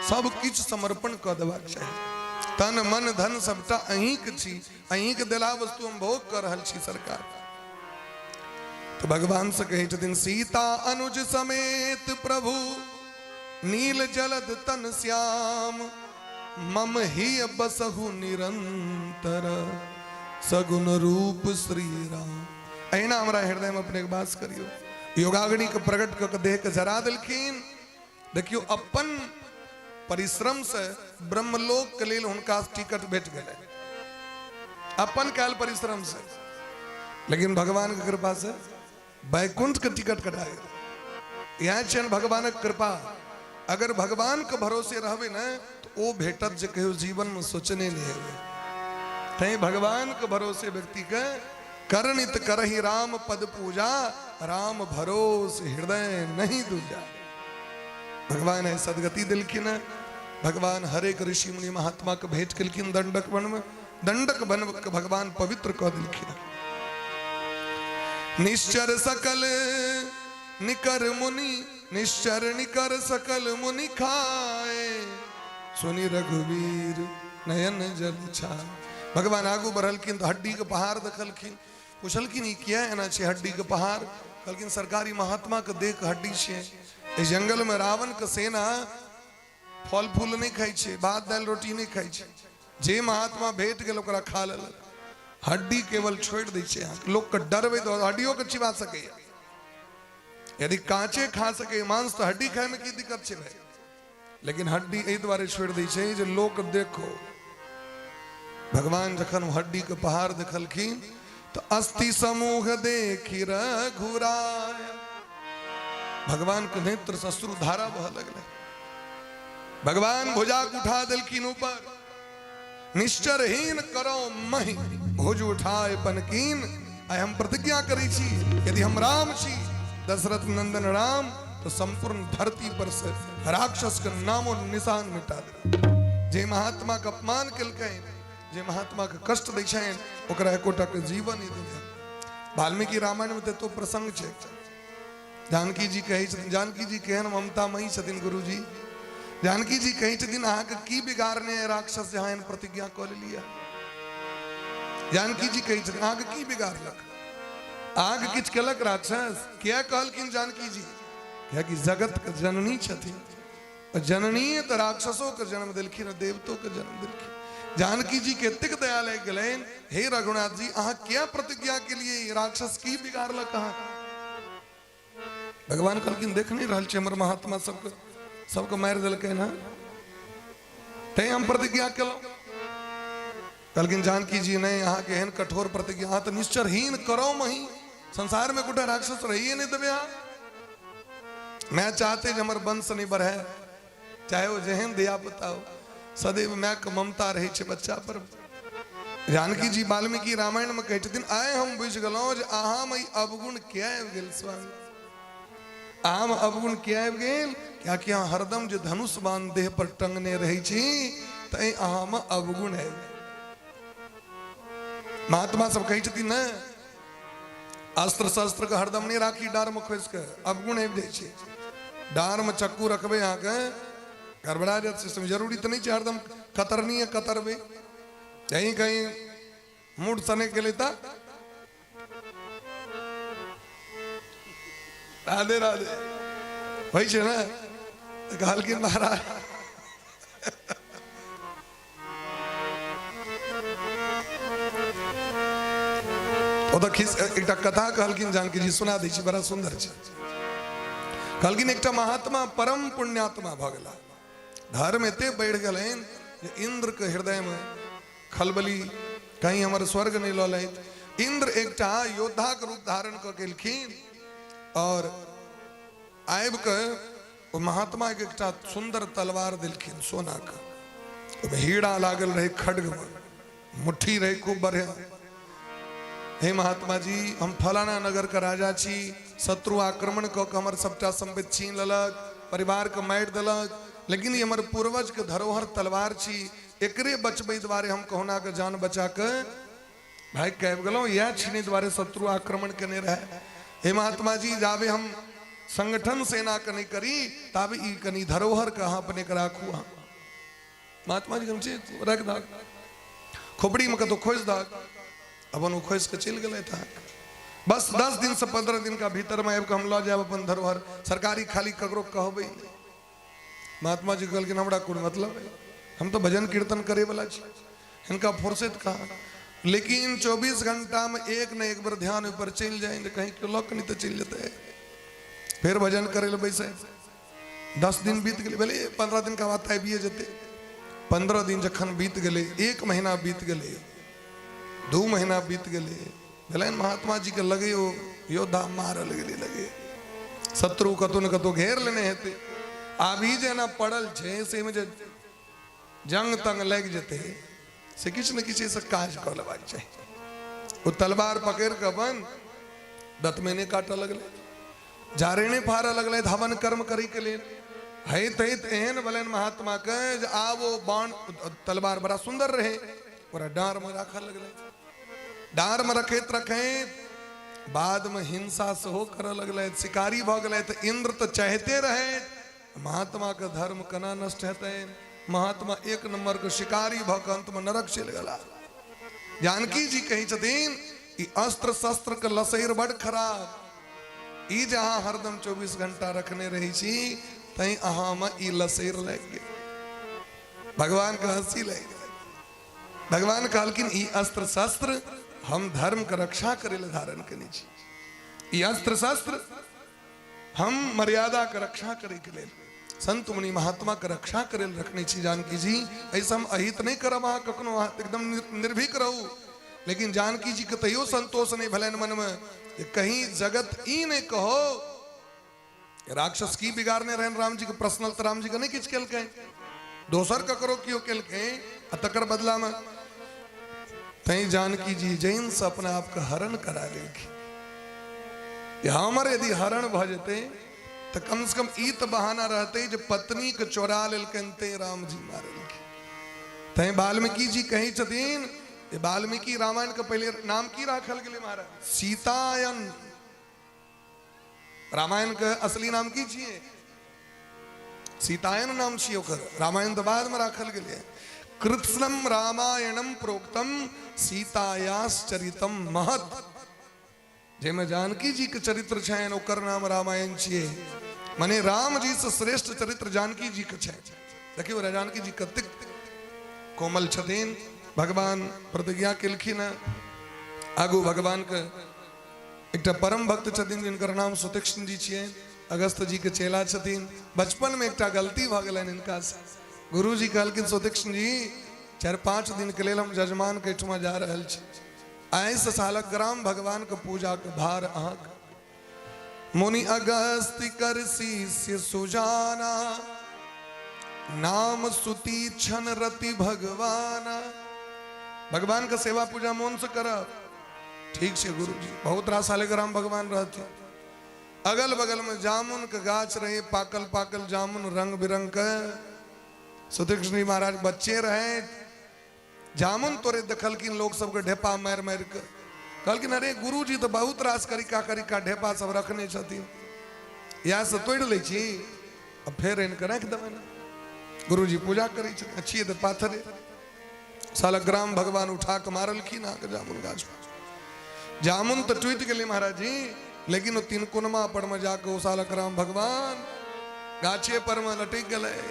सब किछ समर्पण कर देबाक चाहिए। तन मन धन सबटा अहीं के छी, अहीं के देला वस्तु हम भोग कर रहल छी सरकार। तो भगवान से कहे छथिन सीता अनुज समेत प्रभु नील जलद तन श्याम, मम ही बसहु निरंतर सगुन रूप श्री राम। अहिना हमरा हृदय में अपने वास करियो। योगाग्नि के प्रकट कर देह के जरा दिलखिन। देखियो अपन परिश्रम से ब्रह्मलोक के लेल हुनका टिकट भेट गेलै, अपन काल परिश्रम से। लेकिन भगवान के कृपा से वैकुंठ के टिकट कटा गेल। यहाँ छन भगवान के कृपा। अगर भगवान के भरोसे रहबे न तो ओ भेटत जे कहियो जीवन में सोचने नहीं है। तै भगवान के भरोसे व्यक्ति के करनित करहि राम पद पूजा, राम भरोसे हृदय नहीं दूजा। भगवान है सदगति दिलखिन। भगवान हरेक ऋषि मुनि महात्मा के भेंट कलखिन दंडक वन में। दंडक वन के भगवान पवित्र कह दिलखिन। निश्चर सकल निकर मुनि, निश्चर निकर सकल मुनि खाए, सुनि रघुवीर नयन जल छाए। भगवान आगू बढ़लखिन तो हड्डी के पहाड़ देखलखिन। पूछलखिन ई किया एना छै हड्डी के पहाड़। कहलखिन सरकारी महात्मा के देह के हड्डी छै। इस जंगल में रावण के सेना फल फूल नहीं खाई छे, भात दाल रोटी नहीं खाई छे। जे महात्मा भेट गेल ओकरा खा लेलक, हड्डी केवल छोड़ दै छै। लोग के डरबे तो हड्डियों के चिबा सके, यदि कांचे खा सके मांस तो हड्डी खाए में की दिक्कत छै भाई। लेकिन हड्डी एहि दुआरे छोड़ दै छै जे लोग देखो। भगवान जखन हड्डी के पहाड़ देखलखिन तो अस्थि समूह देखी रघुराय। भगवान के नेत्र से अश्रु धारा बह लगले। भगवान भुजा उठा दिलखिन ऊपर, निश्चरहीन करो महि भुज उठाए पनकीन। आय हम प्रतिज्ञा करै छी यदि हम राम छी, दशरथ नंदन राम, तो संपूर्ण धरती पर से राक्षस के नामो निशान मिटा दे। जे महात्मा के अपमान केलकैन, जे महात्मा के कष्ट दै छनि, ओकरा एकोटा के जीवन ही दे। वाल्मीकि रामायण में तो प्रसंग छै। जानकी जी कहे छथिन, जानकी जी केहन ममतामयी छथिन गुरुजी। जानकी जी कहे छथिन अहाँ के की बिगाड़ने है राक्षस जहाँ एहन प्रतिज्ञा कऽ लेलियै। जानकी जी कहे छथिन अहाँ के की बिगाड़लक, अहाँ के किछ केलक राक्षस। क्या कहलखिन जानकी जी, क्या कि जगत के जननी छथिन। जननी तो राक्षसों के जन्म दिलखिन, देवतों के जन्म दिलखिन। जानकी जी के एतेक दया लग गलैन, हे रघुनाथ जी अहाँ क्या प्रतिज्ञा के लिए राक्षस की बिगाड़लक अहाँ। भगवान कहलखिन देख नहीं रहल छै हमर महात्मा सबके मारि देलकै ना, तै हम प्रतिज्ञा केलहुँ। कहलखिन जानकी जी नहीं अहाँ के एहन कठोर प्रतिज्ञा, अहाँ तो निश्चरहीन करो मही। संसार में गोटा राक्षस रहिए नहीं देवे अहाँ। मैं चाहते हमर वंश नहीं बढ़े, चाहे वो जेहन दिया बताओ, सदैव मैं के ममता रहे छे बच्चा पर। जानकी जी वाल्मीकि रामायण में कहै छथिन आय हम बुझ गेलहुँ जे अहाँ में अवगुण क्या आबि गेल स्वामी। अहाँ में अवगुण क्या आबि गेल, कियाकि अहाँ हरदम जे धनुष बाण देह पर टंगने रहै छी, तै अहाँ में अवगुण आबि गेल। महात्मा सब कहै छथिन न, अस्त्र शस्त्र के हरदम नहीं राखी डार में खोस के, अवगुण आबि जाइ छै। डार में चक्कू रखबे अहाँ के गड़बड़ा जात सिस्टम। जरूरी तो नहीं हरदम कतरनी कतरबे। यही कहीं मूड सने के लिए था। राधे राधे वही છે ને કાલકી महाराज एक कथा कहलकिन जानकी जी सुना दी छी, बड़ा सुंदर छै। कहलकिन एक महात्मा परम पुण्यात्मा भ गेला, धर्म एते बढ़ गलन जे इंद्र के हृदय में खलबली कहीं हमर स्वर्ग नहीं लौलैत। इंद्र एक योद्धा के रूप धारण क केलखिन और आबि के महात्मा के एक सुंदर तलवार दिलखिन सोना का, हीरा लागल रहे, खड्ग में मुट्ठी रहे खूब बढ़िया। हे महात्मा जी, हम फलाना नगर का राजा छी, शत्रु आक्रमण क के हमर सबटा संपत्ति छीन लेलक, परिवार के मारि देलक, लेकिन ये हमर पूर्वज के धरोहर तलवार छी, एकरे बचबै द्वारे हम कहुना के जान बचा के भाई कह गेलौं, यह छीने द्वारे शत्रु आक्रमण केने रहे। हे महात्मा जी, जाबे हम संगठन सेना के नहीं करी ताबे ई कनी धरोहर कहाँ अपने के राखू। महात्मा जी कम रख दा खोपड़ी में कतो खोज दा, अपन खोज के चल गए था। बस 10 दिन से 15 दिन का भीतर में हम ला जाए अपन धरोहर, सरकारी खाली ककरो कहबे। महात्मा जी कहल हमरा कोई मतलब है, हम तो भजन कीर्तन करे वाला छी, इनका फुर्सत कहाँ। लेकिन 24 घंटा में एक न एक बार ध्यान ऊपर चल जाएंगे, कहीं क्यों लक नहीं तो चल जाते है, फिर भजन करे ले बैसे। 10 दिन बीत गए, भले 15 दिन का बात है भी जते 15 दिन जखन बीत गए, 1 महीना बीत गए, 2 महीना बीत गए, भले महात्मा जी के लगे हो योद्धा मारल गए, लगे शत्रु कतो न कतो घेर लेने हेते। अभी जेना पड़ल छे से में जंग तंग लग जते से किछ न किछ से काज कर लेबाक चाहिए। वो तलवार पकड़ के अपन दत महीने काटा लगले, जारेने फाड़ा लगले, हवन कर्म करी के लिए है तहित एहन बलन महात्मा के आवो बाण तलवार बड़ा सुंदर रहे, पूरा डार में रखा लगले, डार में रखेत बाद में हिंसा से हो कर लगले, शिकारी भ गए। तो इंद्र तो चाहते रहे महात्मा के धर्म कना नष्ट हेते, महात्मा 1 नंबर के शिकारी भक अंत में नरक चल गला। जानकी जी कही छथिन ई अस्त्र शस्त्र के लसैर बड़ खराब, ई जहां हरदम 24 घंटा रखने रही छी तई अहां में ई लसैर लग गए। भगवान का हंसी लग गए। भगवान कहलकिन ई अस्त्र शस्त्र हम धर्म का रक्षा करे ले धारण करनी छी, ई अस्त्र शस्त्र हम मर्यादा का रक्षा करे के लिए, संत मुनि महात्मा का रक्षा करे रखने छी। जानकी जी ऐसा हम अहित नहीं करब, अहाँ कखनो एकदम निर्भीक रहू, लेकिन जानकी जी के तैयो संतोष नहीं भले मन में कि कहीं जगत ई नहीं कहो राक्षस की बिगाड़ने रहन राम जी के पर्सनल, तो राम जी के नहीं किछ केलके, दोसर ककरो क्यों केलके, तकर बदला में तई जानकी जी जैन से अपने आप का हरण करा लेगी। हमारे यदि हरण भ जते तो कम से कम ई तो बहाना रहते जो पत्नी के चोरा लेलकनते राम जी मारलके। तई वाल्मीकि जी कही छथिन, वाल्मीकि रामायण के पहले नाम की राखल गेले महाराज, सीतायन। रामायण के असली नाम की छिए सीतायन नाम छिए ओकर, रामायण तो बाद में राखल गेले। कृत्स्नम रामायणम प्रोक्तम सीतायाश्चरितम महत, जेमे जानकी जी के चरित्र छन ओकर नाम रामायण छिए, माने राम जी से श्रेष्ठ चरित्र जानकी जी के छै। देखियो जानकी जी कतेक कोमल छथिन, भगवान प्रतिज्ञा केलखिन आगू भगवान के एक परम भक्त छथिन जिनकर नाम सुतीक्ष्ण जी छिए, अगस्त जी के चेला छथिन। बचपन में एक गलती भ गेलन इनका से, गुरु जी कहलखिन सुतीक्ष्ण जी 4-5 दिन के लिए हम जजमान के ठुमा जा रहल छी, ऐस सालग्राम भगवान के पूजा के भार अहाँक। मुनि अगस्त्य कर शिष्य सुजाना, नाम सुतीक्षण रति भगवाना। भगवान का सेवा पूजा मन से करब, ठीक से गुरु जी। बहुत रास सालग्राम भगवान रहते, अगल बगल में जामुन के गाछ रहे, पाकल पाकल जामुन रंग बिरंग के। सुतीक्ष्ण जी महाराज बच्चे रहे, जामुन तोरे देखलकिन लोग सबके ढेपा मार मार के, कहलकिन अरे गुरु जी तो बहुत रास करिका ढेपा सब रखने छथिन, यहाँ से तोड़ ले छी, अब फिर इनके रख देवे ना। गुरु जी पूजा करे अच्छी पाथरे सालग्राम भगवान उठा के मारलखिन आके जामुन गाछ पर। जामुन तो टूट गए महाराज जी, लेकिन वो तीन कुनमा पर में जाके वो सालग्राम भगवान गाछे पर में लटक गए।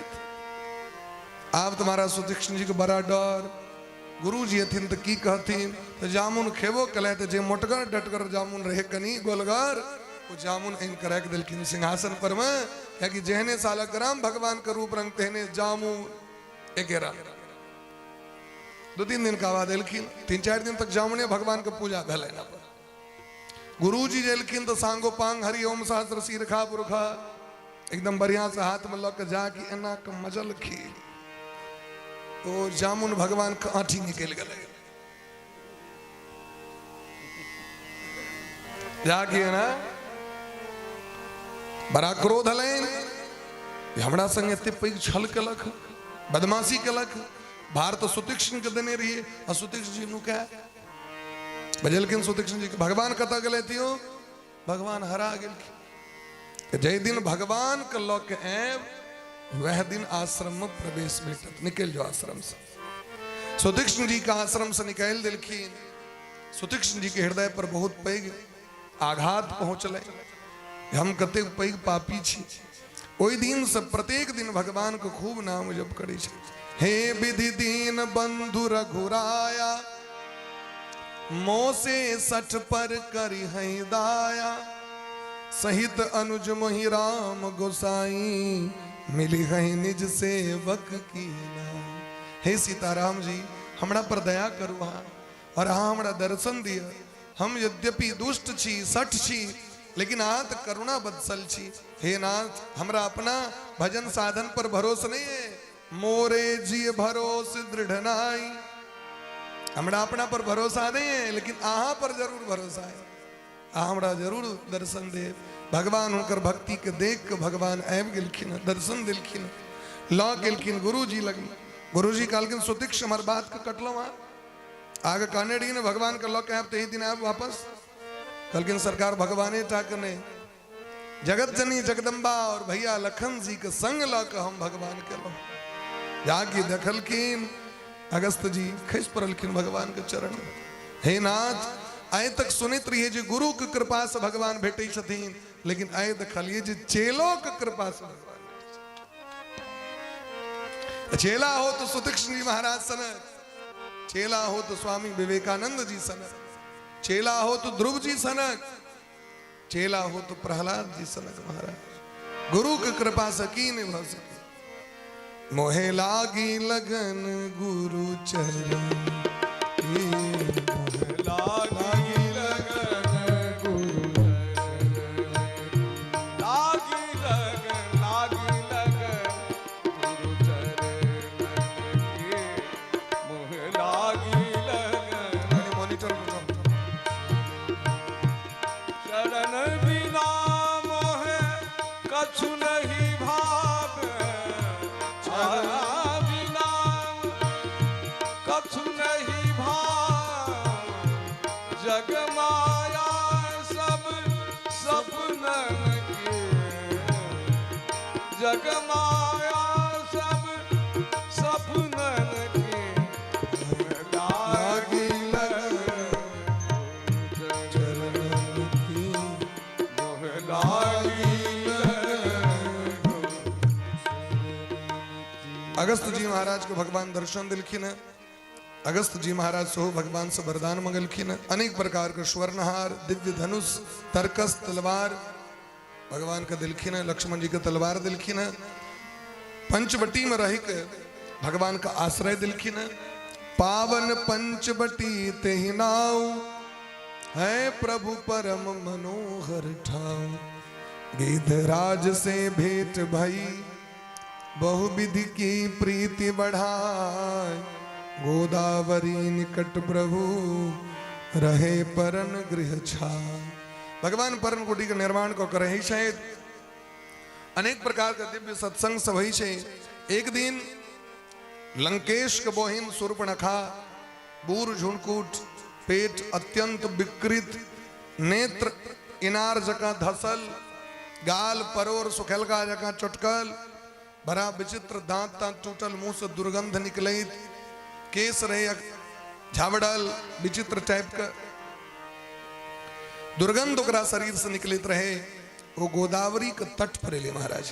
आप तुम्हारा सुतीक्ष्ण जी को बड़ा डर, गुरु जी हथिन तो की कहथिन, तो जामुन खेबो कले तो जे मोटगर डटगर जामुन रहे कनी गोलगर, वो जामुन इन करक दिलखिन सिंहासन पर में, क्या कि जहने सालग्राम भगवान का रूप रंग तेहने जामुन एकेरा। 2-3 दिन का बाद एलखिन, 3-4 दिन तक जामुने भगवान का पूजा भले ना पर। गुरु जी जेलखिन तो सांगो पांग हरि ओम सहस्र सिर खा पुरखा एकदम बढ़िया से हाथ में लग जा कि एना का मजल खी, तो जामुन भगवान का आठी निकल गए। जाके ना बड़ा क्रोध हलेन, हमरा संग एते पैघ छल केलक, बदमाशी केलक, भारत सुतीक्ष्ण के देने रहिए और सुतीक्ष्ण जी नु क्या बजलखिन सुतीक्ष्ण जी भगवान कत गए थियो, भगवान हरा गेलखिन। जय दिन भगवान के लौ के आब वह दिन आश्रम में प्रवेश भेटत, निकल जो आश्रम से। सुतीक्ष्ण जी का आश्रम से निकाल दिलखिन। सुतीक्ष्ण जी के हृदय पर बहुत पैघ आघात पहुंचले, हम कते पैघ पापी छी। ओई दिन से प्रत्येक दिन भगवान को खूब नाम जप करे छे। हे विधि दीन बंधु रघुराया, मोसे 60 पर करी है दाया, सहित अनुज मोहि राम गोसाई, मिली है निज सेवक की नाई। हे सीताराम जी हमरा पर दया करू और हाँ हमरा दर्शन दिया। हम यद्यपि दुष्ट छी 60 छी, लेकिन आत करुणा बदसल छी। हे नाथ हमरा अपना भजन साधन पर भरोसा नहीं है, मोरे जी भरोस दृढ़ नाई। हमरा अपना पर भरोसा नहीं है, लेकिन आहा पर जरूर भरोसा है। हमरा जरूर दर्शन दे। भगवान उनकर भक्ति के देख के भगवान आब गेलखिन, दर्शन दिलखिन, लौ गेलखिन गुरु जी लगी। गुरु जी कहलखिन सुतीक्ष्ण हमार बात के कटलो आगे कहने रही ने भगवान के लौ के आब तही दिन आब वापस। कहलखिन सरकार भगवाने टाक ने जगत जनी जगदम्बा और भैया लखन जी के संग ला के हम भगवान के लो जाके देखलखिन। अगस्त जी खस पड़लखिन भगवान के चरण। हे नाथ आए तक सुनित रहिए जे गुरु के कृपा से भगवान भेटे छथिन, लेकिन आए देखलिए जे चेलो के कृपा से भगवान भेटे। चेला हो तो सुतीक्ष्ण जी महाराज सनक, चेला हो तो स्वामी विवेकानंद जी सनक, चेला हो तो ध्रुव जी सनक, चेला हो तो प्रहलाद जी सनक महाराज। गुरु की कृपा से की नहीं भव सके। मोहे लागी लगन गुरु चरण, लागी लगन गुरु चरण, लागी लगन गुरु चरण के, मोह लागी लगन। मॉनिटर में शरण बिना मोह कछु नहीं भावे, बिना कछु नहीं भाव, जग माया सब सपनन के, जग माया सब सपनन के, लागी लगन चरण की, मोह लागी अगस्त जी महाराज को भगवान दर्शन दिलखिन। अगस्त जी महाराज सो भगवान से वरदान मंगलखिन। अनेक प्रकार के स्वर्णहार, दिव्य धनुष, तरकस, तलवार भगवान का दिलखिन। लक्ष्मण जी का तलवार दिलखिन। पंचवटी में रह के भगवान का आश्रय दिलखिन। पावन पंचवटी तेहि नाउ, है प्रभु परम मनोहर ठाव। गिधराज से भेंट भई, बहुविधि की प्रीति बढ़ाए। गोदावरी निकट प्रभु, रहे परन गृह छाय। भगवान परन कुटी के निर्माण को करे ही शायद अनेक प्रकार का दिव्य सत्संग सब ही छे। एक दिन लंकेश के बोहिन शूर्पणखा, बूर झुणकूट, पेट अत्यंत विकृत, नेत्र इनार जका धसल, गाल परोर सुखेलका जका चुटकल, बड़ा विचित्र दांत तांत टूटल, मुंह से दुर्गंध निकलित, केस रहे झावड़ल विचित्र टाइप का दुर्गंध ओकरा शरीर से निकलित रहे। वो गोदावरी के तट पर एले महाराज।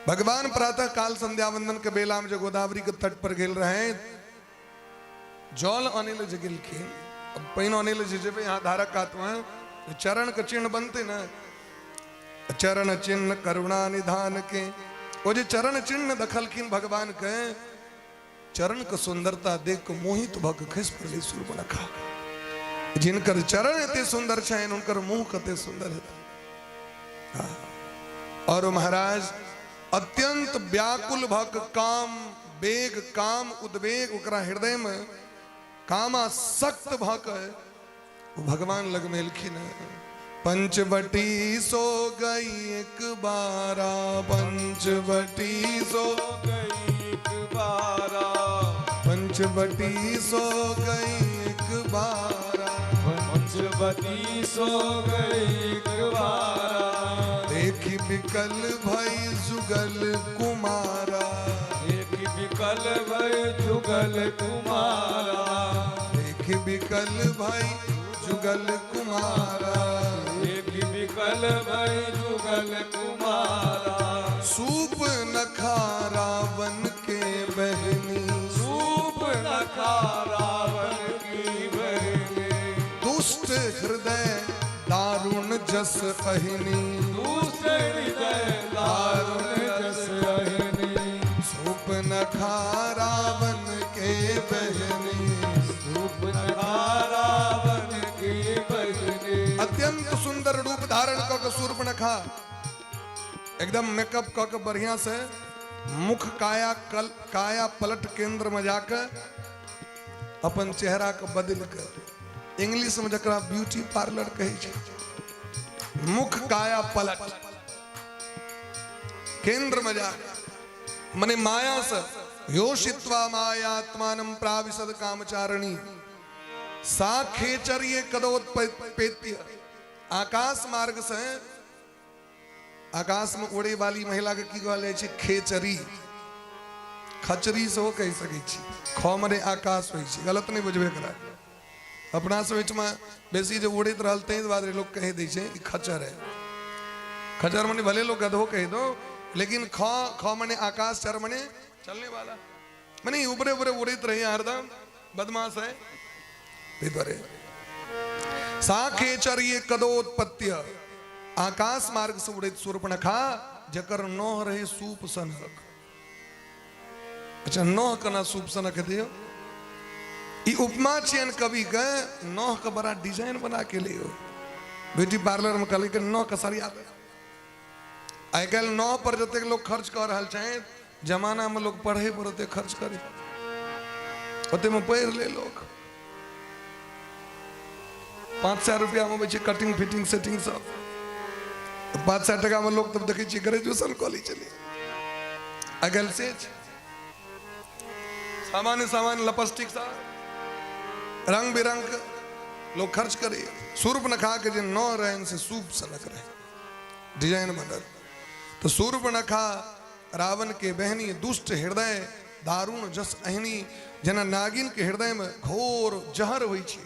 भगवान प्रातः काल संध्या वंदन के बेला में जो गोदावरी के तट पर गेल रहे जल आने ले जगिल के अब पैन आने ले जेबे यहाँ धारा कातवा चरण के चिन्ह बनते न चरण चिन्ह करुणा निधान के वो जो चरण चिन्ह दखलखिन भगवान के चरण के सुंदरता देख के मोहित भक खस पड़े सूर्पणखा। जिनकर चरण एते सुंदर छन उनकर मुंह कते सुंदर है। और महाराज अत्यंत व्याकुल भक काम वेग काम उद्वेग ओकरा हृदय में कामा सक्त भक भगवान लग मेलखिन। पंचवटी सो गई एक बारा पंचवटी सो गई एक बारा पंचवटी सो गई एक बारा पंचवटी सो गई एक बारा देखी विकल भई जुगल कुमारा एक विकल भय जुगल कुमारा देखी विकल भई जुगल कुमारा एक विकल भय जुगल कुमारा सूप नखा रावण के बहनी सूप नखा रावण की बहनी दुष्ट हृदय दारुण जस अहिनी दुष्ट हृदय दारुण जस अहिनी सूप नखा रावण के बहनी सूप नखा रावण की बहनी अत्यंत सुंदर रूप धारण कर सूर्पणखा एकदम मेकअप कर बढ़िया से मुख काया पलट केंद्र में जाकर अपन चेहरा को बदल कर इंग्लिश में जकरा ब्यूटी पार्लर कहे छे मुख काया पलट केंद्र में जाकर मने माया से योषित्वा मायात्मानं प्राविशद कामचारिणी सा खेचर्ये कदोत्पेत्य आकाश मार्ग से आकाश में उड़े वाली महिला के की कहले छै खेचरी खचरी से हो कह सकै छी ख मने आकाश होई छै गलत नहीं बुझबे करा अपना से बीच में बेसी जो उड़ित रहल तै बाद लोग कह दै छै कि खचर है खचर मने भले लोग गधो कह दो लेकिन ख मने आकाश चर मने चलने वाला मने ऊपरे ऊपरे उड़ित रही हरदम बदमाश है भीतरे सा खेचर्ये कदोत्पत्य आकाश मार्ग से उड़ित सूर्पणखा जकर नोह रहे सूप सनक। अच्छा नोह कना सूप सनक दियो ई उपमा छियन कवि के नोह का बड़ा डिजाइन बना के लियो ब्यूटी पार्लर में कल के नोह का सरिया आइ कल नोह पर जते लोग खर्च कर रहल छे जमाना में लोग पढ़े पर ओते खर्च करे ओते में पैर ले लोग 500 रुपया में बचे कटिंग फिटिंग सेटिंग सब 500 टका में लोग तब देखे ग्रेजुएशन कॉलेज चले अगल से सामान लपस्टिक सा रंग बिरंग लोग खर्च करे सूर्पणखा के जो नौ रहे से सूप सनक रहे डिजाइन बनल तो सूर्पणखा रावण के बहनी दुष्ट हृदय दारुण जस अहिनी जना नागिन के हृदय में घोर जहर हुई छे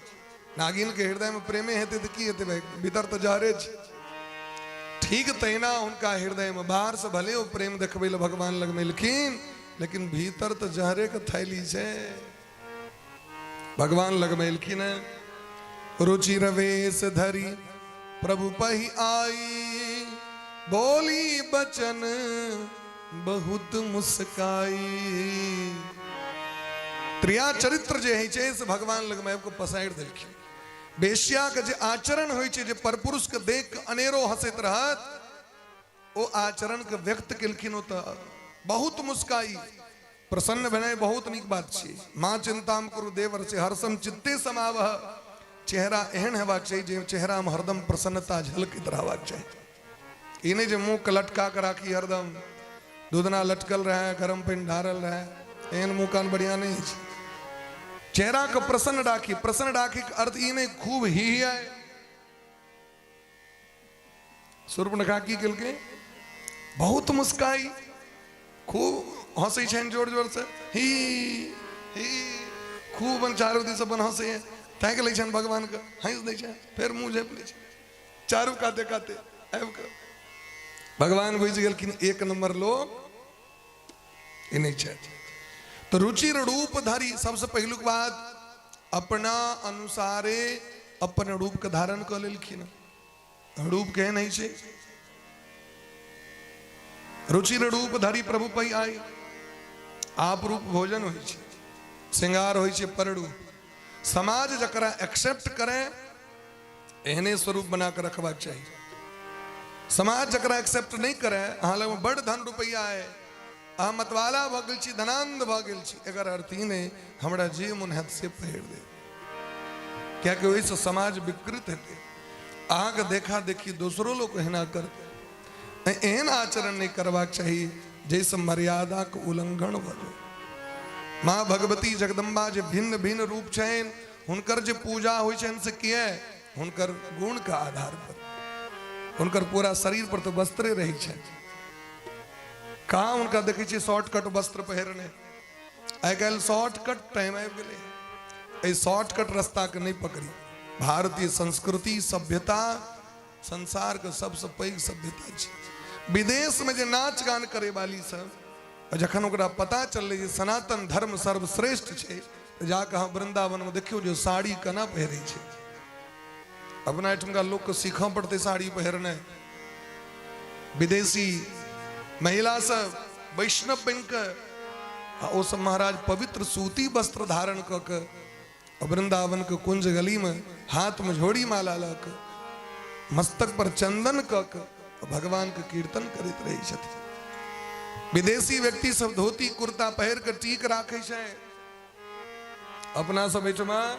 नागिन के हृदय में प्रेमे हेते तो की हेते भाई भीतर तो जहरे छे ठीक तैना उनका हृदय में बाहर से भले वो प्रेम देखबे ले भगवान लग मिलखिन लेकिन भीतर तो जहरे के थैली छे भगवान लग मिलखिन रुचि रवेश धरी प्रभु पही आई बोली बचन बहुत मुस्काई त्रिया चरित्र जे है छे से भगवान लग में को पसाइड देलखिन बेश्या के जे आचरण होई छे जे परपुरुष के देख के अनेरो हंसत रहत ओ आचरण के व्यक्त केलखिन त बहुत मुस्काई प्रसन्न बने बहुत निक बात छे मां चिंताम करु देवर से हर्षम चित्ते समावह चेहरा एहन हेबाक चाहिए जे चेहरा में हरदम प्रसन्नता झलकित रहबाक चाहिए इने जे मुंह के लटका के राखी हरदम दूधना लटकल रहे गरम पानी ढारल रहे एहन मुंह कान बढ़िया नहीं छे चेहरा को प्रसन्न राखी के अर्थ ई नहीं खूब ही आए सूर्पणखा की कल के बहुत मुस्काई खूब हंसी छन जोर जोर से ही खूब अपन चारू दिस अपन हंसे ताकि लै छन भगवान के हंस दै छन फिर मुंह झेप लै छन चारू काते काते आबि के भगवान बुझि गेलखिन एक नंबर लोग ई नहीं छै। तो रुचिर रूप धारी सबसे पहिलुक बात अपना अनुसारे अपन रूप के धारण कर लेलखिन। रूप के नहीं छै रुचिर रूप धारी प्रभु पै आई आप रूप भोजन हो श्रृंगार हो परड़ू समाज जकरा एक्सेप्ट करे एहने स्वरूप बना कर रखबाक चाहिए। समाज जकरा एक्सेप्ट नहीं करे अहाँ लग बड़ धन रुपया है अहाँ मतवाला भ गेल छी धनांध भ गेल छी एकर अर्थ ही नहीं हमरा जे मन हैत से पहिर दे क्या कि ओहिसँ समाज विकृत हेतै अहाँ के देखा देखी दोसरो लोग एहना करते एहन आचरण नहीं करबाक चाहिए जैसे मर्यादा के उल्लंघन भ जाए। माँ भगवती जगदम्बा जे भिन्न भिन्न रूप छन हुनकर जे पूजा होइ छन से किए हुनकर गुण का आधार पर हुनकर पूरा शरीर पर तो वस्त्रे रही छन कहाँ उनका देखे छी शॉर्टकट वस्त्र पहिरने आई काल्हि शॉर्टकट टाइम आबि गेलै शॉर्टकट रास्ता के नहीं पकड़ी। भारतीय संस्कृति सभ्यता संसार के सबसे पैघ सभ्यता छै। विदेश में जो नाच गान करे वाली सब जखन ओकरा पता चलले जे सनातन धर्म सर्वश्रेष्ठ छै तो जाके अहाँ वृंदावन में देखियो जो साड़ी केना पहिरे छै। अपना एठुमका लोग के सीखा पड़ते साड़ी पहिरने। विदेशी महिला सब वैष्णव बन के ओ सब महाराज पवित्र सूती वस्त्र धारण क के वृंदावन के कुंज गली में हाथ में झोड़ी माला ल के मस्तक पर चंदन क के भगवान के कीर्तन करते रही छथिन। विदेशी व्यक्ति सब धोती कुर्ता पहिर के टीक राखे छै। अपना सब एठमा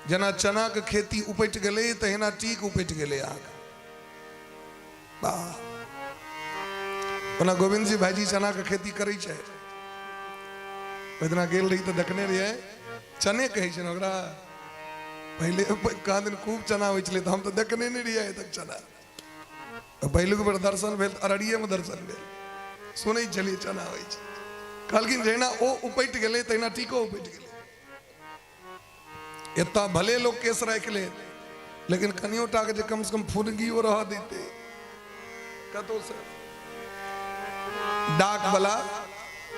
जना चना के खेती उपट गेले तहिना टीक उपट गेले आगे वाह गोविंद जी भाईजी चना के खेती करे छै इतना गेल रही तो देखने रहिए चने कहे छै ओकरा पहले कहा दिन खूब चना होइ छलै तो हम तो देखने नहीं रहिए तक चना पहले बेर दर्शन भेल अररिये में दर्शन भेल सुनै चलिए चना होइ छै कहलखिन जहिना ओ उपट गेलै तहिना टीको उपट गेलै। इतना भले लोग केस राख ले लेकिन कनियो टा के कम से कम फुनगियो रह देते कतो से डाक वाला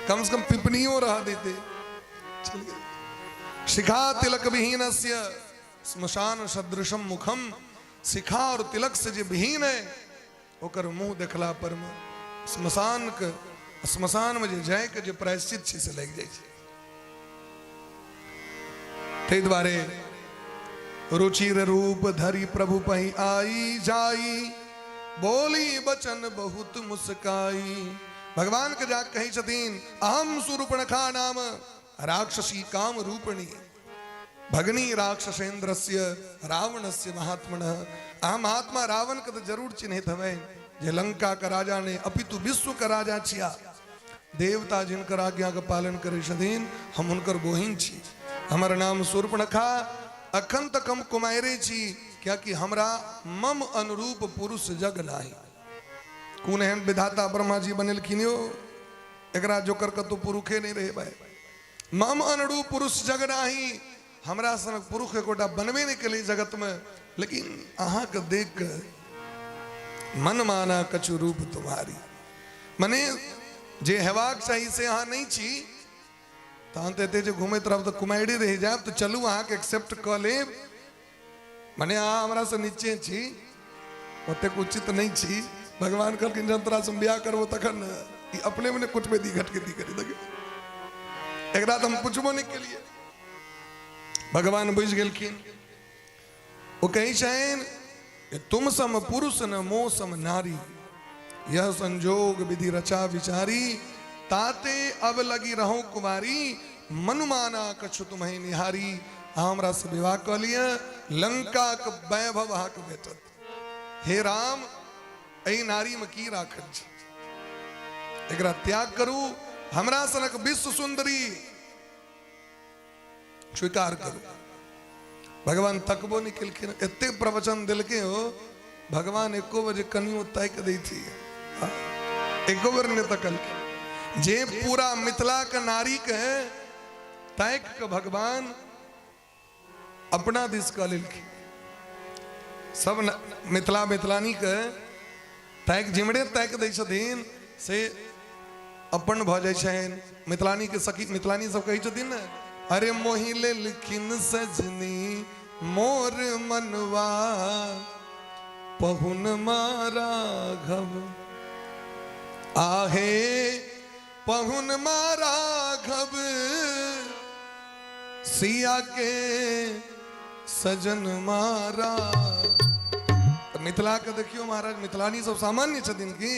कम से कम पिपनियो रह देते। शिखा तिलक विहीनस्य श्मशान सदृशम मुखम शिखा और तिलक से जो विहीन है ओकर मुंह देखला पर श्मशान के श्मशान में जाए के जो प्रायश्चित से लग जाए। ते द्वारे रुचिर रूप धरी प्रभु पही आई जाई बोली बचन बहुत मुस्काई। भगवान के जाके कही छथिन अहम सुरूपणखा नाम राक्षसी काम रूपणी भगनी राक्षसेन्द्रस्य रावणस्य महात्मन। आ महात्मा रावण के तो जरूर चिन्हित हमें जे लंका का राजा ने अपितु विश्व का राजा छिया देवता जिनकर आज्ञा का पालन करे छथिन हम उनकर बोहिन छी। हमार नाम शूर्पणखा अखन तक हम कुमारे छी क्या कि हमरा मम अनुरूप पुरुष जग नाही। कौन एहन विधाता ब्रह्मा जी बनेलखिन यो एकरा जोकर कतो पुरुखे नहीं रहे भाई मम अनुरूप पुरुष जग नाही। हमरा सनक पुरुष एकोटा बनबे नहीं कली जगत में लेकिन अहाँ के देख के मन माना कछु रूप तुम्हारी मने जे हेबाक चाहिए से अहाँ नहीं छी तहन तो एते जे घूमे तरफ तो कुमारी रह जाए तो चलू अहाँ के एक्सेप्ट क लेब मने अहाँ हमरा से नीचे छी ओते उचित नहीं छी। भगवान कहलखिन जब तोरा से ब्याह करबो तखन अपने मने कुटबे दी घट के दी करी देखे एकरा तो हम पूछबो नहीं के लिए। भगवान बुझ गेलखिन वो कही छन तुम सम पुरुष न मोह सम नारी यह संजोग विधि रचा विचारी ताते अब लगी रहो कुमारी मनुमाना कछु तुम्हें निहारी। हमरा से विवाह क लिया लंका के वैभव अहाँ के भेटत। हे राम एहि नारी में की राखल छै एकरा त्याग करू हमरा सनक विश्व सुंदरी स्वीकार करू। भगवान तकबो नहीं केलखिन एते प्रवचन दिलके हो भगवान एको बजे कनियो तक दी थी एको बेर ने तकल जे पूरा मिथिला के नारी के तैक के भगवान अपना दिस कऽ लेलखिन। सब मिथिला मिथिलानी के तैक जिमड़े तैक दै छथिन से अपन भऽ जाइ छनि। मिथिलानी के सखी मिथिलानी सब कहै छथिन ने, अरे मोहि लेलखिन सजनी मोर मनवा पहुन राघव, आहे पहुन राघव सिया के सजन मारा। तो मिथिला के देखियो महाराज, मिथिलानी सब सामान्य छथिन की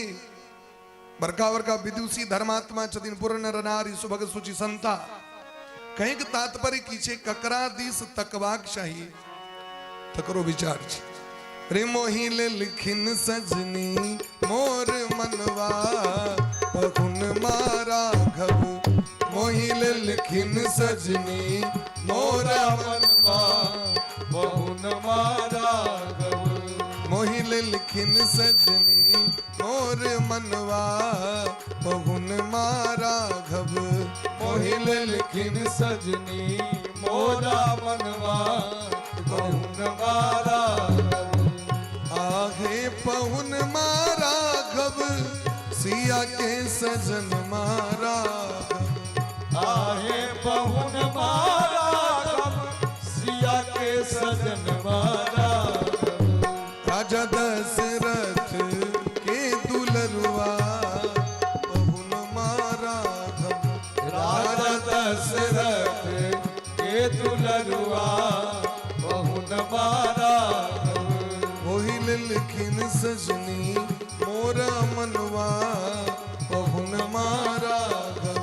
बड़का बड़का विदुषी धर्मात्मा छथिन, पूर्ण नर नारी सुभग सुचि संता। कहीं के तात्पर्य की छे, ककरा दिस तकबाक चाहिए तकरो विचार छे। रे मोहि लेलखिन सजनी मोर मनवा पहुन राघव, मोहि लेलखिन सजनी मोर मनवा पहुन राघव, मोहि लेलखिन सजनी मोर मनवा पहुन राघव, मोहि लेलखिन सजनी मोरा मनवा पहुन राघव, आहे पहुन राघव सिया के सजन मारा। आहे पहुन राघव सिया के सजन मारा। राजा दशरथ के दुलरुआ पहुन राघव, राजा दशरथ के दुलरुआ पहुन राघव, मोहि लेलखिन सजनी मोरा मनवा पहुन राघव,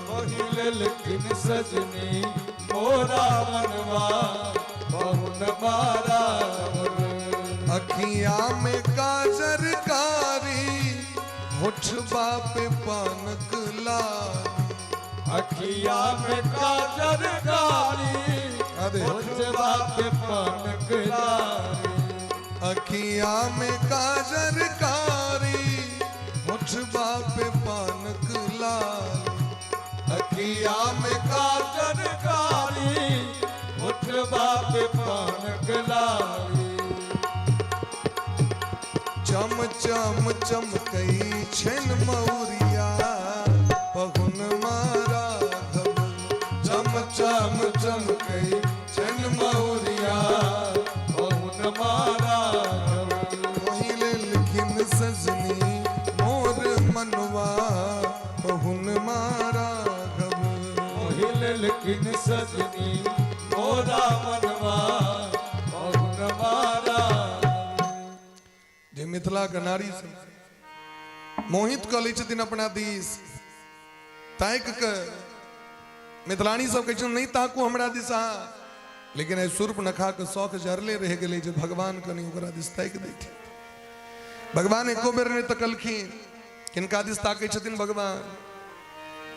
मोहि लेलखिन सजनी मोरा मनवा पहुन राघव। अखिया में काजर कारी होठबा पे पानक लाल, अखिया में काजर कारी होठबा पे पानक लाल, अखिया में काजर कारी होठबा पे पानक लाल, अखिया में काजर कारी होठबा पे पानक लाल। चम चम चमकई छन मौरिया पहुन राघव, चम चम चमकई छन मौरिया पहुन राघव, मोहि लेलखिन सजनी मोर मनवा पहुन राघव, मोहि लेलखिन सजनी मोरा मनवा पहुन राघव। जे मिथिला के नारी सब मोहित कऽ लै छथिन अपना दिस, ताकि के मिथिलानी सब कहै छथिन नहीं ताकू हमरा दिशा, लेकिन आई शूर्पणखा के शौक जरले रह गेलै जे भगवान कनि ओकरा दिस ताकि दैथिन। भगवान एको बेर नहीं तकलखिन, किनका दिस ताकै छथिन भगवान,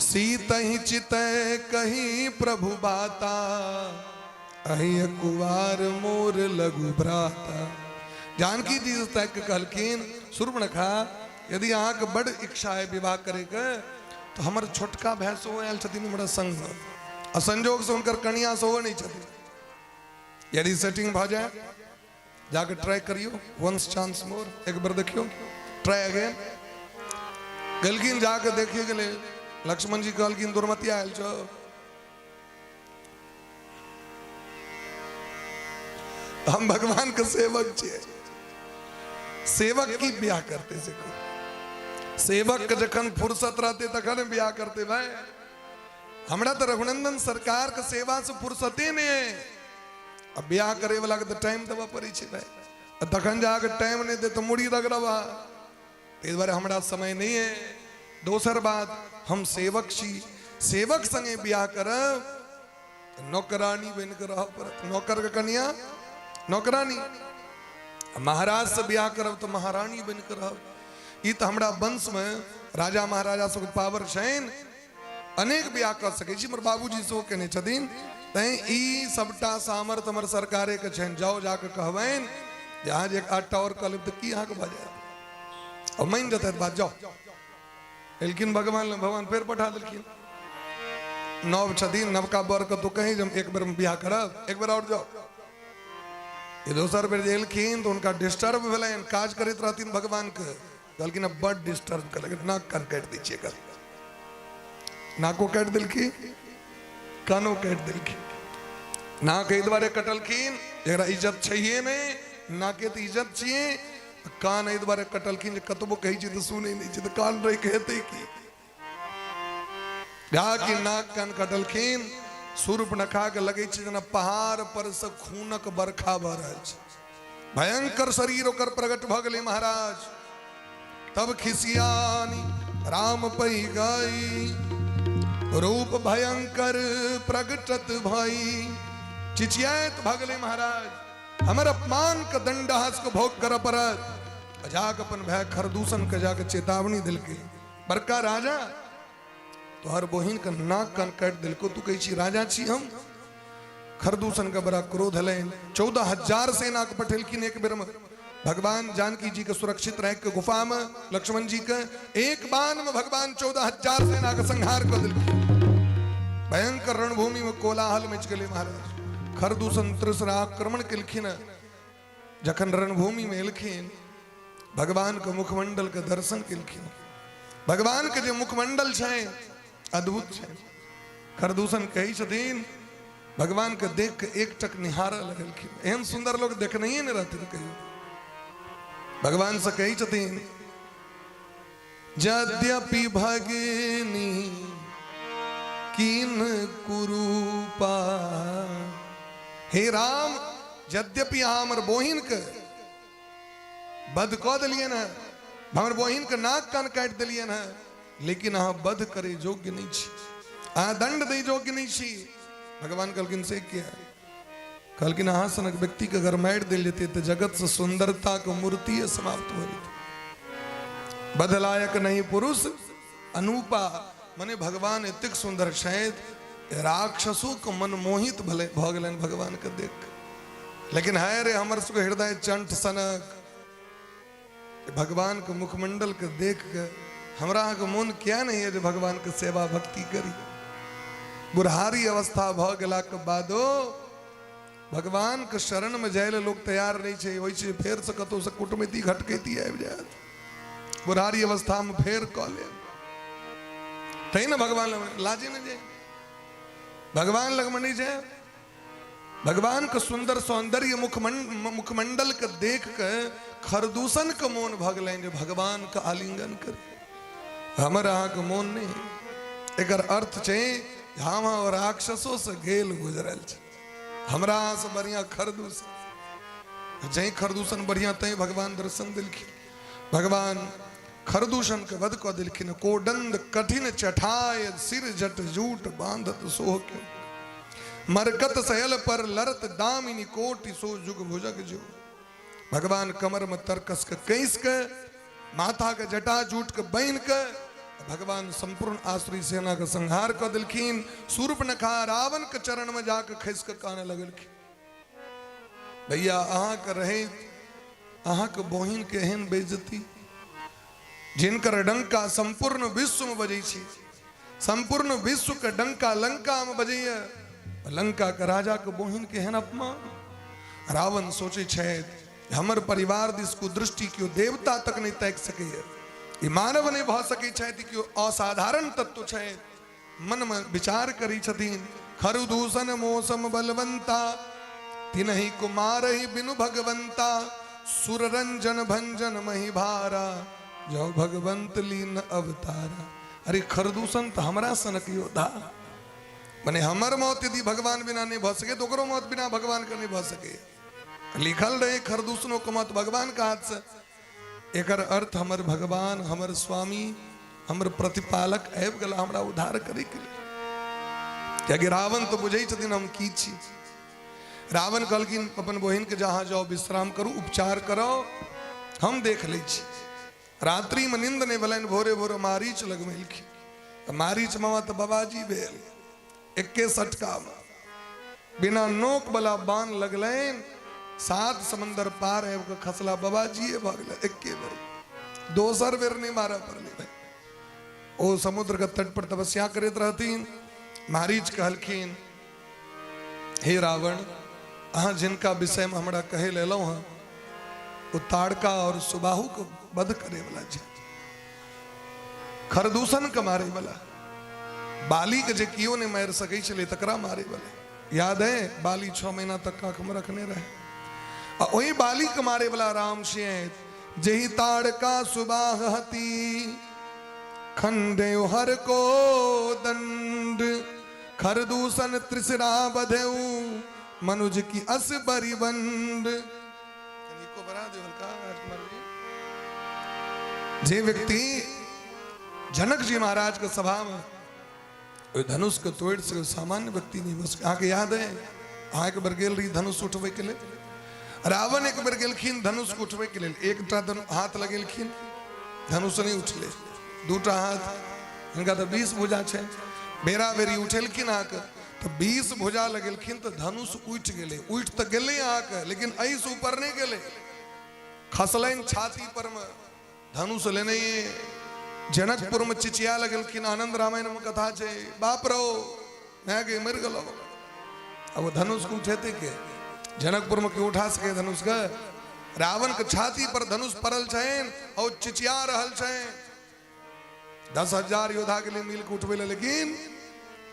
सीतहि चितै कहीं प्रभु बाता, अहि कुवार मोर लघु भ्राता। जानकी जी तक कहलखिन, शूर्पणखा यदि अहाँ के बड़ इच्छा है विवाह करे के, तो हमर छोटका भाई सेहो आयल छथिन हमरा संग, आ संजोग से उनकर कन्या सेहो नहीं छथिन। यदि सेटिंग भ जाए जाके ट्राई करियो, वंस चांस मोर, एक बार देखियो, ट्राई अगेन। गलखिन जाके देखे गेले, लक्ष्मण जी कहलखिन दुर्मति आयल छो, हम भगवान के सेवक छियै, सेवक की ब्याह करते से सेवक के जखन फुर्सत रहते तखन ब्याह करते भाई। हमरा तो रघुनंदन सरकार के सेवा से फुर्सते नहीं है, अब ब्याह करे वाला के तो टाइम देवा पड़ी छे भाई, तखन जाके टाइम नहीं दे तो मुड़ी रगड़वा, इस बारे हमरा समय नहीं है। दोसर बात हम सेवक छी, सेवक संगे ब्याह करब नौकरानी बन के रह पड़त, नौकर के कन्या नौकरानी, महाराज से ब्याह करब तो महारानी बन के रहब। ई तो हमरा वंश में राजा महाराजा सब पावर छन, अनेक ब्याह कर सके छी, हमर बाबूजी सेहो केने छथिन, तैं ई सबटा सामर्थ हमर सरकारे के छन। जाओ जाके कहबैन जे अहाँ जे आठटा और कह लेब तऽ की अहाँके भऽ जायत, और मान जेतै बात जाओ। लेकिन भगवान फिर पठा देलखिन। नव छथिन नवका बर के तो कहीं जब एक बार में बियाह करब एक बार और जाओ ये दोसर बेर जे एलखिन तो उनका डिस्टर्ब भेलन काज करैत रहथिन भगवान के कहलखिन बड़ डिस्टर्ब कर नाक कान काट दीजिए कर नाको काट दिलखिन कानो काट दिलखिन नाक एहि दुआरे कटलखिन जरा इज्जत छैहे नहीं नाके तो इज्जत छिए कान एहि दुआरे कटलखिन जे कतबो कहै छी तो सुनै नहीं छी तो कान रहि के हेतै की जाके नाक कान कटलखिन सूर्पनखा के लगे छै जेना पहाड़ पर से खूनक बरखा भऽ रहल छै भयंकर शरीर ओकर प्रकट भऽ गेलै महाराज तब खिसियानी राम पै गई रूप भयंकर प्रगटत भई चिचियात भऽ गेलै महाराज हमर अपमान के दंडहास के भोग कर पड़त जाके अपन भाई खरदूषण के जाके चेतावनी दिलकै बड़का राजा तोहर बहिन के नाक कान काट दिलको तू कही छी राजा छी हम खरदूषण का बड़ा क्रोध हलै 14,000 सेना के पठेलखिन एक बेर में भगवान जानकी जी के सुरक्षित रह के गुफा में लक्ष्मण जी के एक बाण में भगवान 14,000 सेना के संहार कर दिलखिन भयंकर रणभूमि में कोलाहल मच गेलै महाराज खरदूषण त्रिसरा आक्रमण केलखिन जखन रणभूमि में एलखिन भगवान के मुखमंडल के दर्शन केलखिन भगवान के जे मुखमंडल छै अद्भुत है खरदूषण कही छथिन भगवान के देख के एक टक निहारा लगलखिन एहन सुंदर लोग देखने ही नहीं रहते कहियो भगवान से कही छथिन यद्यपि भगिनी कीन कुरूपा हे राम यद्यपि अहाँ हमर बहिन के बध कऽ देलियै न हमर बहिन के नाक कान काटि देलियै न लेकिन अहाँ वध करे योग्य नहीं छी अहाँ दंड दे योग्य नहीं छी भगवान कहलखिन से क्या कहलखिन अहाँ सनक व्यक्ति के अगर मारि देल जेतै तो जगत से सुंदरता के मूर्ति समाप्त हो जेतै बध लायक नहीं पुरुष अनूपा मने भगवान एतेक सुंदर छथि राक्षसों के मन मोहित भले भऽ गेलनि भगवान के देख लेकिन हाय रे हमर सबके हृदय चंट सनक भगवान के मुखमंडल के देख के हमरा के मन क्या नहीं है जो भगवान के सेवा भक्ति करी बुढ़ारी अवस्था भ गेला के बादो भगवान के शरण में जाय ले लोग तैयार नहीं छै ओइ छै फेर से कतौ से कुटमैती घटकैती आबि जायत बुढ़ारी अवस्था में फेर कऽ ले तै न भगवान लाजे न जाय भगवान लग में नहीं जाय भगवान के सुंदर सौंदर्य मुखमंडल के देख के खरदूषण के मोन भ गेलनि जे भगवान के आलिंगन कर हमर अहाँ के मोन नहीं एकर अर्थ छै हम और राक्षसों से गेल गुजरल छै हमरा से बढ़िया खरदूषण जय खरदूषण बढ़िया तय भगवान दर्शन दिलखिन भगवान खरदूषण के वध कऽ दिलखिन कोडंद कठिन चठाय सिर जट जूट बांधत सोह के मरकत सहल पर लरत दामिनी कोटि सो जुग भुजग जो भगवान कमर में तरकस के कैस के माथा के जटा जूट के बांध के भगवान संपूर्ण आसुरी सेना के संहार कर दिलखिन सूर्पनखा रावण के चरण में जाके खस के काने लगलखिन भैया अहाँ के रहे अहाँ के बहिन के एहन बेइज्जती जिनकर डंका संपूर्ण विश्व में बजै छी संपूर्ण विश्व के डंका लंका में बजैया लंका के राजा के बहिन के एहन अपमान रावण सोचे छथि हमर परिवार दिस को दृष्टि क्यों देवता तक नहीं ताक सकैया ई मानव नहीं भऽ सकै छथि क्यों असाधारण तत्व छथि मन में विचार करी छथिन खरदूषण मौसम बलवंता तिनहि कुमार ही बिनु भगवंता सुर रंजन भंजन मही भारा जो भगवंत लीन अवतारा अरे खरदूषण तो हमरा सनक योद्धा माने हमर मौत यदि भगवान बिना नहीं भ सके तो ओकरो मौत बिना भगवान के नहीं भ सके लिखल रहे खरदूषणों के मौत भगवान का हाथ से एकर अर्थ हमर भगवान हमर स्वामी हमर प्रतिपालक आबि गेला हमरा उद्धार करे के लिए कियाकि रावण तो बुझै छथिन हम की छी रावण कहलखिन अपन बहिन के जहाँ जाओ विश्राम करू उपचार करो हम देख लै छी रात्रि में नींद नहीं भेलनि भोरे भोरे मारीच लगमेलखिन मारीच मामा तो बाबाजी भेल एक्के सटका में बिना नोक वाला बाण लगलनि 7 समंदर पार है खसला बाबाजी भगल एक्के बेर दोसर बेर नहीं मारा पड़ले ओ समुद्र के तट पर तपस्या करते रहतीन मारीच कहलखिन हे रावण अहाँ जिनका विषय में हमरा कहे ले लो हाँ वो ताड़का और सुबाहु को वध करे वाला छै, खरदूषण के मारे वाला, बाली के जे कियो ने मार सकै छले तकरा मारे वाला। याद है बाली 6 महीना तक काख में रखने रहे, और वही बाली के मारे वाला राम सिंह जेहि ताड़का सुबाह हती खंडे हर को दंड खरदूषण त्रिसरा बधेऊ मनुज की अस बरी बंड। को बना दे राजकुमार जी। जे व्यक्ति जनक जी महाराज के सभा में धनुष के तोड़ से सामान्य व्यक्ति नहीं बस। आके याद है अहाँ एक बार गेल रही धनुष उठवे के लिए, रावण एक बार गेलखिन धनुष को उठवे के लिए, एकटा हाथ लगेलखिन धनुष नहीं उठले, दूटा हाथ इनका तो 20 भुजा छे, बेरा बेरी उठेलखिन आके तो 20 भुजा लगेलखिन तो धनुष उठ गेले, उठ तो गेले आके लेकिन ऐस ऊपर नहीं गेले, खसलैन छाती पर में धनुष लेने जनकपुर में चिचिया लगेलखिन। आनंद रामायण में कथा छे बाप रो मैं के मर गलो, अब वो धनुष को उठेते के जनकपुर में क्यों उठा सके धनुष का, रावण के छाती पर धनुष परल छैन और चिचिया रहल छैन। 10,000 योद्धा के लिए मिल के उठवे लेकिन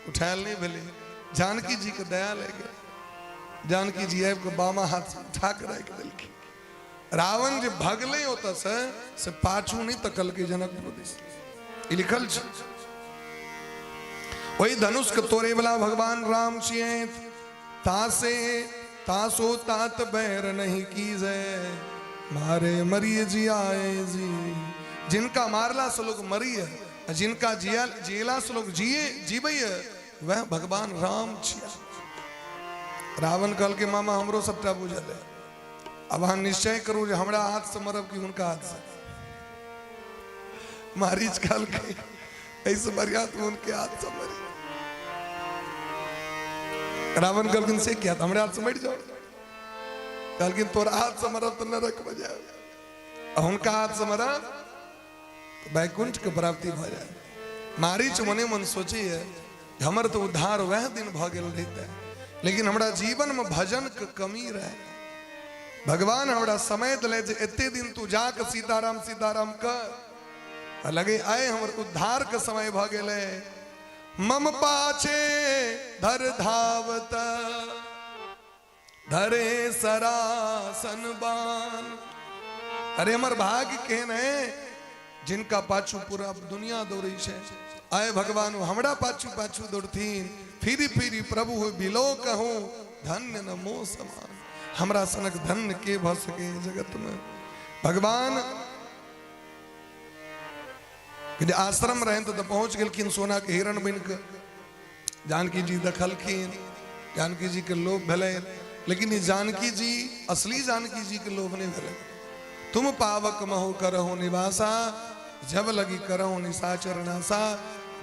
उठायल नहीं भेले। जानकी जी के दया लगे, जानकी जी आब के बामा हाथ उठा के रख देलखिन। रावण जे भगले होता से पाछू नहीं तकल के जनकपुर दिस लिखल छ। वही धनुष के तोड़े वाला भगवान राम सिंह तासे तासो तात बैर नहीं कीजे मारे मरिए जी आए जी। जिनका मारला से लोग मरी है, जिनका जियला से लोग जीवे है, वह भगवान राम छिया। रावण कहल के मामा हमरो सबटा बुझल है, अब हम निश्चय करू जे हमरा हाथ से मरब कि उनका हाथ से। मारीच कहल के ऐसे मरियात में उनके हाथ से मरी। रावण कहल से क्या हमरे हाथ से मर जाओ, कहल तोरा हाथ से मरब तो नरक में जाए, उनका हाथ से मरा तो बैकुंठ के प्राप्ति भ जाए। मारीच मने मन सोची है हमर तो उद्धार वह दिन भ गेल रहते, लेकिन हमरा जीवन में भजन के कमी रहे। भगवान हमरा समय दिले जे एते दिन तू जाके सीताराम सीताराम कर लगे आए हमर उद्धार के समय भ गेले। मम पाछे धर धावत धरे सरासन बान। अरे हमर भाग्य केहन है जिनका पाछू पूरा दुनिया दौड़ी है। आए भगवान हमरा पाछू पाछू दौड़थीन, फिरी फिरी प्रभु बिलो कहूं धन्य न मोह समान। हमरा सनक धन्य के भ सके जगत में। भगवान आश्रम रहे तो पहुंच गलखिन सोना के हिरण बन के। जानकी जी देखलखिन, जानकी जी के लोभ भले, लेकिन ये जानकी जी असली जानकी जी के लोभ नहीं भले। तुम पावक महो करहो निवासा जब लगी करहो निशाचर नासा।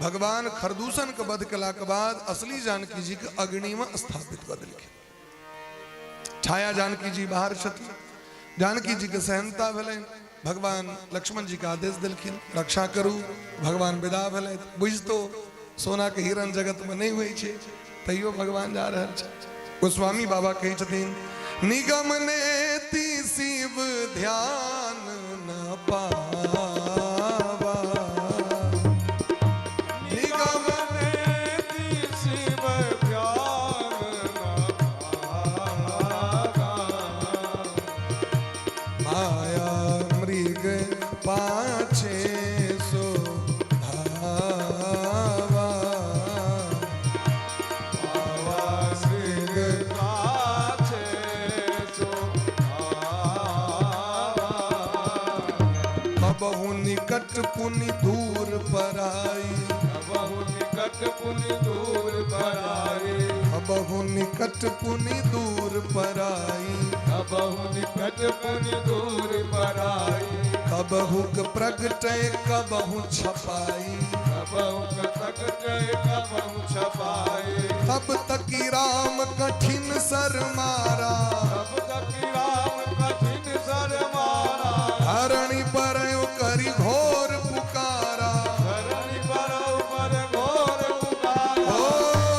भगवान खरदूषण के वध कला के बाद असली जानकी जी के अग्नि में स्थापित कर दिलखिन। छाया जानकी जी बाहर छथि, जानकी जी के सहनता भले। भगवान लक्ष्मण जी का आदेश दिलखिन रक्षा करू। भगवान विदा भले। बुझ तो सोना के हिरण जगत में नहीं हुई छे, तैयो भगवान जा रहे छे। गोस्वामी बाबा कहे छथिन निगम नेति शिव ध्यान न पावा। निकट पुनि दूर पराई, बहु निकट पुनि दूर पराई, बहु निकट पुनि दूर पराई, बहु निकट पुनि दूर पराई। कबहु प्रगटय कबहु छपाई, कबहु प्रगटय कबहु छपाई। तब तकी राम कठिन सर मारा, तब तकी राम कठिन सर मारा। धरणी पर करी घोर पुकारा, धरणी पर घोर पुकारा। ओ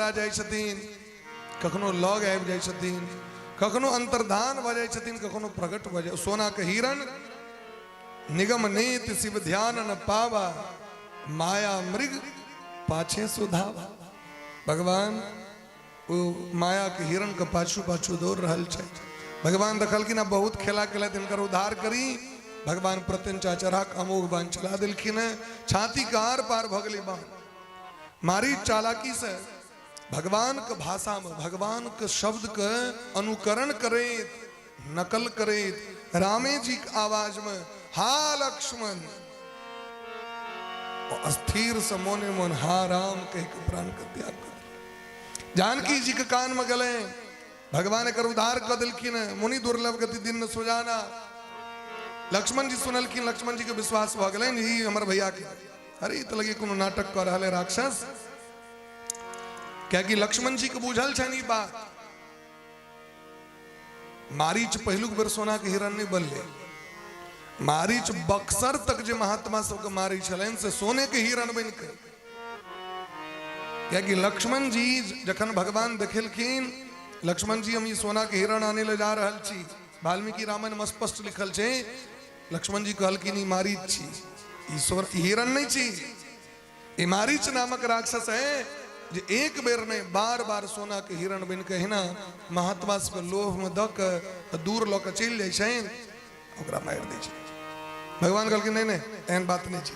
आ जाय छथिन, कखनो लग आबि जाय छथिन, कखनो अंतर्धान भ जाय छथिन, कखनो प्रकट भ जाय। सोना के हिरण निगम नेत शिव ध्यान न पावा, माया मृग पाछे सुधावा। भगवान वो माया के हिरण के पाछू पाछू दौड़ रहल छै। भगवान देखलखिन अब बहुत खेला केला, इनकर उद्धार करी। भगवान प्रत्यंचा चढ़ा के अमोघ बाण चला दिलखिन। छाती के आर पार भ गेलै बाण। मारी चालाकी से भगवान के भाषा में, भगवान के शब्द के अनुकरण करैत, नकल करैत, रामे जी के आवाज में हा लक्ष्मण, अस्थिर से मोने मन हा राम कह के प्राण के त्याग कर। जानकी जी के कान में गले, भगवान कर उद्धार कर दिलखिन। मुनि दुर्लभ गति दिन न सुजाना। लक्ष्मण जी सुनलखिन, लक्ष्मण जी के विश्वास भ गए, ही हमर भैया के। अरे तो लगे कोनो नाटक कर रहा है राक्षस, क्या कि लक्ष्मण जी के बुझल छन ई बात। मारीच पहिलुक बेर सोना के हिरण नहीं बनले। मारीच बक्सर तक जे महात्मा सबके मारी छलन से सोने के हिरण बन के। क्या कि लक्ष्मण जी जखन भगवान देखेलखिन, लक्ष्मण जी हम ई सोना के हिरण आने ले जा रहल छी, वाल्मीकि रामायण में स्पष्ट लिखल छै। लक्ष्मण जी कहलखिन ई मारीच छी, ईश्वर हिरण नहीं छी, ई मारीच नामक राक्षस है जे एक बेर ने बार बार सोना के हिरण बन के है ना महात्मा सबके लोभ में द के दूर ल के चल जाय छै, ओकरा मार दै छै। भगवान कहलखिन नहीं नहीं एहन बात नहीं छै।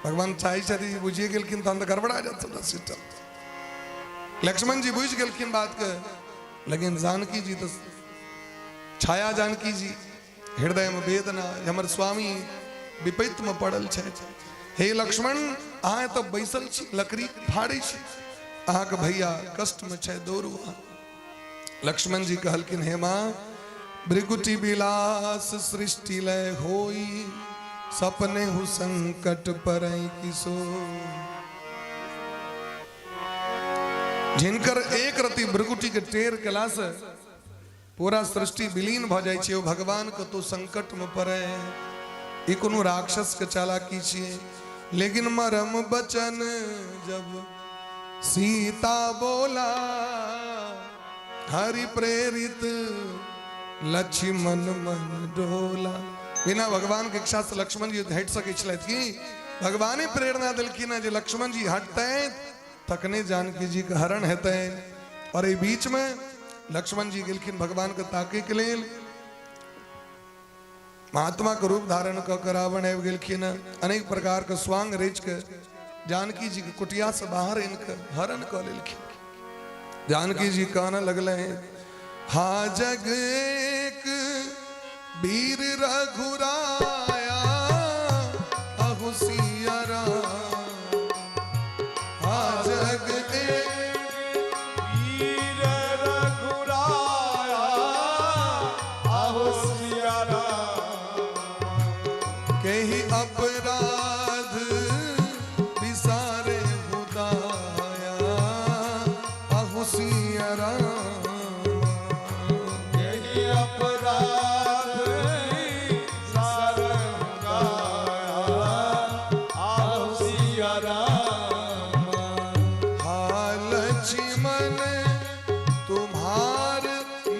भगवान चाहे छथि बुझिए गेलखिन तहन तो गड़बड़ा जात पूरा सिस्टम। लक्ष्मण जी बुझ गेलखिन बात के, लेकिन जानकी जी तो छाया, जानकी जी हृदय में वेदना, हमर स्वामी विपत्त में पड़ल छै। हे लक्ष्मण अहाँ तो बैसल छी, लकड़ी फाड़े छी, अहाँ के भैया कष्ट में छै, दौड़ू। लक्ष्मण जी कहलखिन हे माँ, भृगुटी विलास सृष्टि लय होई, सपने हु संकट परई किसो। जिनकर एक रति भृगुटी के टेर केला से पूरा सृष्टि विलीन भ जाय छै, ओ भगवान के तो संकट में पड़े। ई कोनो राक्षस के चालाकी छियै। लेकिन मरम बचन जब सीता बोला, हरि प्रेरित लक्ष्मण मन डोला। बिना भगवान के इच्छा से लक्ष्मण जी हट सके छलथि कि भगवाने प्रेरणा दिलखिन जे लक्ष्मण जी हटते तखने जानकी जी के हरण हेतै। और एहि बीच में लक्ष्मण जी गेलखिन भगवान के ताके के लेल। महात्मा के रूप धारण कर रावण आबि गेलखिन, अनेक प्रकार के स्वांग रेच के जानकी जी के कुटिया से बाहर इनके हरण कर लेलखिन। जानकी जी कहने लगले, हा जग एक वीर रघुराया, अहु सिया राम। हा जग एक वीर रघुराया, अहो सिया राम। कही अपराध विसारे हुदाया, अहु सिया राम। यही अपराध सारे हुदाया, अहो सिया राम। हा लक्ष्मण तुम्हार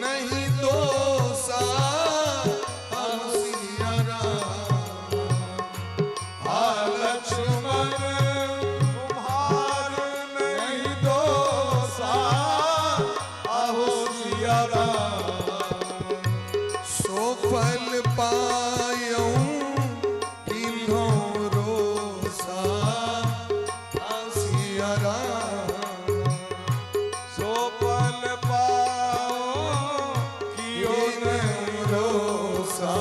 नहीं दोषा, अहु सिया राम। हा लक्ष्मण तुम्हार नहीं दोषा, अहो सिया राम। सो फल पायऊं किन्हों रोसा, अहु सिया राम। सो पल पाओ कियो नहीं रोसा,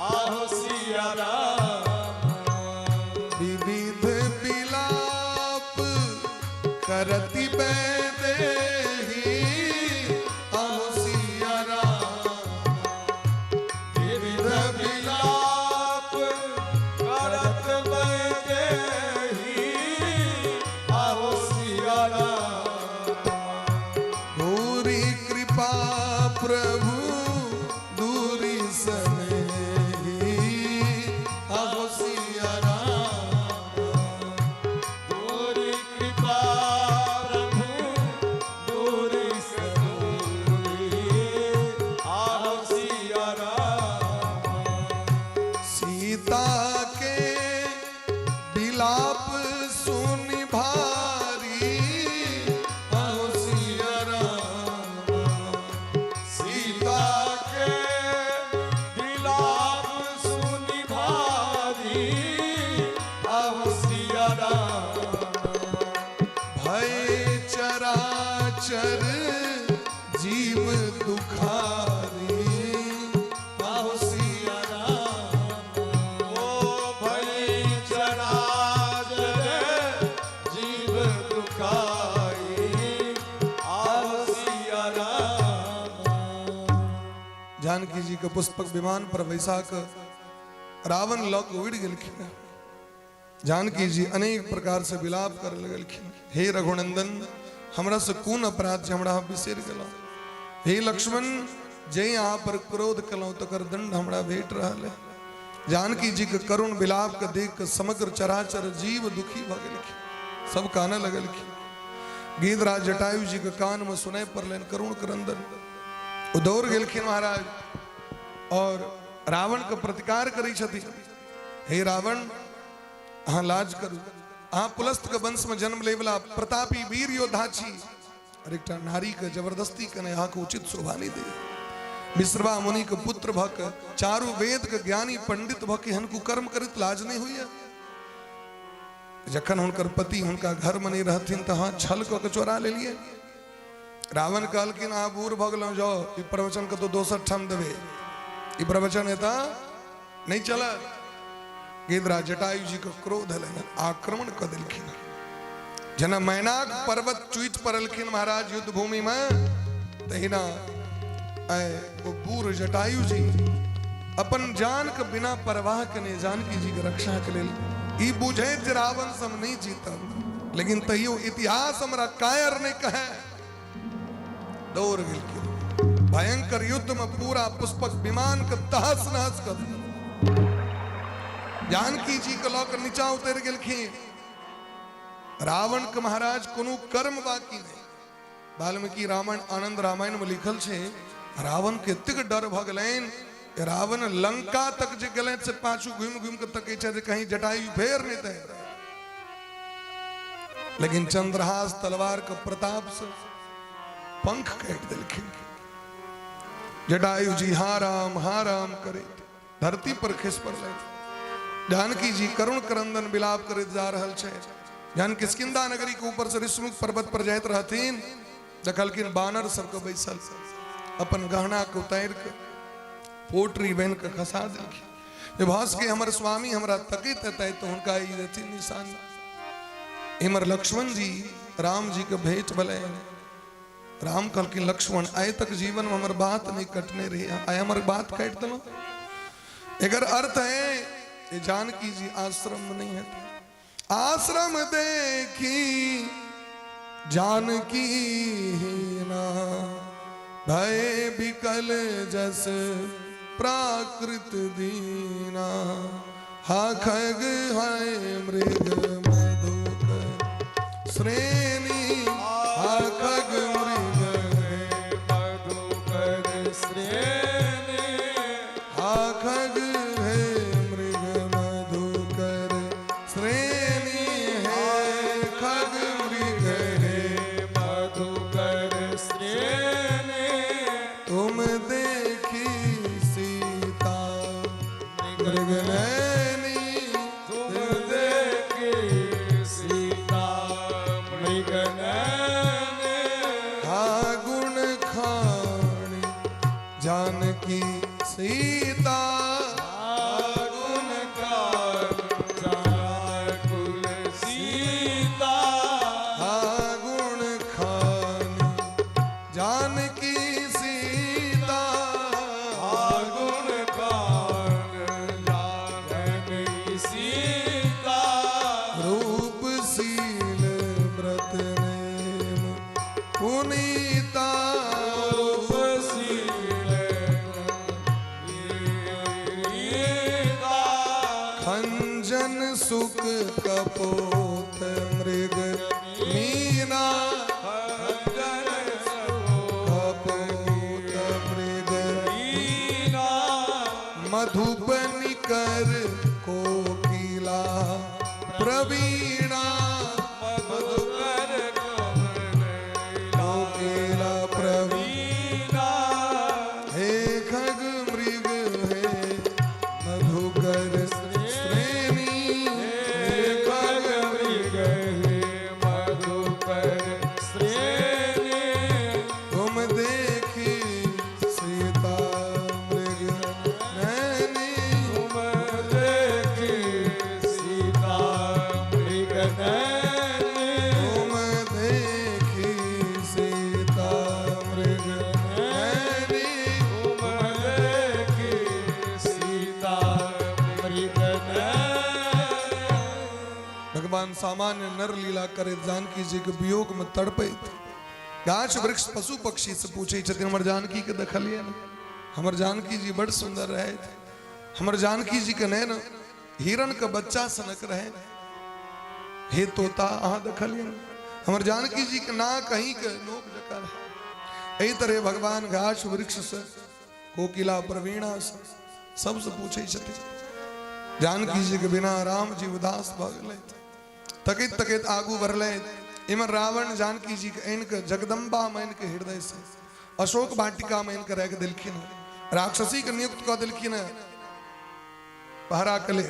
आहो सिया राम। विविध विलाप करति बैदेही, अहु सिया राम। विविध विलाप करत बैदेही, आहो सिया राम। भूरि कृपा प्रभु दूरी सनेही, अहु सिया राम। पूरी कृपा प्रभु सीता के विलाप सुनि भारी अहो सिया राम। सीता के विलाप सुनि भारी अहो सिया राम। भय चराचर जीव दुखारी अहो सिया राम। ओ भय चराचर जीव दुखाई अहो सिया राम। जानकी जी के पुष्पक विमान पर बैसाक रावण लौक उड़ गेलखिन। जानकी जी अनेक प्रकार से विलाप कर लगलखिन। हे रघुनंदन, हमरा से कोन अपराध जे हमरा बिसरि गेलहुँ। हे लक्ष्मण, जे यहाँ पर क्रोध कलहुँ तकर दंड हमरा भेट रहल है। जानकी जी के करुण विलाप के देख के समग्र चराचर जीव दुखी भ गेलखिन, सब काने लगलखिन। गिरिराज जटायु जी के कान में सुनाई पड़लनि करुण क्रंदन। ओ दौड़ गेलखिन महाराज और रावण के प्रतिकार करै छथिन। हे रावण, अहाँ लाज करू, अहाँ पुलस्त के वंश में जन्म ले वाला प्रतापी वीर योद्धा छी और एक नारी के जबरदस्ती कने अहाँ के उचित शोभा नहीं दे। विश्रवा मुनि के पुत्र भक चारु वेद के ज्ञानी पंडित भक हन कुकर्म करित लाज नहीं हुई। जखन हुनकर पति हुनका घर में नहीं रहथिन त हाँ छल के चोरा ले लिए। रावण कहलखिन अहाँ बूढ़ भ गेलहुँ, जाओ ई प्रवचन के तो दोसर ठाम देवे, ई प्रवचन एता नहीं चला। गिरिराज जटायु जी को क्रोध है, आक्रमण कर दिलखिन। जना मैनाक पर्वत चुईट पड़लखिन महाराज युद्ध भूमि में। तहिना वो बूढ़ जटायु जी अपन जान के बिना परवाह कने जानकी जी के रक्षा के लेल ई बुझे जे रावण से हम नहीं जीतब, लेकिन तैयो इतिहास हमरा कायर नहीं कहे। दौड़ गेलखिन। भयंकर युद्ध में पूरा पुष्पक विमान के तहस नहस कर दिया। जानकी जी के लौकर नीचा उतर गेलखिन। रावण के महाराज कोनो कर्म बाकी नहीं। वाल्मीकि रामायण आनंद रामायण में लिखल छे रावण के तिक डर भ गेलैन। रावण लंका तक जे गेलैन से पाछू घूम घूम के तकै छै जे कहीं जटायु फेर नहीं दे। लेकिन चंद्रहास तलवार के प्रताप से पंख काट दिलखिन। जटायु जी हा राम करे धरती पर खिस पड़लै। जानकी जी करुण क्रंदन विलाप करे जा रहल छे। जहन किष्किंधा नगरी के ऊपर से ऋषमुख पर्वत पर जाइत रहथिन, देखलखिन बानर सबके बैसल अपन गहना के उतार के पोटरी बन के खसा देलखिन। भास के हमर स्वामी हमरा तकैत हेतै तो हुनका ई रहथिन निशान। इमर लक्ष्मण जी राम जी के भेंट भले। राम कहलखिन लक्ष्मण आय तक जीवन में हमर बात नहीं कटने रही, आय हमर बात काट देलो। एकर अर्थ है ये जानकी जी आश्रम में नहीं है। आश्रम देखी जानकी ना भय बिकल जस प्राकृत दीना। हा खग है मृग मधुक श्रेणी हा खग मृग मधुकर श्रेणी हा खग है मृग मधुकर श्रेणी है खग मृग है मधुकर श्रेणी। तुम देखी सीता मृग नैनी तुम देखी सीता मृग नैनी। हा गुण खानी जानकी सीता। गुण गान जाकुल सीता। हा गुण खानी जानकी सीता। गुण गान जानकी सीता। रूपशील व्रत नेम पुनीता। रूपशील नीता। खंजन सुख कपोत मृग मीना। खंजन कपोत मृग मीना। मधुबनी कर कोकिला प्रवीणा मधुकर कोकिला प्रवीणा हे खग मृग हे मधुकर श्रेणी हे खग मृग मधुकर श्रेणी तुम देखी सीता मृग नैनी तुम देखी सीता मृग नैनी तुम देखी सीता मृग नैनी तुम देखी सीता मृग नैनी। भगवान सामान्य नर लीला करे जानकी जी के वियोग में तड़पे गाछ वृक्ष पशु पक्षी से पूछे छथिन हमर जानकी के देखलिए न हमर जानकी जी बड़ सुंदर रहे हमर जानकी जी के नैन हिरण के बच्चा सनक रहे हे तोता अहाँ देखलिए न हमर जानकी जी के ना कहीं के नोक जका रहे एही तरह भगवान गाछ वृक्ष से कोकिला प्रवीणा से सबसे पूछे छथिन जानकी जी के बिना राम जी उदास भ गेलै तकित तकित आगू बढ़ले इमर रावण जानकी जी के एन के जगदम्बा मान के हृदय से अशोक वाटिका मान के रख दिलखिन राक्षसी के नियुक्त क दिलखिन पहरा कले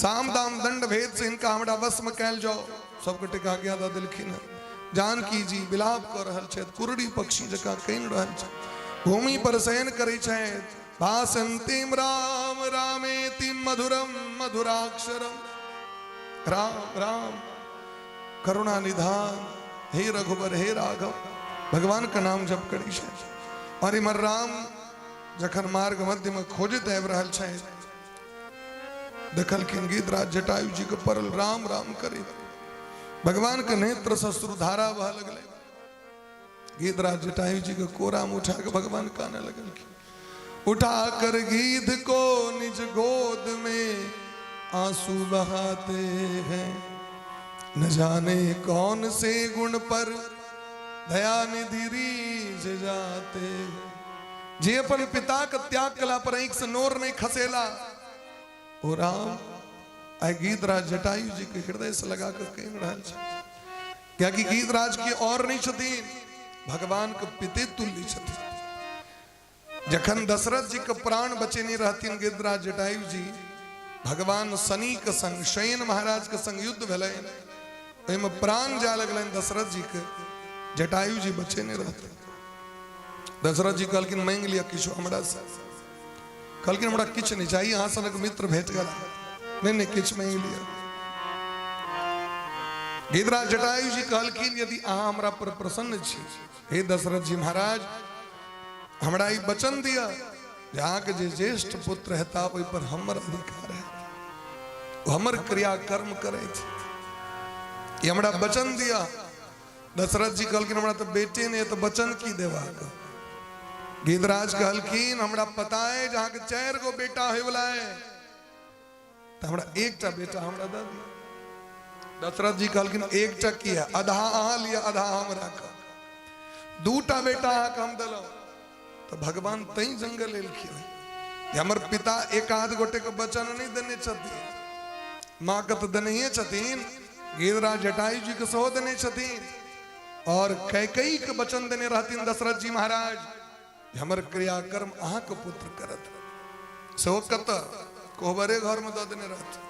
साम दाम दंड भेद से इनका हमरा वश में कैल जाओ सबके टिका गया द दिलखिन जानकी जी विलाप कर रहल छथि कुरड़ी पक्षी जका कइन रहल छथि भूमि पर शयन करै छथि भासन्तिम राम रामेति मधुरम मधुराक्षरम राम राम करुणा निधान हे रघुबर हे राघव भगवान का नाम जप करी छे और इमर राम जखन मार्ग मध्य में खोजत आबि रहल छे देखलखिन गीधराज जटायु जी के परल राम राम करे भगवान के नेत्र से अश्रुधारा बह लगले गीधराज जटायु जी के कोरा में उठा के भगवान काने लगलखिन उठा कर गीध को निज गोद में आंसू बहाते हैं न जाने कौन से गुण पर दया निधि रीझ जाते हैं जे अपन पिता का त्याग कला पर एक से नोर नहीं खसेला ओ राम आई गीधराज जटायु जी के हृदय से लगा कर कह रहल छै क्या कि गीधराज की और नहीं छथिन भगवान के पिते तुल्य छथिन जखन दशरथ जी के प्राण बचे नहीं रहतीन गीधराज जटायु जी भगवान शनि के संग शयन महाराज के संग युद्ध भेलै में प्राण जा लगलन दशरथ जी के जटायु जी बचे नहीं रहते दशरथ जी कहलखिन मांग लिया किछु हमरा से कहलखिन हमरा किछु नहीं चाहिए अहाँ सनक मित्र भेट गेल नहीं किछु मांग लिया गीधराज जटायु जी कहलखिन यदि अहाँ हमरा पर प्रसन्न छी हे दशरथ जी महाराज हमरा ई वचन दिया जे अहाँ के जे ज्येष्ठ पुत्र हेता ओहि पर हमर अधिकार है हमर क्रिया कर्म करे छै ये हमरा वचन दिया दशरथ जी कहलखिन हमरा तो बेटे ने तो वचन की देवा गीधराज कहलखिन हमरा पता है जहाँ के 4 गो बेटा होय वाला है तो हमरा एकटा बेटा हमरा दे दिया दशरथ जी कहलखिन एकटा की है आधा अहाँ लिया आधा हम राखब 2टा बेटा अहाँ के हम देलौ तो भगवान तई जंगल एलखिन हमर पिता एक आध गोटे के वचन नहीं देने छथिन माँ के तो देने छथिन गीधराज जटायु जी के सेहो देने छथिन और कैकेयी के वचन देने रहथिन दशरथ जी महाराज हमर क्रियाकर्म अहाँ के पुत्र करत सेहो कत कोहबरे घर में दे देने रहथिन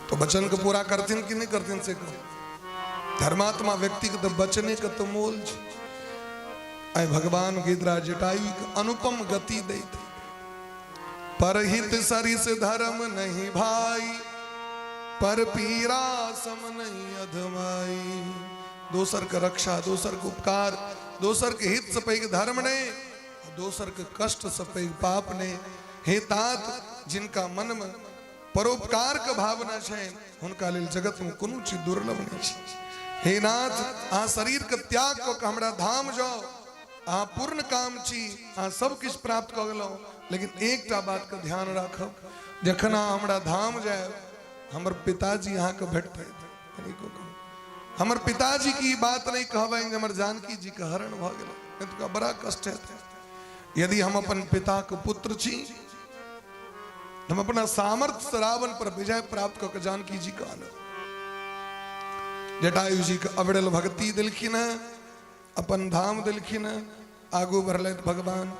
तो वचन को पूरा करथिन कि नहीं करथिन से कहो धर्मात्मा व्यक्ति के तो बचने का तो मोल छै आई भगवान गीधराज जटायु के अनुपम गति देते परहित सरिस धर्म नहीं भाई पर पीरा सम नहीं अधमाई दोसर के रक्षा दोसर के उपकार दोसर के हित से पैघ धर्म ने दोसर के कष्ट से पैघ पाप ने हे तात जिनका मन में परोपकार के भावना है उनका लेल जगत में कोनो चीज दुर्लभ नहीं है हे नाथ अहाँ शरीर के त्याग को हमरा धाम जाओ अहाँ पूर्ण काम छी अहाँ सब किछ प्राप्त कर गेलौ लेकिन एकटा बात का ध्यान राखब जखन अहाँ हमरा धाम जाए हमर पिताजी यहाँ के भेटते हमर पिताजी की बात नहीं कहबे हमर जानकी जी के हरण भ गेल बड़ा कष्ट है यदि हम अपन पिता के पुत्र छी हम अपना सामर्थ्य से रावण पर विजय प्राप्त करके जानकी जी का आना। जटायु जी का अवड़ल भक्ति दिलखिन, अपन धाम दिलखिन, आगू बढ़ल भगवान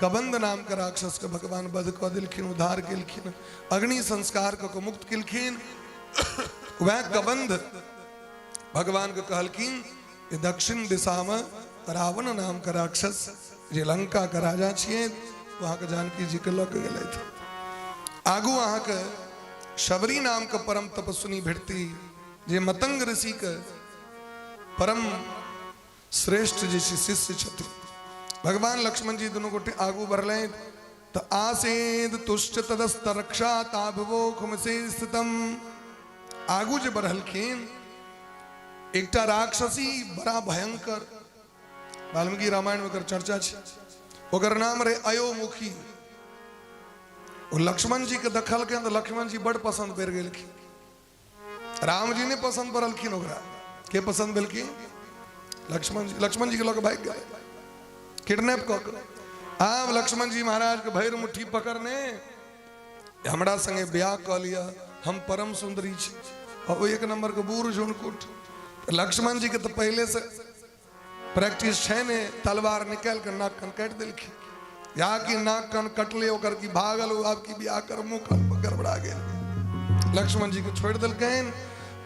कबंद नाम का राक्षस के भगवान वध क दिलखिन, उद्धार केलखिन, अग्नि संस्कार को मुक्त केलखिन। वह कबंद भगवान को कहलखिन कि दक्षिण दिशा में रावण नाम का राक्षस जे लंका का राजा छिए, वहां के जानकी जी के लग गए थे। आगू वहां के शबरी नाम का परम तपस्विनी भेटती, जे मतंग ऋषि के परम श्रेष्ठ जैसी शिष्य छथि। भगवान लक्ष्मण जी दोनों गोटे आगू बढ़ले तो आसेद तुष्ट तदस्त रक्षा ताभवो खुमसे स्थितम। आगू जे बढ़लखिन एकटा राक्षसी बड़ा भयंकर, वाल्मीकि रामायण में चर्चा है, ओकर नाम रहे अयोमुखी। वो लक्ष्मण जी के दखल के तो लक्ष्मण जी बड़ पसंद पड़ गए। राम जी ने पसंद पड़लखिन, ओकरा के पसंद भेलखिन लक्ष्मण जी के लोग भाग गए किडनैप कऽ। आब लक्ष्मण जी महाराज के भैर मुट्ठी पकड़ने हमरा संगे ब्याह कऽ लिया, हम परम सुंदरी छी और एक नंबर के बूढ़ झुनकुट। लक्ष्मण जी के तो पहले से प्रैक्टिस है ने, तलवार निकाल कर नाक कन काट दिलखिन। या कि नाक कन कटले ओकर की भागल हो, आपकी ब्याह कर मुंह कन गड़बड़ा गए। लक्ष्मण जी को छोड़ दिलखिन।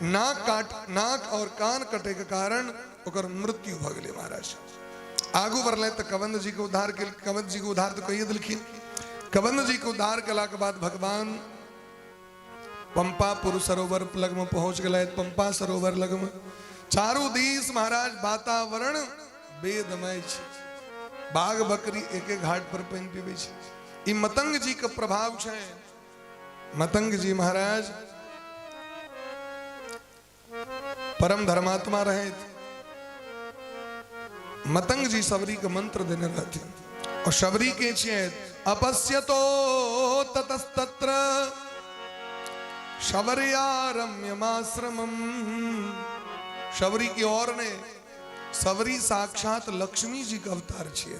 नाक और कान कटे के कारण ओकर मृत्यु भ गए महाराज। आगू बढ़ले तो कबंद जी को उद्धार के, कबंद जी को उद्धार तो कहिए दिलखिन। कबंद जी को उद्धार कला के बाद भगवान पंपापुर सरोवर लग में पहुंच गए। पंपा सरोवर लग में चारों दिस महाराज वातावरण वेदमय छे। बाघ बकरी एक एक घाट पर पानी पीबे छे। ई मतंग जी के प्रभाव छे। मतंग जी महाराज परम धर्मात्मा रहे। मतंग जी शबरी के मंत्र देने रहते और शबरी के छे अपश्यतो ततस्तत्र शबर्यारम्यमाश्रमम। शबरी की ओर ने, शबरी साक्षात लक्ष्मी जी का अवतार छे।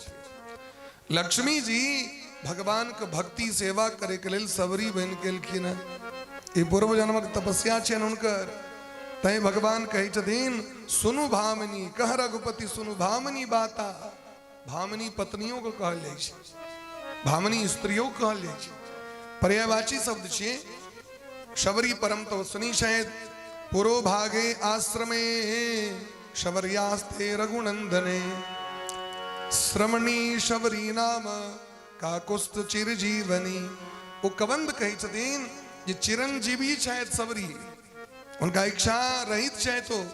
लक्ष्मी जी भगवान के भक्ति सेवा करे के लेल शबरी बन केलखिन। ई पूर्व जन्मक तपस्या छे हुनकर। तै भगवान कहे छथिन सुनु भामिनी, कह रघुपति सुनु भामिनी बाता। भामिनी पत्नियों को कहल जाय छे, भामिनी स्त्रियों को कहल जाय छे। पर्यायवाची शब्द छे। शबरी परम तपस्विनी शायद पुरो भागे आश्रमे शबर्यास्ते रघुनंदने। श्रमणी शबरी नाम काकुस्त चिरजीवनी। वो कबंद कही छथिन जे चिरंजीवी शायद शबरी, उनका इच्छा रहित शायद, तो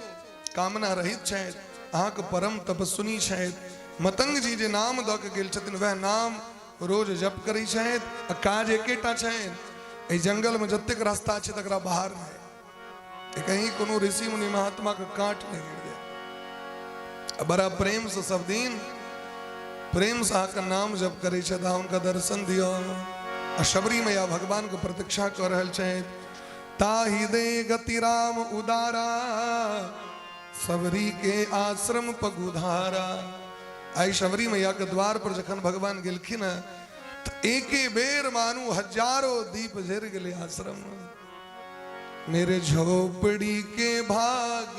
कामना रहित शायद, अहाँ के परम तपस्विनी शायद। मतंग जी जे नाम द के गेल छथिन वह नाम रोज जप करी शायद। काज एकेटा शायद, ए जंगल में जतेक रास्ता छे तकरा बाहर है, कहीं कोनो ऋषि मुनि महात्मा के काट नहीं गिर जाए। बड़ा प्रेम से सब दिन प्रेम से आकर नाम जप करे छे, उनका दर्शन दियो। शबरी मैया भगवान को प्रतीक्षा कर रहल छे। ताहि दे गति राम उदारा, शबरी के आश्रम पगुधारा। आई शबरी मैया के द्वार पर जखन भगवान गेलखिन तो एके बेर मानू हजारों दीप जर गए आश्रम। मेरे झोपड़ी के भाग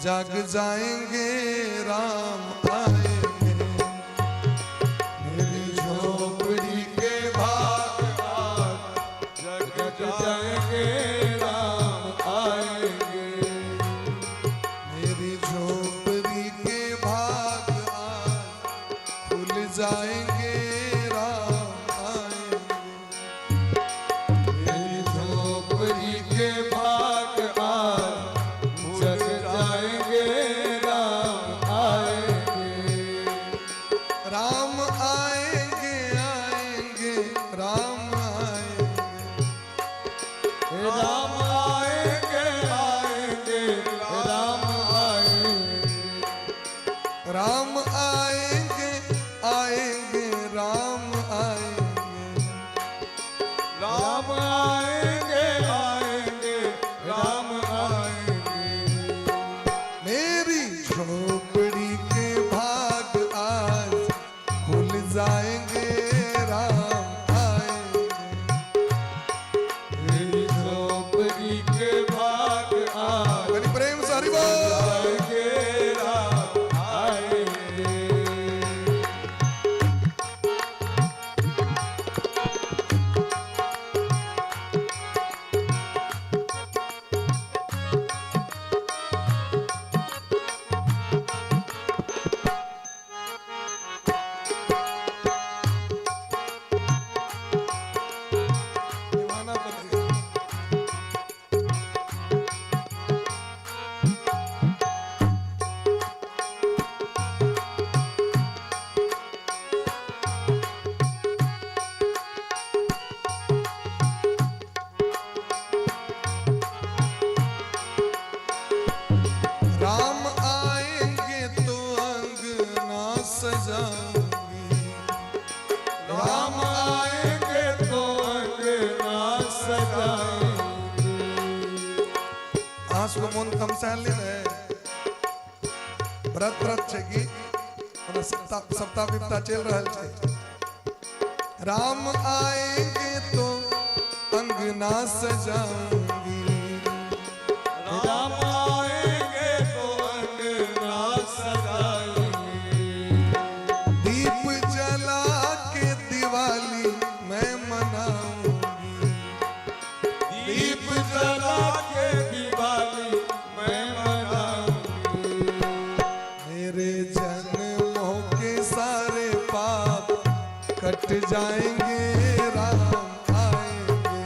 जाग जाएंगे राम आएंगे। मेरी झोपड़ी के भाग जग जाएंगे राम आएंगे। मेरी झोपड़ी के भाग खुल जाएंगे राम आएंगे। मेरी झोपड़ी के भाग जग जाएंगे राम आएंगे। राम आएंगे आएंगे राम आएंगे। राम आएंगे आएंगे राम आएंगे। राम आएंगे आएंगे राम आएंगे। राम आएंगे आएंगे राम आएंगे। मेरी झोपड़ी के भाग आज खुल जाएंगे राम आएंगे। को मन तमसाल ले रहे व्रत व्रत छे की सप्ताह विपता चल रहा है। राम आएंगे तो अंगना सजाऊंगी, राम आएंगे तो अंगना सजाएंगे, दीप जला के दिवाली मैं मनाऊंगी, दीप जला के दिवाली मैं मनाऊंगी। मेरे जन्मों के सारे पाप कट जाएंगे, राम आएंगे,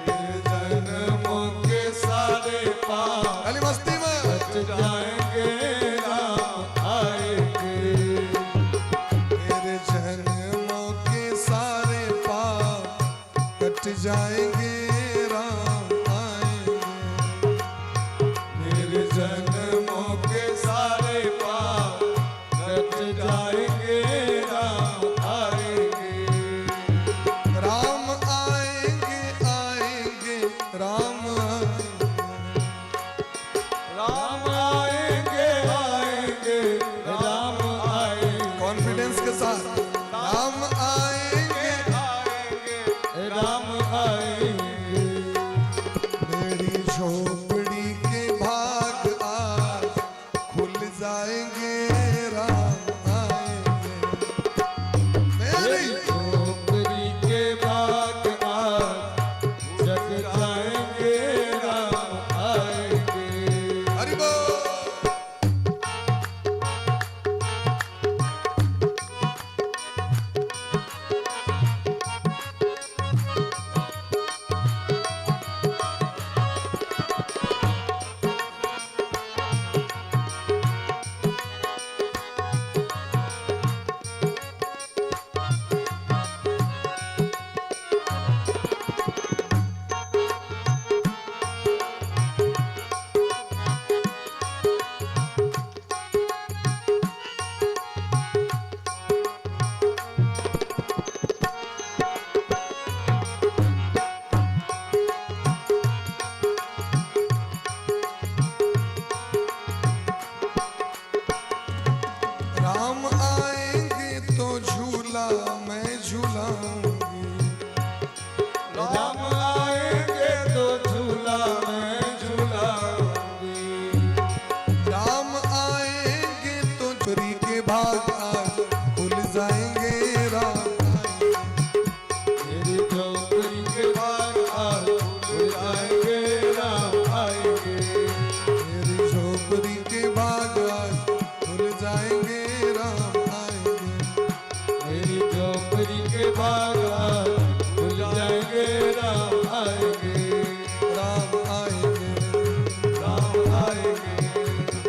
मेरे जन्मों के सारे पाप खाली मस्ती में कट जाएंगे, राम आएंगे, मेरे जन्मों के सारे पाप कट जाएंगे, राम आएंगे, मेरे जन्मों के सारे पाप कट जाएंगे, राम आएंगे, राम आएंगे आएंगे राम आएंगे, राम आएंगे आएंगे राम आएंगे, कॉन्फिडेंस के साथ राम आएंगे, आएंगे राम आएंगे, मेरी झोपड़ी के भाग आज खुल जाएंगे, राम आएंगे, मेरी झोपड़ी के बाग आज जग जाएंगे, राम आएंगे। हरि बोल। राम आएंगे तो झूला मैं झूलाऊंगी, राम आएंगे तो झूला मैं झूलाऊंगी, राम आएंगे तो चोरी के भाग आज खुल जाएंगे, राम मेरी झोपड़ी के बाग आज खुल जाएंगे, राम आएंगे, मेरी झोपड़ी के भाग आज खुल जाएंगे, राम आएंगे, मेरी झोपड़ी के बाग आज खुल जाएंगे, राम आएंगे, राम आएंगे, राम आएंगे,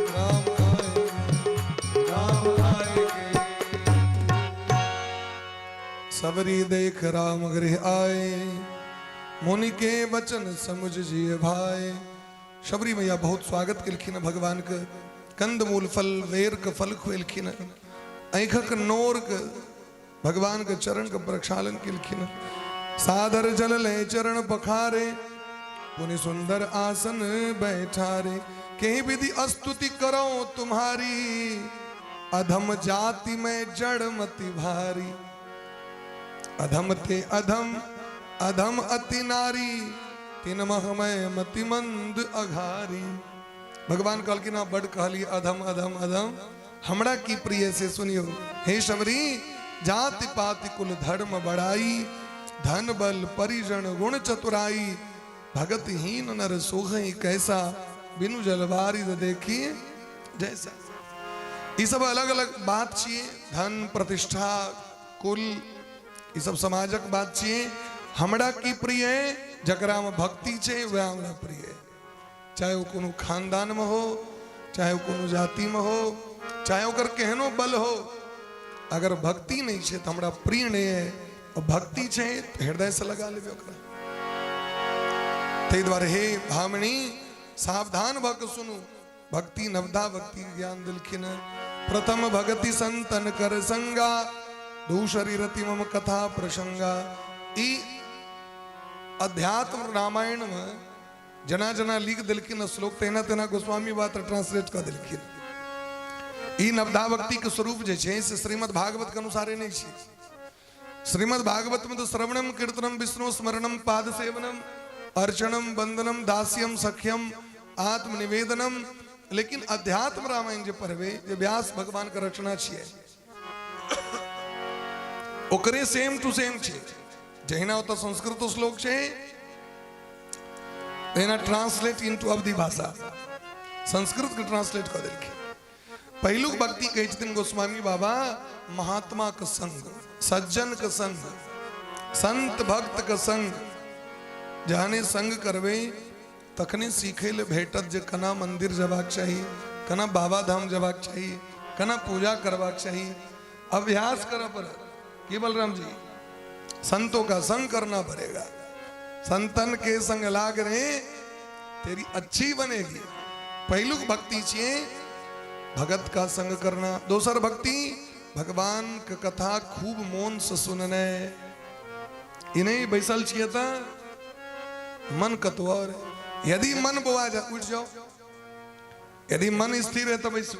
राम आएंगे। राम आएंगे। सबरी देख राम गृह आए, मुनि के वचन समुझ जिय भाए। शबरी मैया बहुत स्वागत किलखिन भगवान के, कंद मूल फल वेर के फल खुलखिन, ऐखक नोर के भगवान के चरण के प्रक्षालन किलखिन। सादर जल ले चरण पखारे, पुनि सुंदर आसन बैठारे। के विधि स्तुति करो तुम्हारी, अधम जाति में जड़ मति भारी। अधम ते अधम अधम अति नारी, तीन मह में मति मंद अघारी। भगवान कल की ना बड़ कहली अधम अधम अधम, हमरा की प्रिय से सुनियो। हे शबरी, जाति पाति कुल धर्म बढ़ाई, धन बल परिजन गुण चतुराई। भगत हीन नर सोहई कैसा, बिनु जलवारी देखी जैसा। ये सब अलग अलग बात छिए, धन प्रतिष्ठा कुल ये सब समाजक बात छिए। हमरा की प्रिय जकरा में भक्ति छे वह हमरा प्रिय, चाहे वो कोनो खानदान में हो, चाहे वो कोनो जाति में हो, चाहे ओकर केहनो बल हो। अगर भक्ति नहीं छे तो हमरा प्रिय नहीं है, और भक्ति छे तो हृदय से लगा लेबे ओकरा। ते द्वारे हे भामणी सावधान भक सुनु, भक्ति नवदा भक्ति ज्ञान दिलखिन। प्रथम भगति संतन कर संगा, दूसरी रति मम कथा प्रसंगा। ई अध्यात्म रामायण में जना जना लिख दिलखिन श्लोक तेना तेना गोस्वामी बात ट्रांसलेट कर दिलखिन। ई नवधा भक्ति के स्वरूप जे छै से श्रीमद् भागवत के अनुसारे नहीं छै। श्रीमद् भागवत में तो श्रवणम कीर्तनम विष्णु स्मरणम पाद सेवनम अर्चनम वंदनम दास्यम सख्यम आत्मनिवेदनम, लेकिन अध्यात्म रामायण जे पढ़बे जे व्यास भगवान के रचना छिए ओकरे सेम टू सेम छे। जहिना ओत संस्कृत श्लोक छे तेना ट्रांसलेट इनटू अवधी भाषा संस्कृत के ट्रांसलेट कर देलखिन। पहिलुक भक्ति कहै छथिन गोस्वामी बाबा महात्मा के संग, सज्जन के संग, संत भक्त के संग जहने संग करबे तखने सीखे ले भेटत जे कना मंदिर जबाक चाहिए, कना बाबा धाम जबाक चाहिए, कना पूजा करवाक चाहिए। अभ्यास करना पड़ेगा। कि बलराम जी संतों का संग करना पड़ेगा। संतन के संग लाग रहे तेरी अच्छी बनेगी। पहलुक भक्ति चाहिए भगत का संग करना। दोसर भक्ति भगवान के कथा खूब मौन से सुनने। इन्हें बैसल चाहिए था मन कतवर। यदि मन बोआ जा उठ जाओ, यदि मन स्थिर है तो बैसो,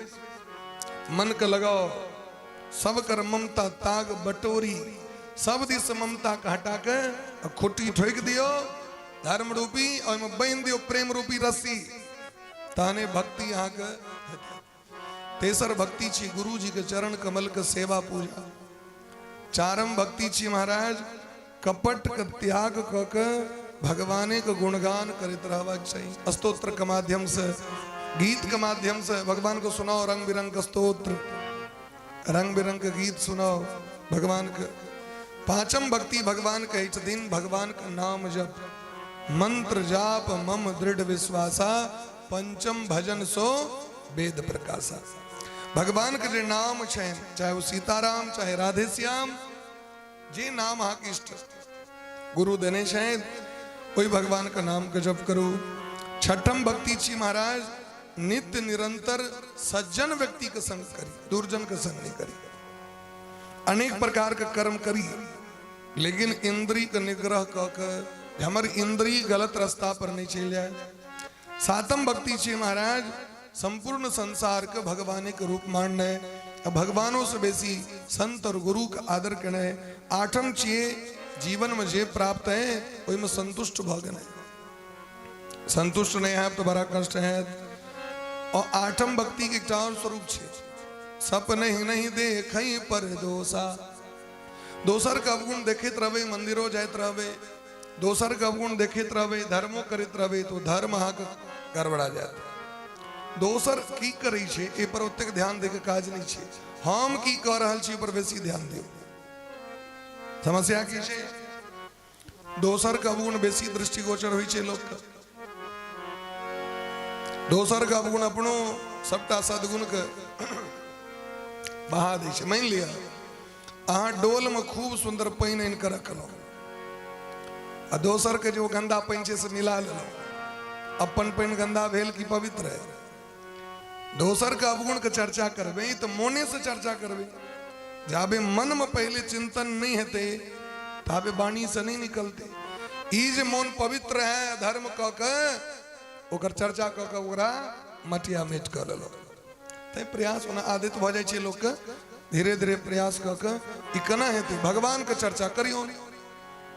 मन का लगाओ। सब कर ममता ताग बटोरी, सब दिस ममता का हटा के खुटी ठोक दियो धर्म रूपी और में बांध दियो प्रेम रूपी रस्सी, ताने भक्ति यहाँ के। तेसर भक्ति छी गुरु जी के चरण कमल के सेवा पूजा। चारम भक्ति छी महाराज कपट के त्याग क के भगवाने के गुणगान करते रहबाक चाहिए। स्तोत्र के माध्यम से, गीत के माध्यम से भगवान को सुनाओ। रंग बिरंग का स्तोत्र, रंग बिरंग के गीत सुनाओ भगवान के। पांचम भक्ति भगवान कहे छथिन भगवान का नाम जप, मंत्र जाप मम दृढ़ विश्वासा, पंचम भजन सो वेद प्रकाशा। भगवान के जे नाम छे, चाहे वो सीताराम चाहे राधे श्याम, जे नाम हाँ की इष्ट गुरु देने शायद कोई भगवान का नाम का जप करो। छठम भक्ति छी महाराज नित्य निरंतर सज्जन व्यक्ति का संग करी, दुर्जन का संग नहीं करी। अनेक प्रकार का कर्म करी लेकिन इंद्री का निग्रह कर हमारी इंद्री गलत रास्ता पर नहीं चल जाए। सातम भक्ति छी महाराज संपूर्ण संसार के भगवान के रूप मानने, भगवानों से बेसी संत और गुरु का आदर करना है। आठम चाहिए जीवन में जे प्राप्त है वही में संतुष्ट भगन है। संतुष्ट नहीं है तो बड़ा कष्ट है। और आठम भक्ति के एक और स्वरूप छे सपने ही नहीं देखई पर दोसा। दोसर का अवगुण देखित रहे, मंदिरों जाइत रहे, दोसर का अवगुण देखित रहे, धर्मों करित रहे तो धर्म हाँ गड़बड़ा जाता। दोसर की करी छे ए पर ओतेक ध्यान दे के काज नहीं छे, हम की कर रहल छी पर बेसी ध्यान दियो। समस्या की छे दोसर का अवगुण बेसी दृष्टिगोचर होई छे लोक का। दोसर का अवगुण अपनो सबटा सदगुण के बहा दे छे। मान लिया अहाँ डोल में खूब सुंदर पानी आनि के रखलो आ दोसर के जो गंदा पानी छे से मिला लेलो, अपन पानी गंदा भेल कि पवित्र है। दोसर का अवगुण के चर्चा करबे तो मोने से चर्चा करबे। जाबे मन में पहले चिंतन नहीं हेते ताबे वाणी से नहीं निकलते। ई जे मन पवित्र है धर्म क के ओकर चर्चा क के ओकरा मटिया मेट कर लेलो। ते प्रयास होना आदत भ जाय छै लोक के। धीरे धीरे प्रयास क के ई केना हेते भगवान के चर्चा करियो,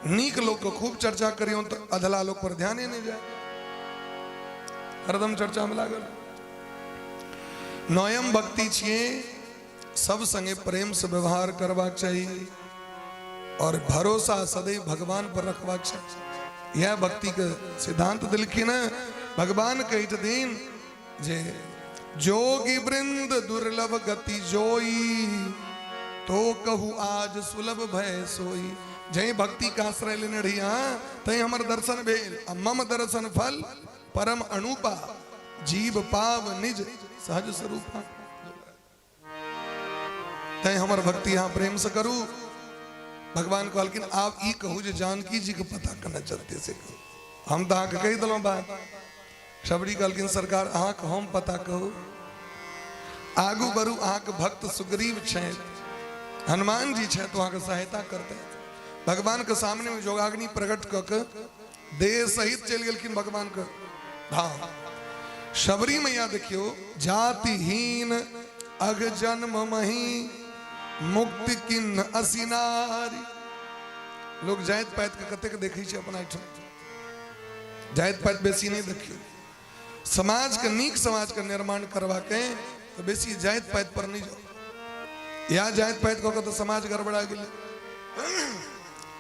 नीक लोग के खूब चर्चा करियो तो अधला लोग पर ध्यान ही नहीं जाए, हरदम चर्चा में लागल। नौयम भक्ति छिए सब संगे प्रेम से व्यवहार करबाक चाहिए और भरोसा सदैव भगवान पर रखबाक चाहिए। यह भक्ति के सिद्धांत दिलखिन। भगवान कही छथिन जे जोगी वृंद दुर्लभ गति जोई, तो कहू आज सुलभ भय सोई। जय भक्ति का आश्रय लेने रहिया तय हमर दर्शन भेल। मम दर्शन फल परम अनूपा, जीव पाव निज सहज स्वरूपा। तय हमर भक्ति यहाँ प्रेम से करू। भगवान कहलखिन आप ई कहू जे जानकी जी के पता करना चलते से कहू। हम तो अहाँ के कही दिलों बात। शबरी कहलखिन सरकार अहाँ के हम पता कहू। आगू बढ़ू अहाँ के भक्त सुग्रीव छे, हनुमान जी छे तो अहाँ के सहायता करते। भगवान के सामने में जोगाग्नि प्रकट क के देह सहित चल गेलखिन भगवान के धाम। शबरी मैया देखियो, जातिहीन अग जन्म मही मुक्ति किन्न असिनारी। लोग जाइत पाइत के कतेक देखै छै अपना ठाम, जाइत पाइत बेसी नहीं देखियो। समाज के नीक समाज के निर्माण करवा के तो बेसी जाइत पाइत पर नहीं जाओ। या जाइत पाइत कह के तो समाज गड़बड़ा गेल।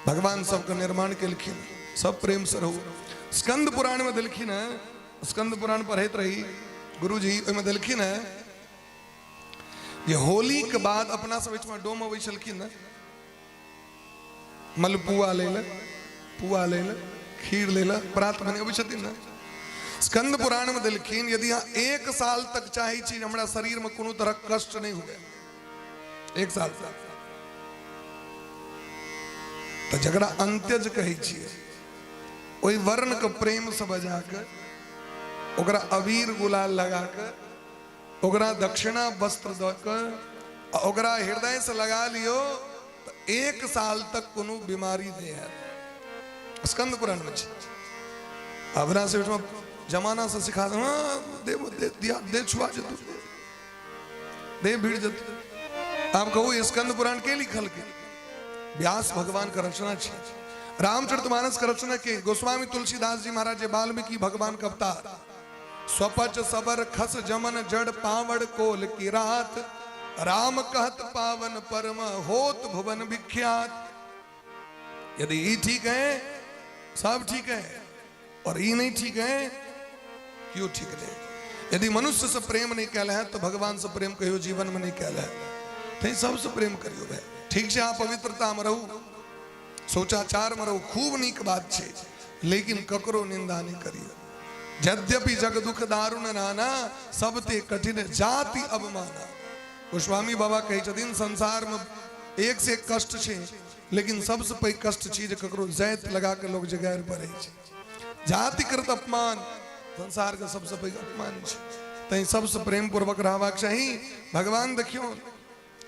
भगवान सबके निर्माण केलखिन, सब प्रेम से रहू। स्कंद पुराण में देलखिन है, स्कंद पुराण पढ़ैत रही गुरुजी, ओहिमे देलखिन है जे होली के बाद अपना सब में डोम अबै छलखिन है मलपुआ ले ले, पुआ ले ले, खीर ले ले, प्रात भने अबै छथिन ना। स्कंद पुराण में देलखिन यदि अहाँ 1 साल तक चाहे छी हमरा शरीर में कोनो तरह कष्ट नहीं हुए, 1 साल तक, तो जकरा अंत्यज कहै छियै, ओहि वर्ण के प्रेम से बजा के, ओकरा अबीर गुलाल लगा के, ओकरा दक्षिणा वस्त्र द के, ओकरा हृदय से लगा लियो तो 1 साल तक कोनो बीमारी नहीं है। स्कंद पुराण में अपना से जमाना से सिखा दे, दे छुआ जतु, दे भीड़ जतु। आप कहो ये स्कंद पुराण के लिखल के? व्यास भगवान का रचना छे। रामचरितमानस का रचना के गोस्वामी तुलसीदास जी महाराज वाल्मीकि भगवान का अवतार। स्वपच सबर खस जमन जड़ पावड़ कोल की रात, राम कहत पावन परम होत भुवन विख्यात। यदि ये ठीक है सब ठीक है, और ये नहीं ठीक है क्यों ठीक नहीं? यदि मनुष्य से प्रेम नहीं कहला है तो भगवान से प्रेम कहियो जीवन में नहीं कहला है, तो सबसे प्रेम करियो भाई। ठीक से आप पवित्रता में रहू, सोचाचार में रहू, खूब नीक बात छे, लेकिन ककरो निंदा नहीं करियो। यद्यपि जग दुख दारुण नाना, सबते कठिन जाति अवमाना। गोस्वामी बाबा कहे छथिन संसार में एक से एक कष्ट छे, लेकिन सबसे पैघ कष्ट छी जे ककरो जैत लगा के लोग जगार पड़े छे। जातिकृत अपमान संसार के सबसे पैघ अपमान छे, तै सबसे प्रेम पूर्वक रहबाक चाही। भगवान देखियो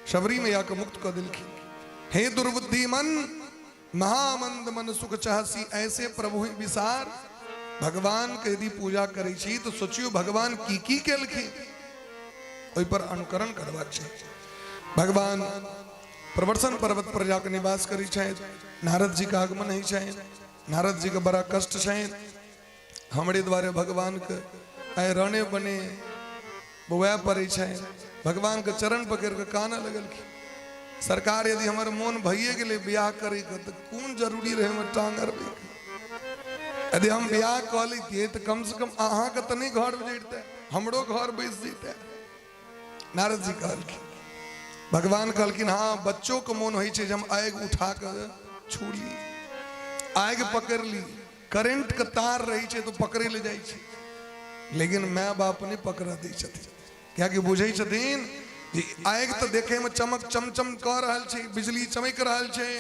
शबरी मैया के मुक्त कर दिलखिन। हे दुर्बुद्धि मन महामंद मन सुख चाहसी, ऐसे प्रभु विसार। भगवान के यदि पूजा करै छी तो सोचियो भगवान की केलखिन, ओहि पर अनुकरण करबाक छै। भगवान प्रवर्तन पर्वत पर जाकर निवास करी छथि, नारद जी का आगमन है छथि, नारद जी के बड़ा कष्ट छथि। हमरे द्वारे भगवान के आय रणे बने बुआ पड़े छथि, भगवान के चरण पकड़ के काना लगल की सरकार यदि हमारे मन भइए गेले ब्याह करे के तो कौन जरूरी रहे में टांग अरबे। यदि हम ब्याह कह लेतिए तो कम से कम अहाँ के तो नहीं घर बजते, हमरो घर बैस जते। नारद जी कहलखिन, भगवान कहलखिन हाँ बच्चों को मन हो हम आग उठा कर छू ली, आग पकड़ ली, करेंट के तार रही तो पकड़े ले जाए, लेकिन माँ बाप नहीं पकड़ा दी छथिन। क्या कि बुझे छथिन जे आग तो देखे में चमक चमचम कह रहल छै, बिजली चमक रहल छै,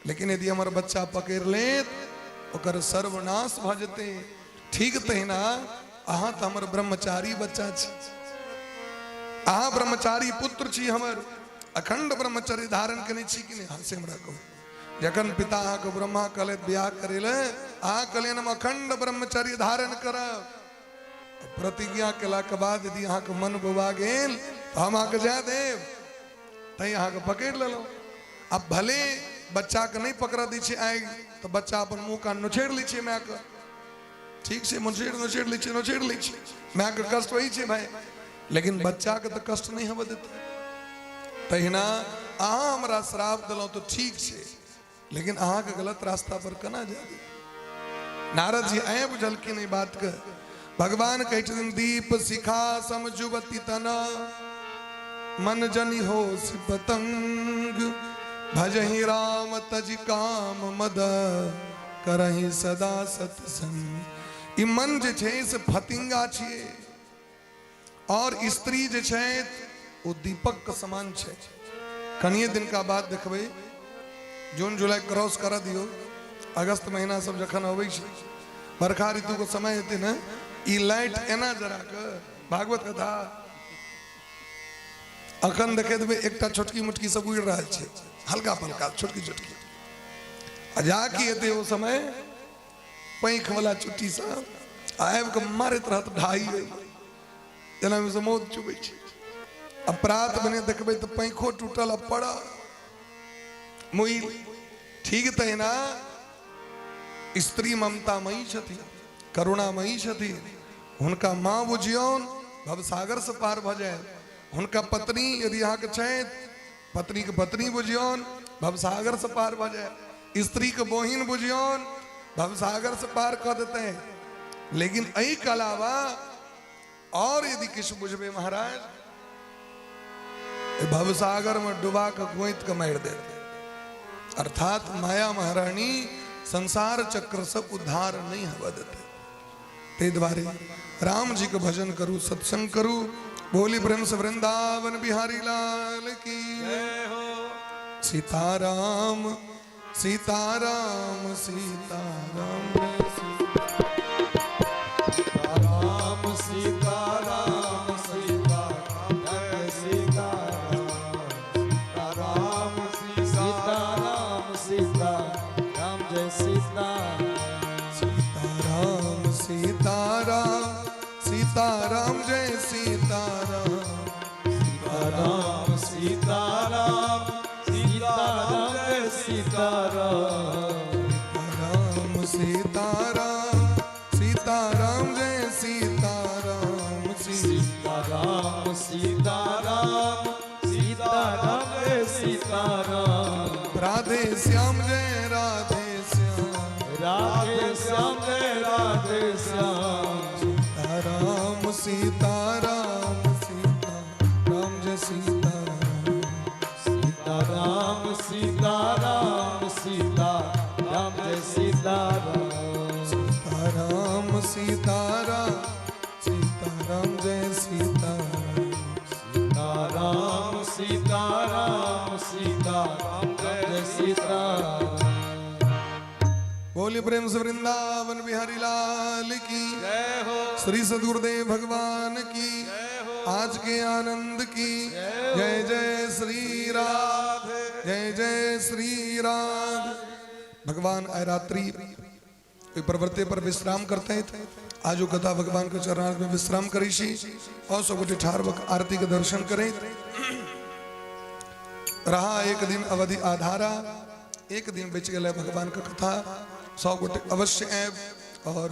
लेकिन यदि हमार बच्चा पकड़ ले ओकर सर्वनाश भ जेते। ठीक तहिना अहाँ तो हमर ब्रह्मचारी बच्चा छी, अहाँ ब्रह्मचारी पुत्र छी, हमर अखंड ब्रह्मचर्य धारण केने छी कि नहीं? हाँ से हमरा कहू। जखन पिता अहाँ के ब्रह्मा कहलथि ब्याह करे ले, अहाँ कहलियन हम अखंड ब्रह्मचर्य धारण करब। प्रतिज्ञा केला के बाद यदि अहाँ के मन बुबा गेल तो हम अहाँ के जाय देव, तै अहाँ के पकड़ लेलहुँ। अब भले बच्चा के नहीं पकड़ दी छै आगि तो बच्चा अपन मुँह कान नोचेड़ लै छै, माय के ठीक से नोचेड़ लै छै, माय के कष्ट वही छै भाई, लेकिन बच्चा के तो कष्ट नहीं होबे देते। तहिना अहाँ हमरा श्राप दिलौं तो ठीक छै, लेकिन अहाँ के गलत रास्ता पर केना जाबी? नारद जी आए बुझलखिन ई बात के। भगवान कहै छथिन दीप शिखा समझुवती तना, मन जनि हो पतंग, भजहि राम तज काम मद, करहि सदा सत्संग। ई मन जे छै से फतिंगा छियै, और स्त्री जे छै वो दीपक के समान छै। कनिए दिन का बाद देखबै, जून जुलाई क्रॉस कर दियो, अगस्त महीना सब जखन अबै छै, बरखा ऋतु के समय हेतै ने, ई लाइट एना जरा के भागवत कथा अखन देखे देबै एकटा छोटकी मुटकी सब उड़ रहल छै, हल्का फल्का छोटकी छोटकी, आ जाके हेतै ओ समय पैंख वाला चुट्टी सब आयब के मारत रहत ढाई जना में से मौत चुबै छै। अपराध बने देखबै तो पैखो टूटल पड़ा मुई ठीक तहिना स्त्री ममतामयी छथि, करुणामयी छथि। हुनका माँ बुझियौन भवसागर से पार भ जाए। हुनका पत्नी यदि यहाँ के छथि, पत्नी के पत्नी बुझियौन भवसागर से पार भ जाए। स्त्री के बहिन बुझियौन भवसागर से पार कर देते हैं। लेकिन एहि के अलावा और यदि किछु बुझबे महाराज, भवसागर में डुबा के गोइत के मार दे। अर्थात माया महारानी संसार चक्र से उद्धार नहीं हवा देते। ते द्वारे राम जी के भजन करूं, सत्संग करूं। बोली प्रेम से वृंदावन बिहारी लाल की जय हो। सीताराम सीताराम सीताराम सीताराम सीताराम सीताराम जय सीताराम सीताराम सीताराम जय सीताराम सीताराम सीताराम जय सीताराम सीताराम सीताराम सीताराम जय सीताराम राम सीताराम सीताराम जय सीताराम सीताराम सीताराम सीताराम जय सीताराम राधे श्याम जय राधे श्याम राधे श्याम जय राधे श्याम सीताराम सीताराम सीताराम जय सीताराम सीताराम सीताराम सीताराम जय सीताराम सीताराम सीताराम सीताराम जय सीताराम सीताराम सीताराम सीताराम जय सीताराम बोली प्रेम से वृंदावन बिहारी लाल की जय हो। श्री सद्गुरुदेव भगवान की आज के आनंद की जय जय श्री राधे जय जय श्री राधे। भगवान आय रात्रि प्रवृत्ति पर विश्राम करते हैं। आजो कथा भगवान के चरणार्थ में विश्राम करी सी और सब गोटे ठार आरती के दर्शन करें। रहा एक दिन अवधि आधारा, एक दिन बेच गए भगवान का कथा। 100 गोटे अवश्य ऐब और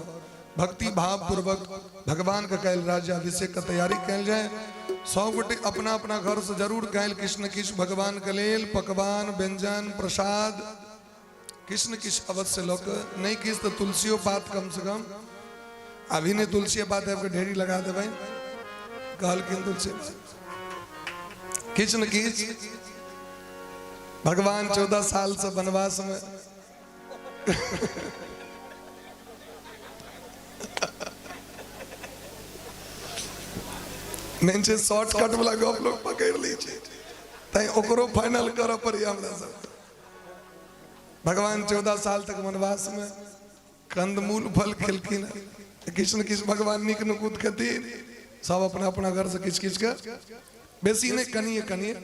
भक्ति भाव पूर्वक भगवान का कैल राज्याभिषेक का तैयारी कैल जाए। 100 गोटे अपना अपना घर से जरूर कैल कृष्ण किश भगवान के लेल पकवान व्यंजन प्रसाद कृष्ण किश अवश्य लोक नहीं किस तो तुलसियों पात कम से कम अभी ने तुलसी पात आपके ढेरी लगा दे भाई कहल किन तुलसी कृष्ण किश भगवान 14 साल से वनवास में नीचे शॉर्टकट वाला गप लोग पकड़ लीजिए तय ओकरो फाइनल कर पर हमरा सब। भगवान 14 साल तक वनवास में कंदमूल फल खिलखिन। कृष्ण किस भगवान निक नुकूत खातिर सब अपना अपना घर से किच किच कर बेसी ने कनिए कनिए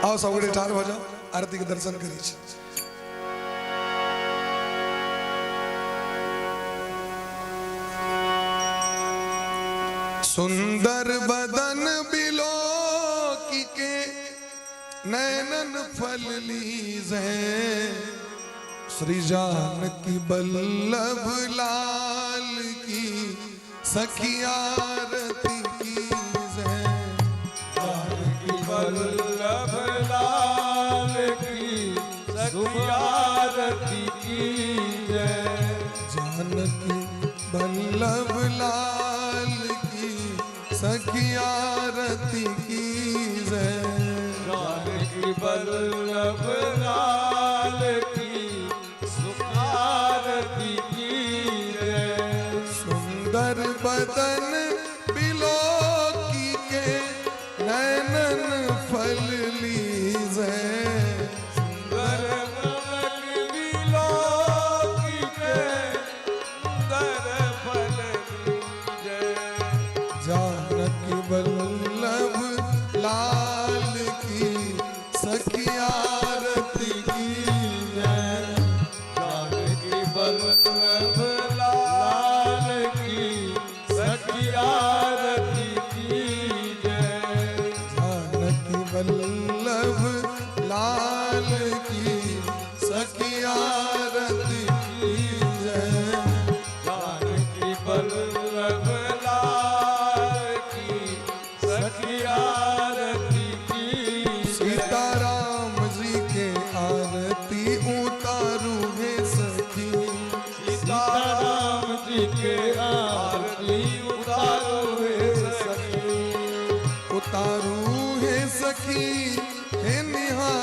आओ सब ठार हो जाओ आरती के दर्शन करी। सुंदर बदन बिलो के नैनन फल लीज है श्री जानकी बल्लभ लाल की सखियारती कीज है। जानकी बल्लभ लाल की सखियारती की जय। जानकी बल्लभ लाल की सखियारती कीज है। जानकी बल्लभ लाल की सुखारती की जय। सुंदर बदन बिलो के नैनन फल लीज है। सुंदर बदन बिलो के सुंदर फल जय। जानकी बल्लभ लाल की सखियारती की जय। जानकी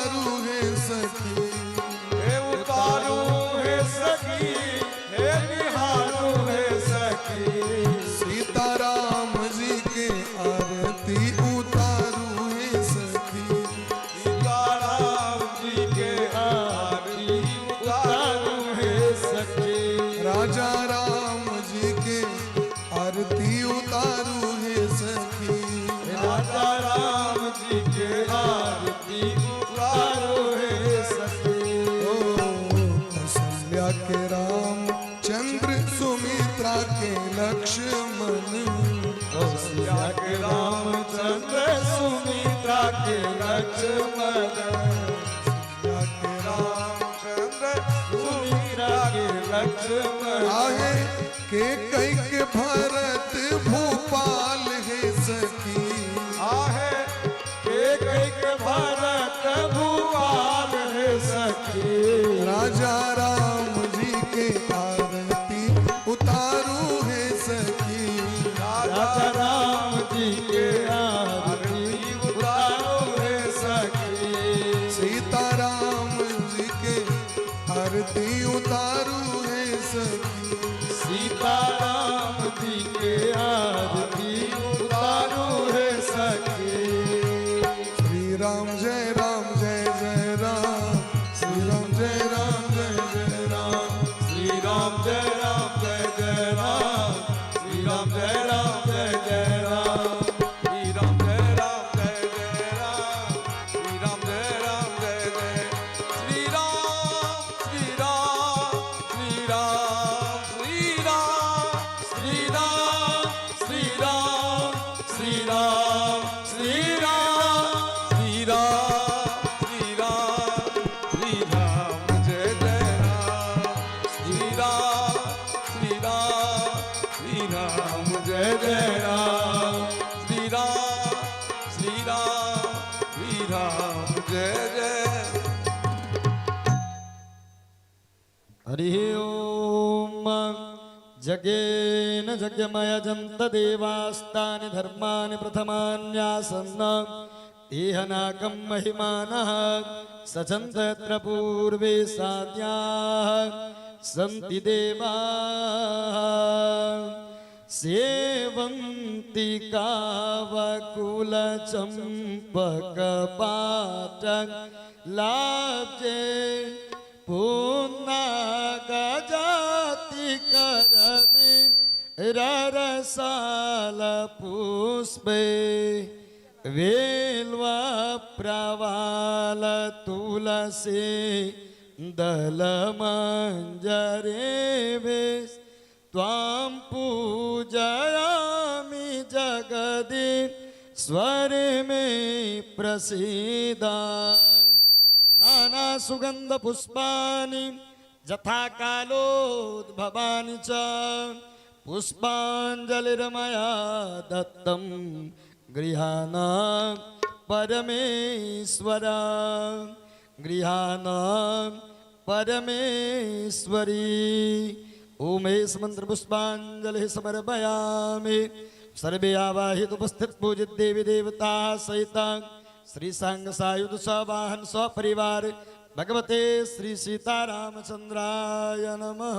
उतारू है सखी, हे उतारू है सखी, हे निहारू है सखी। सीताराम जी के आरती उतारू है सखी, सीताराम जी के आरती उतारू है सखी। राजा राम जी के आरती उतारू है सखी, राजा राम जी के आरती उतारू है सखी। ओ कौशल्या के राम चंद्र, सुमित्रा के लक्ष्मण, कौशल्या के रामचंद्र, सुमित्रा के लक्ष्मण। कौशल्या के रामचंद्र, सुमित्रा के लक्ष्मण। आहे के कई के भरत भूपाल है सखी, आहे एक एक भरत भूपाल है सखी। राजा राम जी के आरती उतारू है सखी, राजा राम जी के आरती उतारो है सखी। सीताराम जी के आरती उतारू है सखी, सीताराम जी के आरती उतारो है सखी। श्री राम जय राम जय जय राम, श्री राम जय राम जय जय राम, श्री राम जय राम जय जय राम, श्री राम जय राम जय जय राम, श्री राम जय राम जय जय राम, श्री राम जय राम जय जय। श्री राम श्री राम श्री राम श्री राम श्री राम श्री राम श्री राम श्री राम श्री राम श्री राम श्री राम जय जय राम। श्री राम श्री राम श्री राम जय जय राम। श्री राम श्री राम श्री राम जय जय। हरि ओम। जगेन जगमयजं तदेवास्तानि धर्माणि प्रथमान्यासन्न तेहनाकं महिमानः सचन्तत्र पूर्वे साद्याः सन्ति देवाः सेवन्ति कावकुलचम्पकपाटक लाब्जे पुन्नागजाति करवि ररसाल पुष्पे वेल्वा प्रवाल तुलसी दलमञ्जरे वेश त्वां पूजयामि जगदि स्वर में प्रसीदा। नाना सुगंध पुष्पानि यथा कालोद्भवानि च पुष्पाञ्जलिर्मया दत्तं गृहाण परमेश्वर गृहाण परमेश्वरी। ओम एष मंत्र पुष्पांजलि समर्पयामि। सर्वे आवाहित उपस्थित पूजित देवी देवता सहित श्री सांग सायुध सवाहन सपरिवार भगवते श्री सीतारामचंद्राय नमः।